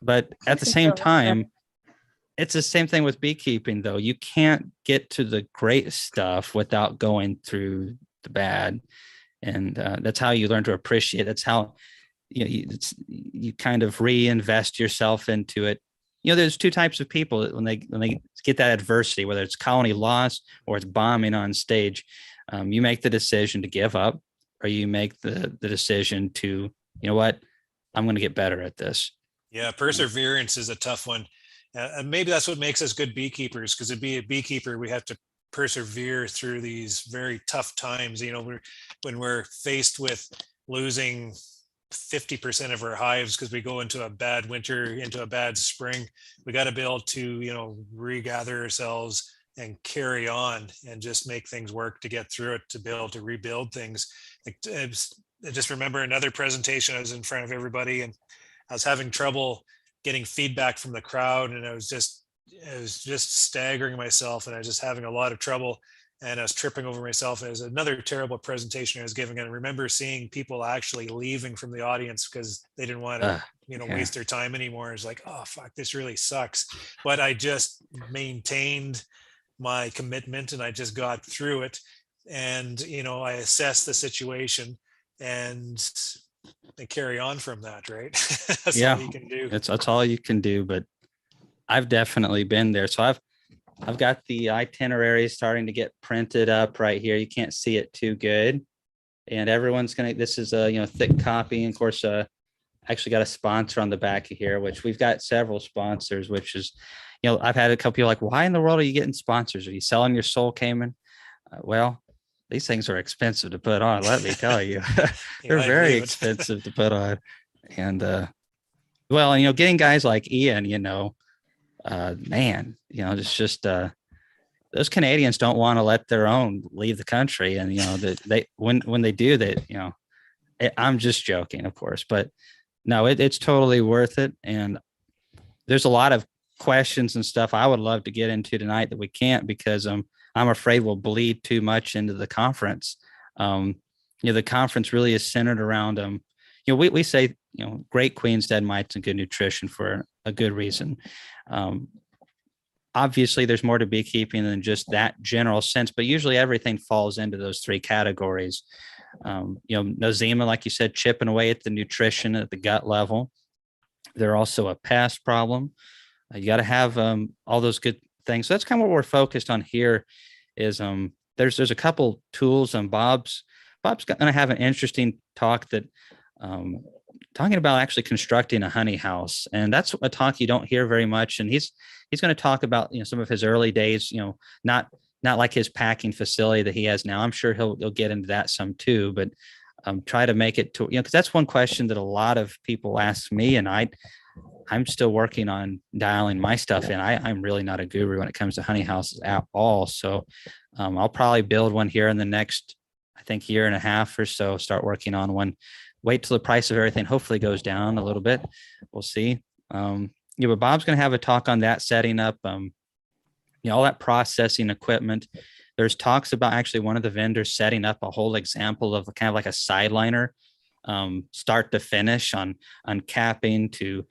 But at the same time, it's the same thing with beekeeping, though. You can't get to the great stuff without going through the bad. And that's how you learn to appreciate. That's how you kind of reinvest yourself into it. There's two types of people when they get that adversity, whether it's colony loss or it's bombing on stage. You make the decision to give up, or you make the decision to, what, I'm going to get better at this. Yeah, perseverance is a tough one. And maybe that's what makes us good beekeepers, because to be a beekeeper, we have to persevere through these very tough times. When we're faced with losing 50% of our hives because we go into a bad winter, into a bad spring, we got to be able to, regather ourselves and carry on and just make things work to get through it, to be able to rebuild things. I just remember another presentation. I was in front of everybody and I was having trouble getting feedback from the crowd, and I was just staggering myself, and I was just having a lot of trouble and I was tripping over myself. It was another terrible presentation I was giving. And I remember seeing people actually leaving from the audience because they didn't want to, Yeah. waste their time anymore. It's like, oh, fuck, this really sucks. But I just maintained my commitment and I just got through it. And, I assessed the situation and they carry on from that, right? That's all you can do. That's all you can do. But I've definitely been there. So I've got the itinerary starting to get printed up right here. You can't see it too good. And everyone's this is a, thick copy. And of course, actually got a sponsor on the back of here, which we've got several sponsors, which is, I've had a couple people like, why in the world are you getting sponsors? Are you selling your soul, Kamon? Well, these things are expensive to put on. Let me tell you, they're very expensive to put on. And, well, getting guys like Ian, man, it's just, those Canadians don't want to let their own leave the country. And, when they do that, I'm just joking, of course, but no, it's totally worth it. And there's a lot of questions and stuff I would love to get into tonight that we can't, because I'm afraid we'll bleed too much into the conference. The conference really is centered around, we say, great queens, dead mites, and good nutrition for a good reason. Obviously, there's more to beekeeping than just that general sense, but usually everything falls into those three categories. Nosema, like you said, chipping away at the nutrition at the gut level. They're also a pest problem. You got to have all those good things. So that's kind of what we're focused on here. Is there's a couple tools, and Bob's going to have an interesting talk that talking about actually constructing a honey house, and that's a talk you don't hear very much. And he's going to talk about some of his early days. Not like his packing facility that he has now. I'm sure he'll get into that some too, but try to make it to, because that's one question that a lot of people ask me, and I'm still working on dialing my stuff in. I'm really not a guru when it comes to honey houses at all. So I'll probably build one here in the next, I think, year and a half or so, start working on one. Wait till the price of everything hopefully goes down a little bit. We'll see. But Bob's going to have a talk on that, setting up, all that processing equipment. There's talks about actually one of the vendors setting up a whole example of kind of like a sideliner, start to finish, on capping to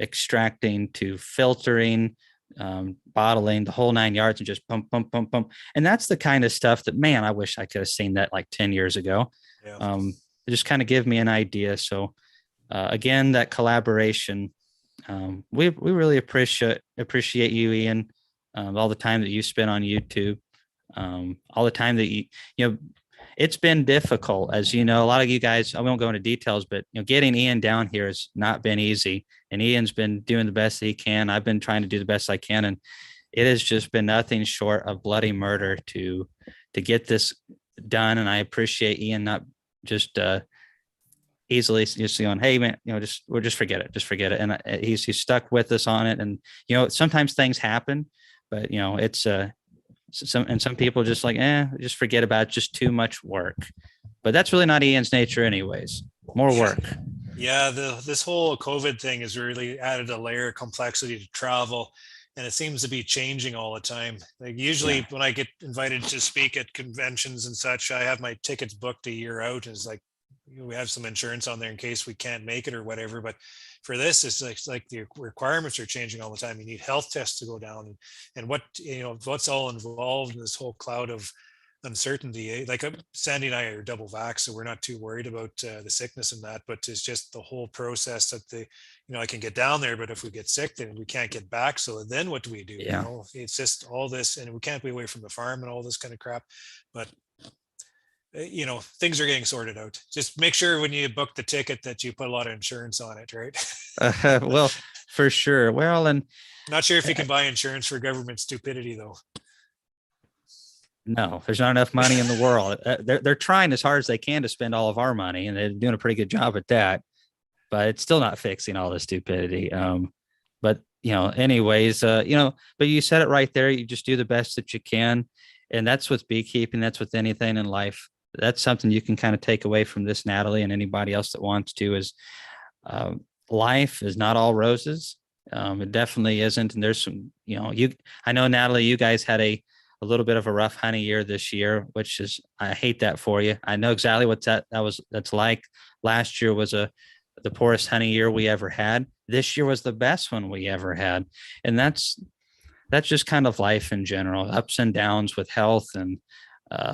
extracting to filtering, bottling, the whole 9 yards, and just pump. And that's the kind of stuff that, man, I wish I could have seen that like 10 years ago. Yeah. It just kind of give me an idea. So again, that collaboration, we really appreciate you, Ian, all the time that you spend on YouTube, all the time that it's been difficult, as a lot of you guys, I won't go into details, but getting Ian down here has not been easy, and Ian's been doing the best he can. I've been trying to do the best I can, and it has just been nothing short of bloody murder to get this done. And I appreciate Ian not just easily just going, hey man, just forget it. And he's stuck with us on it. And sometimes things happen, but it's some people just like, just forget about it. Just too much work. But that's really not Ian's nature anyways. More work. Yeah, this whole COVID thing has really added a layer of complexity to travel, and it seems to be changing all the time. Like usually when I get invited to speak at conventions and such, I have my tickets booked a year out, and it's like, we have some insurance on there in case we can't make it or whatever. But for this, it's like the requirements are changing all the time. You need health tests to go down, and what's all involved in this whole cloud of uncertainty. Like Sandy and I are double vax, so we're not too worried about the sickness and that, but it's just the whole process that I can get down there, but if we get sick, then we can't get back. So then what do we do? Yeah. It's just all this, and we can't be away from the farm and all this kind of crap. But things are getting sorted out. Just make sure when you book the ticket that you put a lot of insurance on it, right? Well, for sure. Well, and not sure if you can buy insurance for government stupidity, though. No, there's not enough money in the world. They're trying as hard as they can to spend all of our money, and they're doing a pretty good job at that. But it's still not fixing all the stupidity. But anyways, but you said it right there. You just do the best that you can, and that's with beekeeping. That's with anything in life. That's something you can kind of take away from this, Natalie, and anybody else that wants to, is life is not all roses. It definitely isn't. And there's some, I know, Natalie, you guys had a a little bit of a rough honey year this year, which is, I hate that for you. I know exactly what that's like. Last year was the poorest honey year we ever had. This year was the best one we ever had. And that's just kind of life in general, ups and downs with health and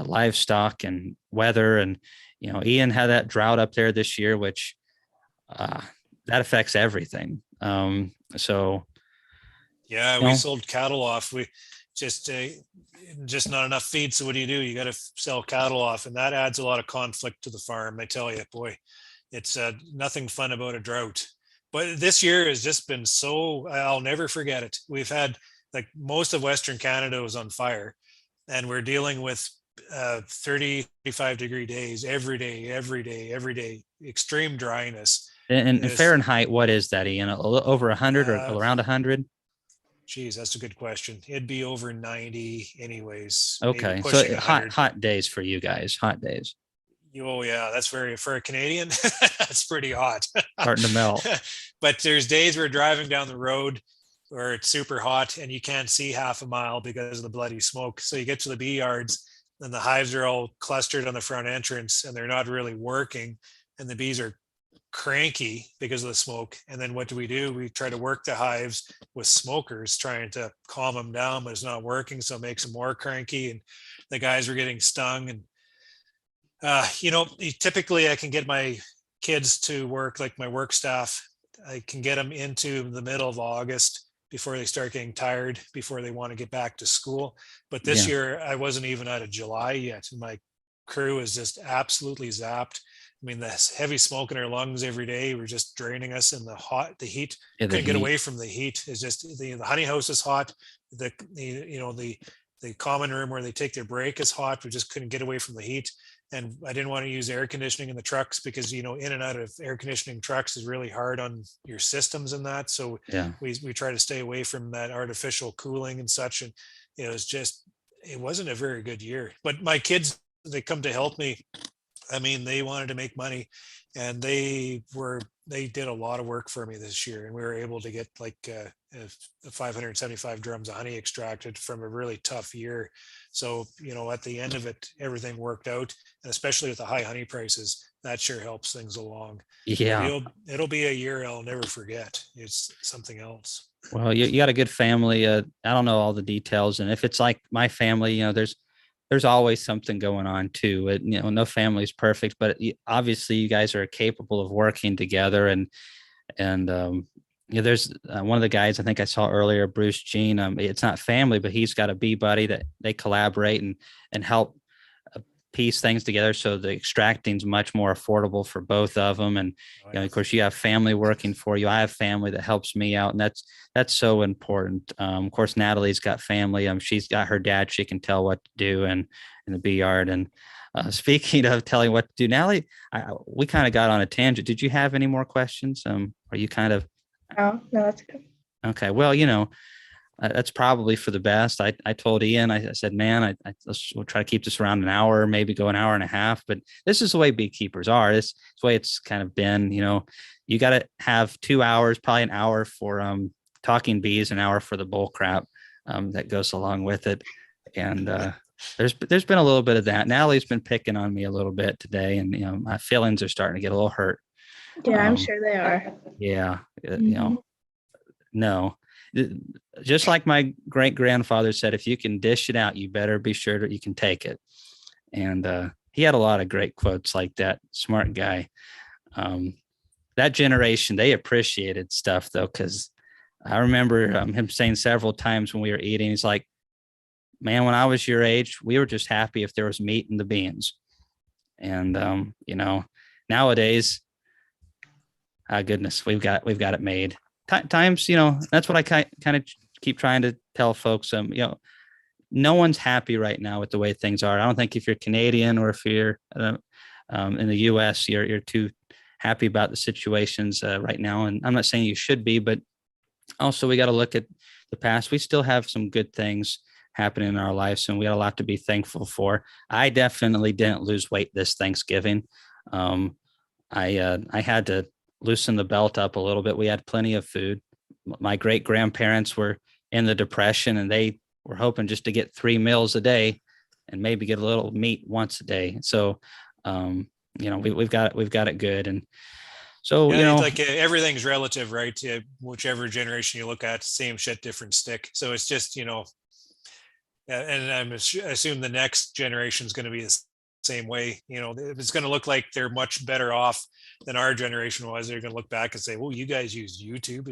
livestock and weather. And, Ian had that drought up there this year, which that affects everything. So, Yeah, we sold cattle off. We just not enough feed. So what do? You got to sell cattle off, and that adds a lot of conflict to the farm. I tell you, boy, it's nothing fun about a drought. But this year has just been so, I'll never forget it. We've had, like, most of Western Canada was on fire, and we're dealing with 30, 35-degree days every day, extreme dryness. And Fahrenheit, what is that, Ian? Over 100 or around 100? Geez, that's a good question. It'd be over 90 anyways. Okay. So hot days for you guys, hot days. Oh yeah, that's for a Canadian, that's pretty hot. Starting to melt. But there's days we're driving down the road where it's super hot and you can't see half a mile because of the bloody smoke. So you get to the bee yards and the hives are all clustered on the front entrance and they're not really working. And the bees are cranky because of the smoke. And then what do? We try to work the hives with smokers, trying to calm them down, but it's not working. So it makes them more cranky. And the guys were getting stung. And typically I can get my kids to work, like my work staff, I can get them into the middle of August before they start getting tired, before they want to get back to school. But this year I wasn't even out of July yet. And my crew is just absolutely zapped. I mean, the heavy smoke in our lungs every day were just draining us, and the heat, couldn't get away from the heat. It's just the honey house is hot. The common room where they take their break is hot. We just couldn't get away from the heat. And I didn't want to use air conditioning in the trucks because, in and out of air conditioning trucks is really hard on your systems and that. So we try to stay away from that artificial cooling and such. And it wasn't a very good year. But my kids, they come to help me. I mean, they wanted to make money, and they did a lot of work for me this year, and we were able to get like 575 drums of honey extracted from a really tough year. So, at the end of it, everything worked out, and especially with the high honey prices, that sure helps things along. Yeah. It'll be a year I'll never forget. It's something else. Well, you got a good family. I don't know all the details, and if it's like my family, there's always something going on too. No family is perfect, but obviously you guys are capable of working together. And there's one of the guys I think I saw earlier, Bruce Jean. It's not family, but he's got a bee buddy that they collaborate and help piece things together. So the extracting is much more affordable for both of them. And of course, you have family working for you. I have family that helps me out, and that's so important. Of course, Natalie's got family. She's got her dad. She can tell what to do in the bee yard. And speaking of telling what to do, Natalie, we kind of got on a tangent. Did you have any more questions? Are you kind of? No, that's good. Okay. Well, that's probably for the best. I told Ian, I said, man, we'll try to keep this around an hour, maybe go an hour and a half, but this is the way beekeepers are. This is the way it's kind of been. You got to have 2 hours, probably an hour for talking bees, an hour for the bull crap that goes along with it. And there's been a little bit of that. Natalie's been picking on me a little bit today, and my feelings are starting to get a little hurt. Yeah, I'm sure they are. Yeah, no. Just like my great grandfather said, if you can dish it out, you better be sure that you can take it. And he had a lot of great quotes like that. Smart guy. That generation, they appreciated stuff though, because I remember him saying several times when we were eating, he's like, man, when I was your age, we were just happy if there was meat in the beans. And nowadays, goodness, we've got it made. Times, that's what I kind of keep trying to tell folks. No one's happy right now with the way things are. I don't think if you're Canadian or if you're in the U.S., you're too happy about the situations right now. And I'm not saying you should be, but also we got to look at the past. We still have some good things happening in our lives, and we got a lot to be thankful for. I definitely didn't lose weight this Thanksgiving. I had to loosen the belt up a little bit. We had plenty of food. My great grandparents were in the Depression, and they we're hoping just to get 3 meals a day and maybe get a little meat once a day. So, we've got it good. And so, Yeah, it's like everything's relative, right? Whichever generation you look at, same shit, different stick. So it's just, and I assume the next generation is going to be the same way. It's going to look like they're much better off than our generation was. They're going to look back and say, "Well, you guys used YouTube.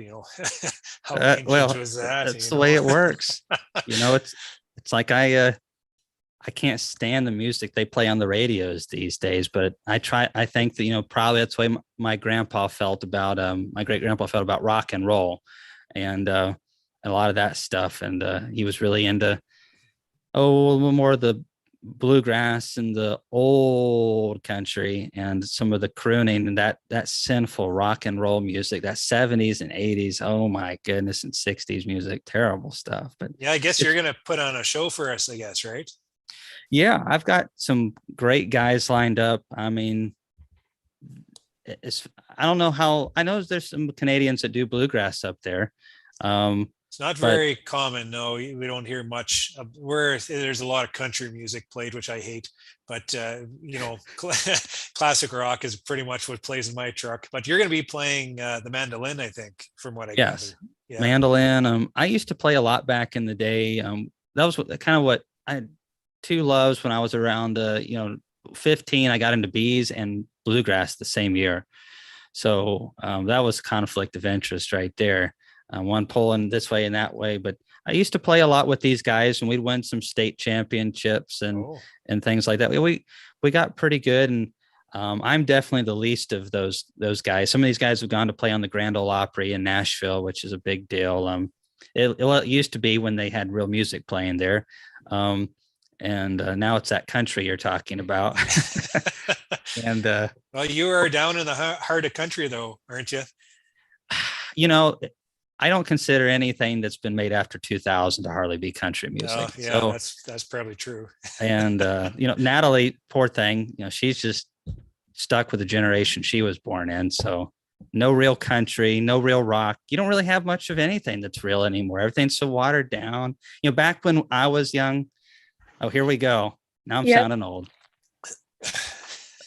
How ancient was that?" That's the way it works. It's like I can't stand the music they play on the radios these days, but I think that, probably that's the way my grandpa felt about, my great grandpa felt about rock and roll and a lot of that stuff. And he was really into, a little more of the bluegrass and the old country and some of the crooning and that sinful rock and roll music, that 70s and 80s. Oh my goodness. And 60s music, terrible stuff. But yeah, I guess you're going to put on a show for us, I guess, right? Yeah, I've got some great guys lined up. I mean, I don't know how. I know there's some Canadians that do bluegrass up there. It's not very common. No, we don't hear much. There's a lot of country music played, which I hate. But classic rock is pretty much what plays in my truck. But you're going to be playing the mandolin, I think, from what I gather. Yeah. Mandolin. I used to play a lot back in the day. That was kind of what I had. 2 loves when I was around 15. I got into bees and bluegrass the same year, so that was conflict of interest right there. One pulling this way and that way, but I used to play a lot with these guys and we'd win some state championships and things like that. We got pretty good, and I'm definitely the least of those guys. Some of these guys have gone to play on the Grand Ole Opry in Nashville, which is a big deal. It used to be when they had real music playing there. And now it's that country you're talking about. And well, you are down in the heart of country, though, aren't you? I don't consider anything that's been made after 2000 to hardly be country music. Yeah, so, that's probably true. And Natalie, poor thing, she's just stuck with the generation she was born in. So no real country, no real rock. You don't really have much of anything that's real anymore. Everything's so watered down. Back when I was young. Oh, here we go. Now I'm sounding old.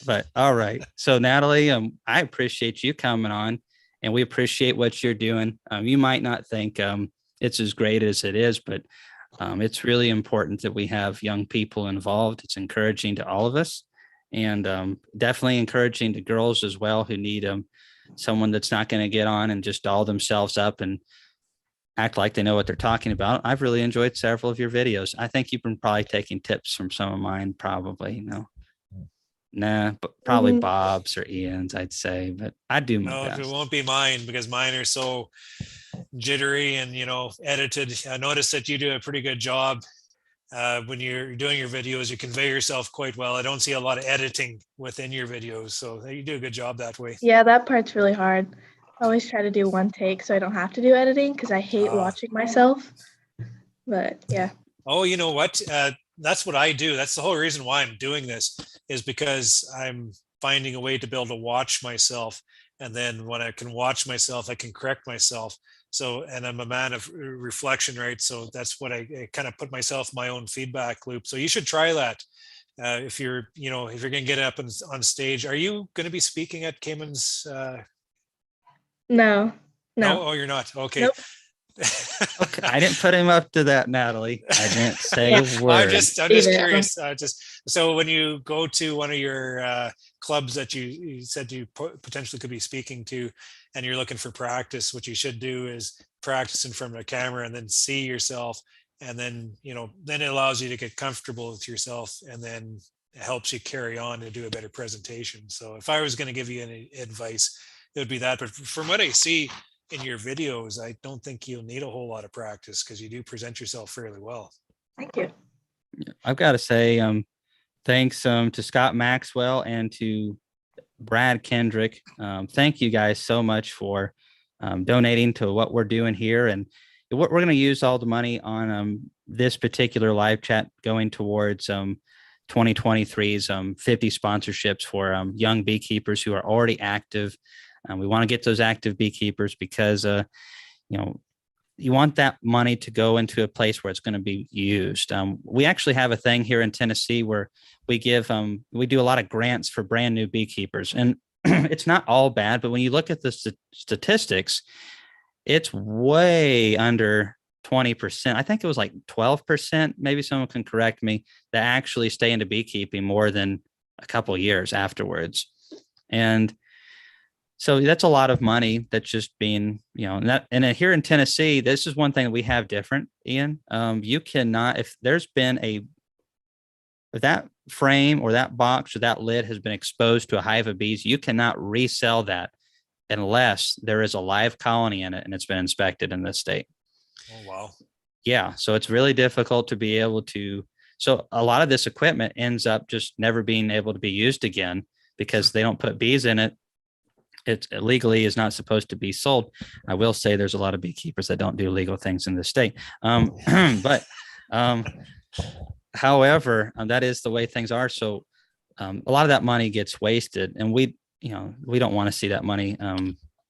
But all right. So Natalie, I appreciate you coming on, and we appreciate what you're doing. You might not think it's as great as it is, but it's really important that we have young people involved. It's encouraging to all of us, and definitely encouraging to girls as well who need someone that's not going to get on and just doll themselves up and act like they know what they're talking about. I've really enjoyed several of your videos. I think you've been probably taking tips from some of mine, probably, Nah, but probably Bob's or Ian's, I'd say, but I do my best. It won't be mine because mine are so jittery and, edited. I noticed that you do a pretty good job when you're doing your videos. You convey yourself quite well. I don't see a lot of editing within your videos, so you do a good job that way. Yeah, that part's really hard. I always try to do one take so I don't have to do editing because I hate watching myself. But yeah. Oh, you know what? That's what I do. That's the whole reason why I'm doing this, is because I'm finding a way to be able to watch myself. And then when I can watch myself, I can correct myself. So, and I'm a man of reflection, right? So that's what I kind of put myself in my own feedback loop. So you should try that. If you're going to get up on stage. Are you going to be speaking at Kamon's? No. Oh, you're not. Okay. Nope. Okay. I didn't put him up to that, Natalie. I didn't say a word. I'm just curious. So when you go to one of your clubs that you said you potentially could be speaking to, and you're looking for practice, what you should do is practice in front of a camera and then see yourself, and then then it allows you to get comfortable with yourself, and then it helps you carry on to do a better presentation. So if I was going to give you any advice, it would be that. But from what I see in your videos, I don't think you'll need a whole lot of practice because you do present yourself fairly well. Thank you. I've got to say thanks to Scott Maxwell and to Brad Kendrick. Thank you guys so much for donating to what we're doing here. And we're going to use all the money on this particular live chat going towards 2023's 50 sponsorships for young beekeepers who are already active. We want to get those active beekeepers because, you want that money to go into a place where it's going to be used. We actually have a thing here in Tennessee where we do a lot of grants for brand new beekeepers, and it's not all bad, but when you look at the statistics, it's way under 20%. I think it was like 12%. Maybe someone can correct me, that actually stay into beekeeping more than a couple of years afterwards. And so that's a lot of money that's just being, and here in Tennessee, this is one thing that we have different, Ian. You cannot, if that frame or that box or that lid has been exposed to a hive of bees, you cannot resell that unless there is a live colony in it and it's been inspected in this state. Oh, wow. Yeah. So it's really difficult to be able to. So a lot of this equipment ends up just never being able to be used again because they don't put bees in it. It legally is not supposed to be sold. I will say there's a lot of beekeepers that don't do legal things in this state. However, that is the way things are. So a lot of that money gets wasted, and we don't want to see that money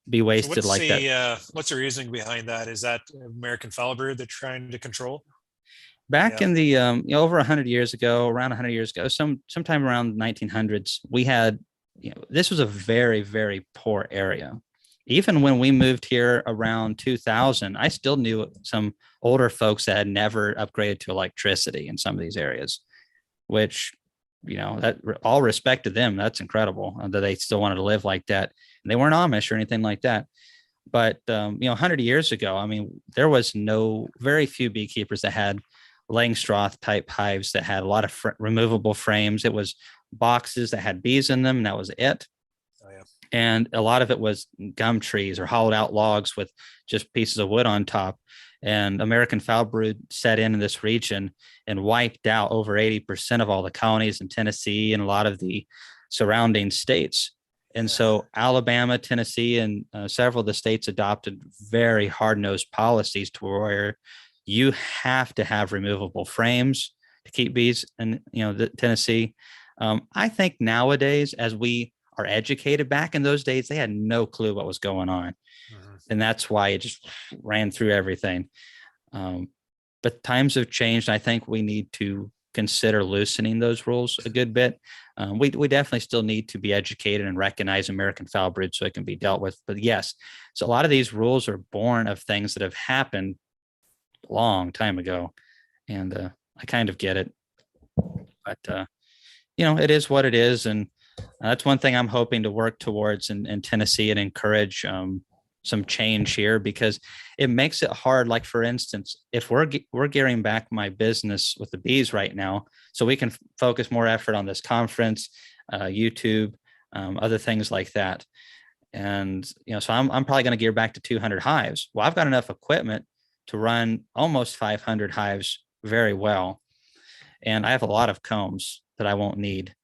be wasted So that. What's the reasoning behind that? Is that American foul brood they're trying to control? Back in the over 100 years ago, around 100 years ago, sometime around 1900s, we had, this was a very, very poor area. Even when we moved here around 2000, I still knew some older folks that had never upgraded to electricity in some of these areas, which, that all respect to them. That's incredible that they still wanted to live like that. And they weren't Amish or anything like that. But, 100 years ago, I mean, there was very few beekeepers that had Langstroth type hives that had a lot of removable frames. It was boxes that had bees in them, and that was it. Oh, yeah. And a lot of it was gum trees or hollowed out logs with just pieces of wood on top. And American foul brood set in this region and wiped out over 80% of all the colonies in Tennessee and a lot of the surrounding states. And so Alabama, Tennessee, and several of the states adopted very hard-nosed policies to where you have to have removable frames to keep bees in, Tennessee. I think nowadays, as we are educated, back in those days, they had no clue what was going on. Mm-hmm. And that's why it just ran through everything. But times have changed. I think we need to consider loosening those rules a good bit. We definitely still need to be educated and recognize American foul brood so it can be dealt with. But yes, so a lot of these rules are born of things that have happened a long time ago. And I kind of get it. But, it is what it is. And that's one thing I'm hoping to work towards in Tennessee and encourage some change here, because it makes it hard. Like, for instance, if we're gearing back my business with the bees right now, so we can focus more effort on this conference, YouTube, other things like that. And, so I'm probably going to gear back to 200 hives. Well, I've got enough equipment to run almost 500 hives very well. And I have a lot of combs that I won't need.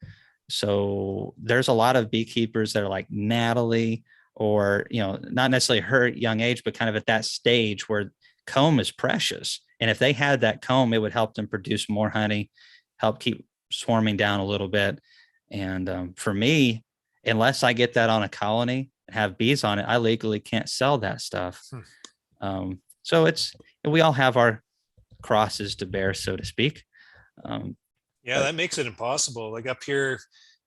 So there's a lot of beekeepers that are like Natalie, or, not necessarily her young age, but kind of at that stage where comb is precious. And if they had that comb, it would help them produce more honey, help keep swarming down a little bit. And for me, unless I get that on a colony and have bees on it, I legally can't sell that stuff. So we all have our crosses to bear, so to speak. That makes it impossible. Like up here,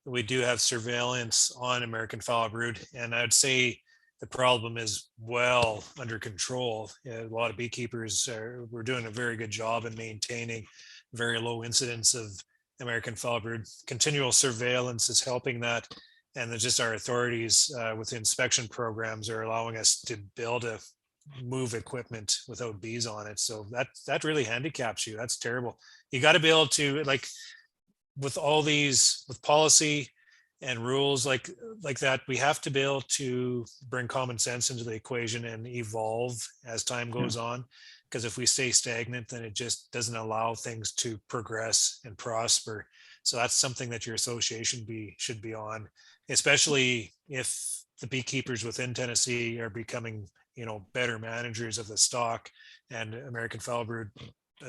we do have surveillance on American foul brood, and I'd say the problem is well under control. A lot of beekeepers we're doing a very good job in maintaining very low incidence of American foul brood. Continual surveillance is helping that, and just our authorities with the inspection programs are allowing us to move equipment without bees on it. So that really handicaps you. That's terrible. You got to be able to, like, with all these, with policy and rules like that, we have to be able to bring common sense into the equation and evolve as time goes on. Because if we stay stagnant, then it just doesn't allow things to progress and prosper. So that's something that your association should be on, especially if the beekeepers within Tennessee are becoming, better managers of the stock, and American foul brood,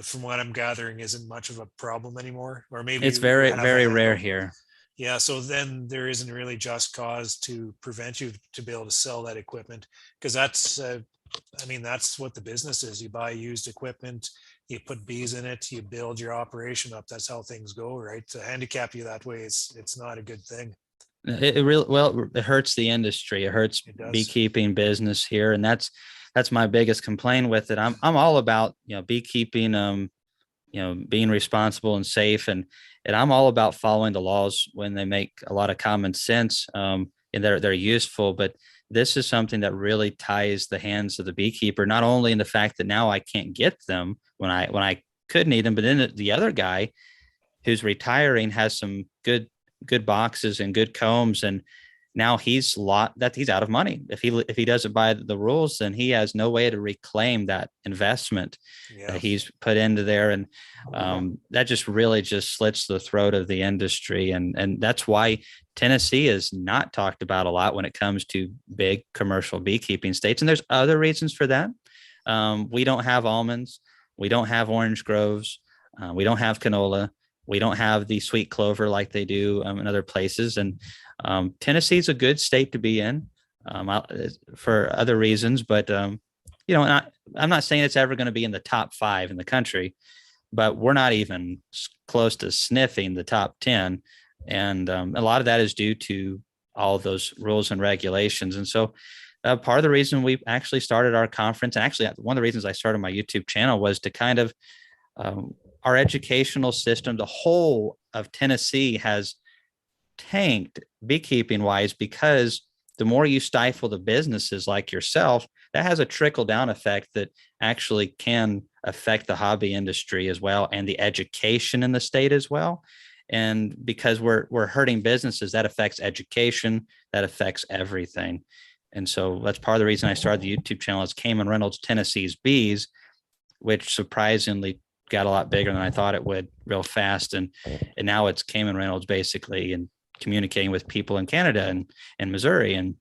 from what I'm gathering, isn't much of a problem anymore. Or maybe it's very, very rare here. Yeah, so then there isn't really just cause to prevent you to be able to sell that equipment, because that's, I mean, that's what the business is. You buy used equipment, you put bees in it, you build your operation up. That's how things go, right? To handicap you that way, it's not a good thing. It really, well, it hurts the industry. It hurts It does. beekeeping business here, and that's my biggest complaint with it. I'm all about, beekeeping, being responsible and safe, and I'm all about following the laws when they make a lot of common sense, and they're useful. But this is something that really ties the hands of the beekeeper, not only in the fact that now I can't get them when I could need them, but then the other guy who's retiring has some good boxes and good combs, and now he's out of money. If he doesn't buy the rules, then he has no way to reclaim that investment that he's put into there, and that just really just slits the throat of the industry, and that's why Tennessee is not talked about a lot when it comes to big commercial beekeeping states. And there's other reasons for that. We don't have almonds, we don't have orange groves, we don't have canola, we don't have the sweet clover like they do in other places. And Tennessee is a good state to be in for other reasons. But, I'm not saying it's ever going to be in the top 5 in the country, but we're not even close to sniffing the top 10. And a lot of that is due to all of those rules and regulations. And so part of the reason we actually started our conference, and actually one of the reasons I started my YouTube channel, was to kind of our educational system, the whole of Tennessee has tanked beekeeping wise, because the more you stifle the businesses like yourself, that has a trickle down effect that actually can affect the hobby industry as well, and the education in the state as well. And because we're hurting businesses, that affects education, that affects everything. And so that's part of the reason I started the YouTube channel. Is Kamon Reynolds Tennessee's Bees, which surprisingly got a lot bigger than I thought it would real fast. And now it's Kamon Reynolds basically, and communicating with people in Canada and Missouri. And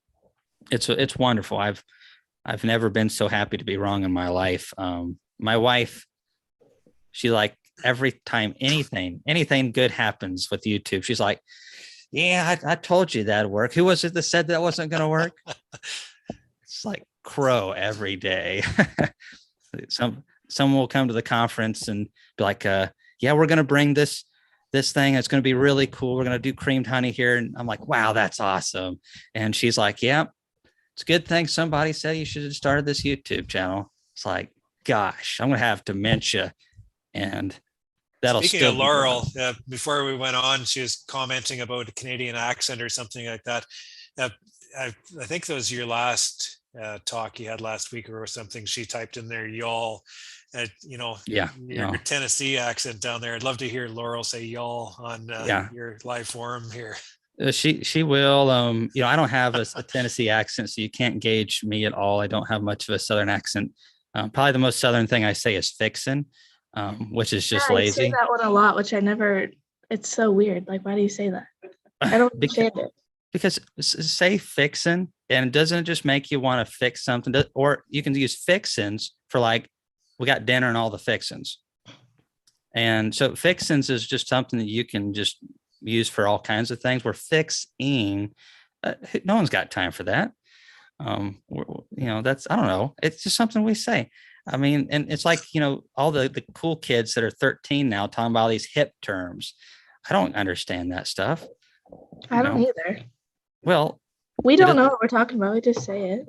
it's wonderful. I've never been so happy to be wrong in my life. My wife, she like every time anything good happens with YouTube, she's like, yeah, I told you that'd work. Who was it that said that wasn't going to work? It's like crow every day. Someone will come to the conference and be like, yeah, we're going to bring this thing. It's going to be really cool. We're going to do creamed honey here. And I'm like, wow, that's awesome. And she's like, yeah, it's a good thing somebody said you should have started this YouTube channel. It's like, gosh, I'm going to have dementia. And that'll Speaking of Laurel, before we went on, she was commenting about a Canadian accent or something like that. I think that was your last talk you had last week or something. She typed in there, y'all. Your Tennessee accent down there. I'd love to hear Laurel say y'all on your live forum here. She will. I don't have a Tennessee accent, so you can't gauge me at all. I don't have much of a Southern accent. Probably the most Southern thing I say is fixin', which is just lazy. I say that one a lot, which I never. It's so weird. Like, why do you say that? I don't understand it. Because say fixin', and doesn't it just make you want to fix something? Or you can use fixins for like, we got dinner and all the fixins. And so fixins is just something that you can just use for all kinds of things. We're fixing. No one's got time for that. That's, I don't know. It's just something we say. I mean, and it's like, all the cool kids that are 13 now talking about these hip terms. I don't understand that stuff. I don't either. Well, we don't know what we're talking about. We just say it.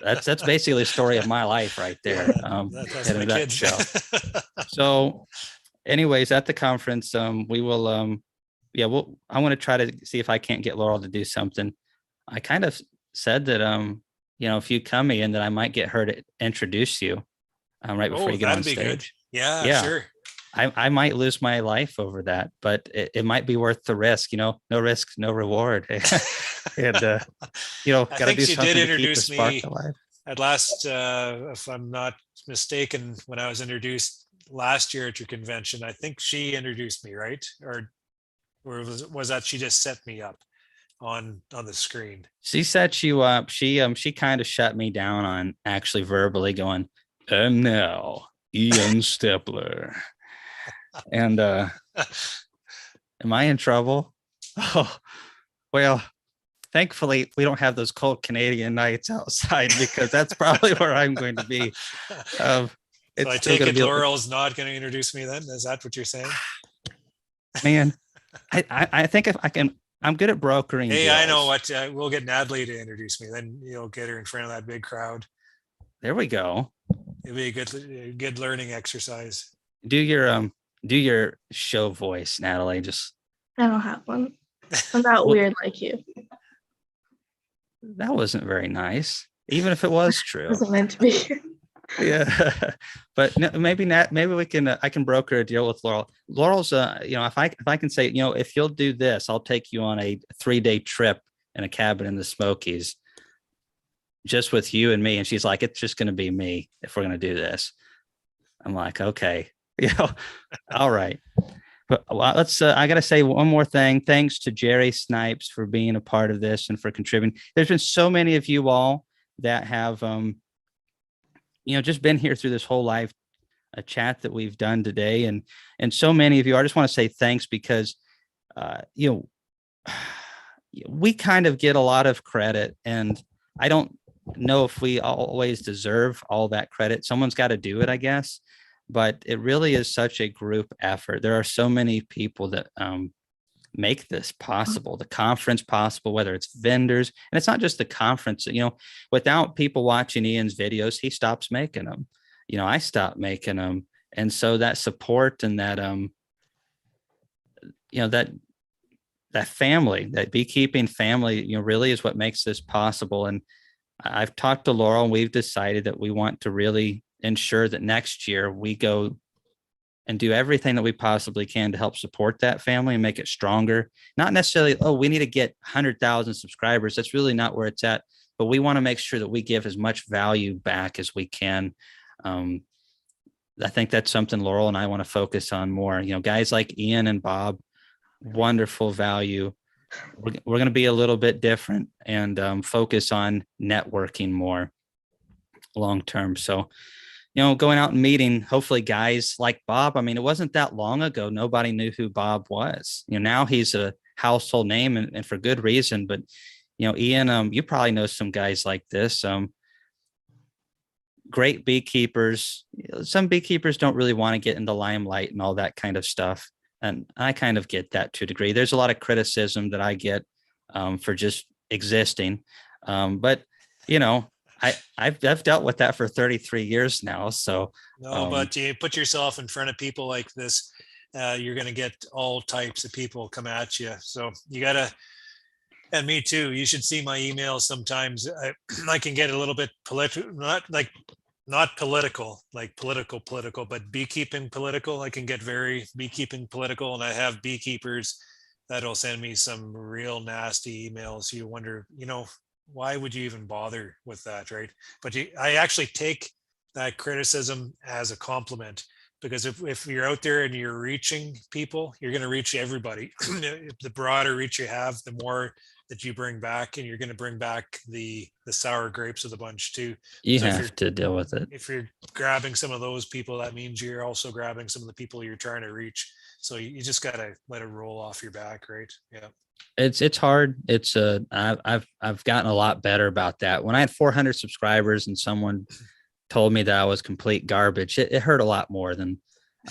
That's basically the story of my life right there. That's my kid show. So anyways, at the conference, we will, I want to try to see if I can't get Laurel to do something. I kind of said that, if you come in, that I might get her to introduce you right before you get on stage. Good. Yeah, sure. I might lose my life over that, but it might be worth the risk. No risk, no reward. And got to do something to keep the spark alive. At last, if I'm not mistaken, when I was introduced last year at your convention, I think she introduced me, right? Or was that she just set me up on the screen? She set you up. She kind of shut me down on actually verbally going, and now Ian Steppler. And Am I in trouble? Oh, well, thankfully we don't have those cold Canadian nights outside because that's probably where I'm going to be. So It's I still take going to it be, Laurel's not going to introduce me then? Is that what you're saying? man. I think if I can, I'm good at brokering Hey, I know deals. what. We'll get Natalie to introduce me. Then you'll get her in front of that big crowd. There we go. It'll be a good learning exercise. Do your show voice, Natalie. Just I don't have one. I'm not Well- weird like you. that wasn't very nice, even if it was It true. wasn't meant to be. Yeah, but maybe not. Maybe we can. I can broker a deal with Laurel. Laurel's, if I can say, if you'll do this, I'll take you on a 3-day trip in a cabin in the Smokies, just with you and me. And she's like, it's just going to be me if we're going to do this. I'm like, okay, all right. But let's. I got to say one more thing. Thanks to Jerry Snipes for being a part of this and for contributing. There's been so many of you all that have, just been here through this whole live chat that we've done today, and so many of you. I just want to say thanks because, we kind of get a lot of credit, and I don't know if we always deserve all that credit. Someone's got to do it, I guess. But it really is such a group effort. There are so many people that make this possible, the conference possible, whether it's vendors. And it's not just the conference, without people watching Ian's videos, he stops making them. I stopped making them. And so that support and that, that family, that beekeeping family, really is what makes this possible. And I've talked to Laurel, and we've decided that we want to really ensure that next year we go and do everything that we possibly can to help support that family and make it stronger. Not necessarily, we need to get 100,000 subscribers. That's really not where it's at. But we want to make sure that we give as much value back as we can. I think that's something Laurel and I want to focus on more. Guys like Ian and Bob, wonderful value. We're going to be a little bit different and focus on networking more long term. So, going out and meeting, hopefully guys like Bob. I mean, it wasn't that long ago. Nobody knew who Bob was. Now he's a household name and for good reason. But, Ian, you probably know some guys like this. Great beekeepers. Some beekeepers don't really want to get in the limelight and all that kind of stuff. And I kind of get that to a degree. There's a lot of criticism that I get for just existing. But, I've dealt with that for 33 years now. So no, but you put yourself in front of people like this, you're going to get all types of people come at you. So you got to, and me too. You should see my emails sometimes. I can get a little bit political, not political, like political, but beekeeping political. I can get very beekeeping political, and I have beekeepers that'll send me some real nasty emails. You wonder, why would you even bother with that, right? But I actually take that criticism as a compliment, because if you're out there and you're reaching people, you're going to reach everybody. The broader reach you have, the more that you bring back, and you're going to bring back the sour grapes of the bunch too. You have to deal with it. If you're grabbing some of those people, that means you're also grabbing some of the people you're trying to reach. So you just got to let it roll off your back, right? Yeah. It's hard. I've gotten a lot better about that. When I had 400 subscribers and someone told me that I was complete garbage, it hurt a lot more than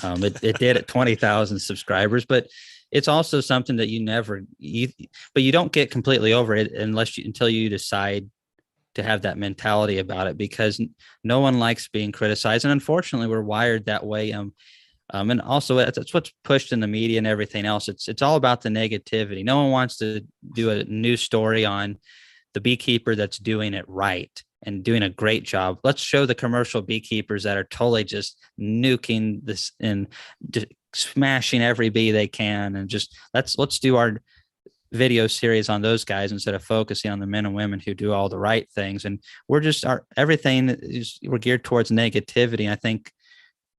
it did at 20,000 subscribers. But it's also something that but you don't get completely over it until you decide to have that mentality about it, because no one likes being criticized. And unfortunately, we're wired that way. And also that's what's pushed in the media and everything else. It's all about the negativity. No one wants to do a news story on the beekeeper that's doing it right and doing a great job. Let's show the commercial beekeepers that are totally just nuking this and smashing every bee they can. And just let's do our video series on those guys instead of focusing on the men and women who do all the right things. And we're geared towards negativity. I think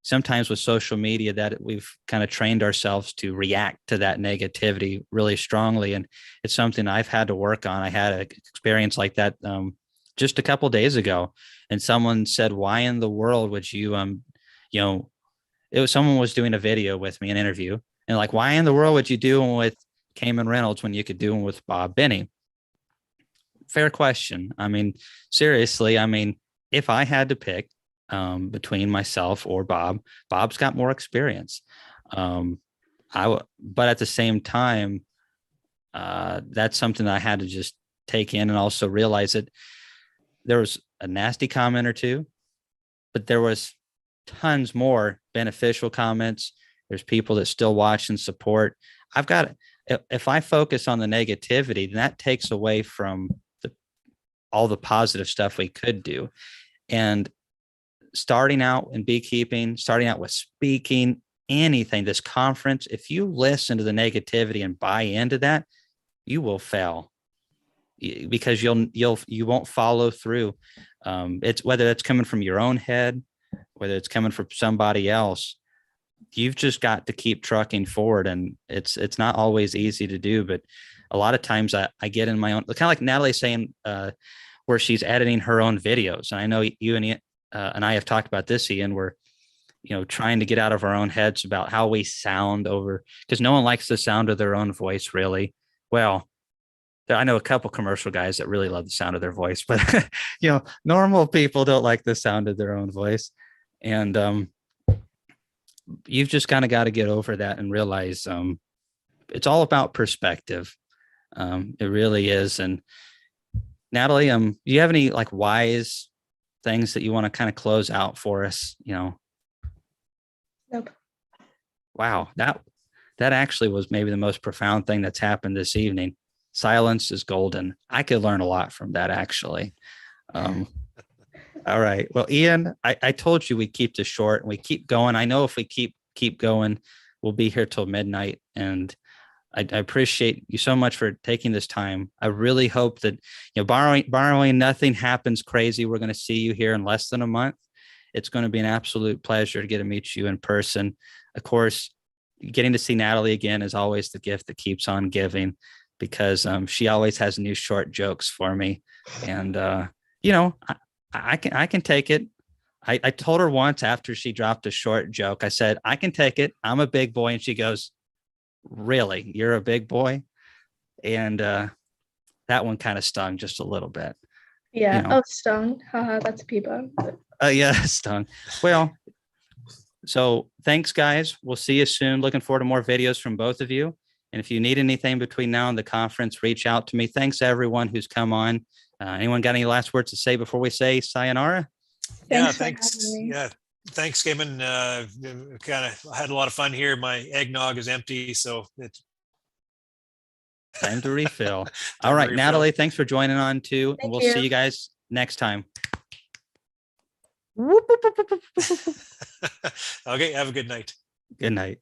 sometimes with social media that we've kind of trained ourselves to react to that negativity really strongly. And it's something I've had to work on. I had an experience like that just a couple of days ago, and someone said, why in the world would you, someone was doing a video with me, an interview, And like, why in the world would you do one with Kamon Reynolds when you could do one with Bob Benny? Fair question. I mean, seriously, I mean, if I had to pick between myself or Bob, Bob's got more experience. But at the same time, that's something that I had to just take in, and also realize that there was a nasty comment or two, but there was tons more beneficial comments. There's people that still watch and support. If I focus on the negativity, then that takes away from all the positive stuff we could do. And starting out in beekeeping, starting out with speaking, anything, this conference, if you listen to the negativity and buy into that, you will fail, because you won't follow through. It's whether it's coming from your own head, whether it's coming from somebody else, you've just got to keep trucking forward. And it's not always easy to do, but a lot of times I get in my own, kind of like Natalie saying, where she's editing her own videos. And I know you and I have talked about this, Ian, where, trying to get out of our own heads about how we sound over, because no one likes the sound of their own voice, really. Well, I know a couple commercial guys that really love the sound of their voice, but normal people don't like the sound of their own voice. And you've just kind of got to get over that and realize it's all about perspective. It really is. And Natalie, do you have any like wise things that you want to kind of close out for us? Nope. Wow, that actually was maybe the most profound thing that's happened this evening. Silence is golden. I could learn a lot from that, actually. All right. Well, Ian, I told you we keep this short and we keep going. I know if we keep going, we'll be here till midnight. And I appreciate you so much for taking this time. I really hope that, borrowing nothing happens crazy, we're going to see you here in less than a month. It's going to be an absolute pleasure to get to meet you in person. Of course, getting to see Natalie again is always the gift that keeps on giving, because she always has new short jokes for me. And, I can take it. I told her once after she dropped a short joke, I said, I can take it. I'm a big boy. And she goes, really? You're a big boy? And that one kind of stung just a little bit. Yeah. Oh, stung. Haha, that's a peepo. Yeah, stung. Well, so thanks, guys. We'll see you soon. Looking forward to more videos from both of you. And if you need anything between now and the conference, reach out to me. Thanks, everyone who's come on. Anyone got any last words to say before we say sayonara? Thanks. Yeah, thanks, Kamon. Kind of had a lot of fun here. My eggnog is empty, so it's time to refill. All right, Natalie, thanks for joining on too. And we'll see you guys next time. Okay, have a good night. Good night.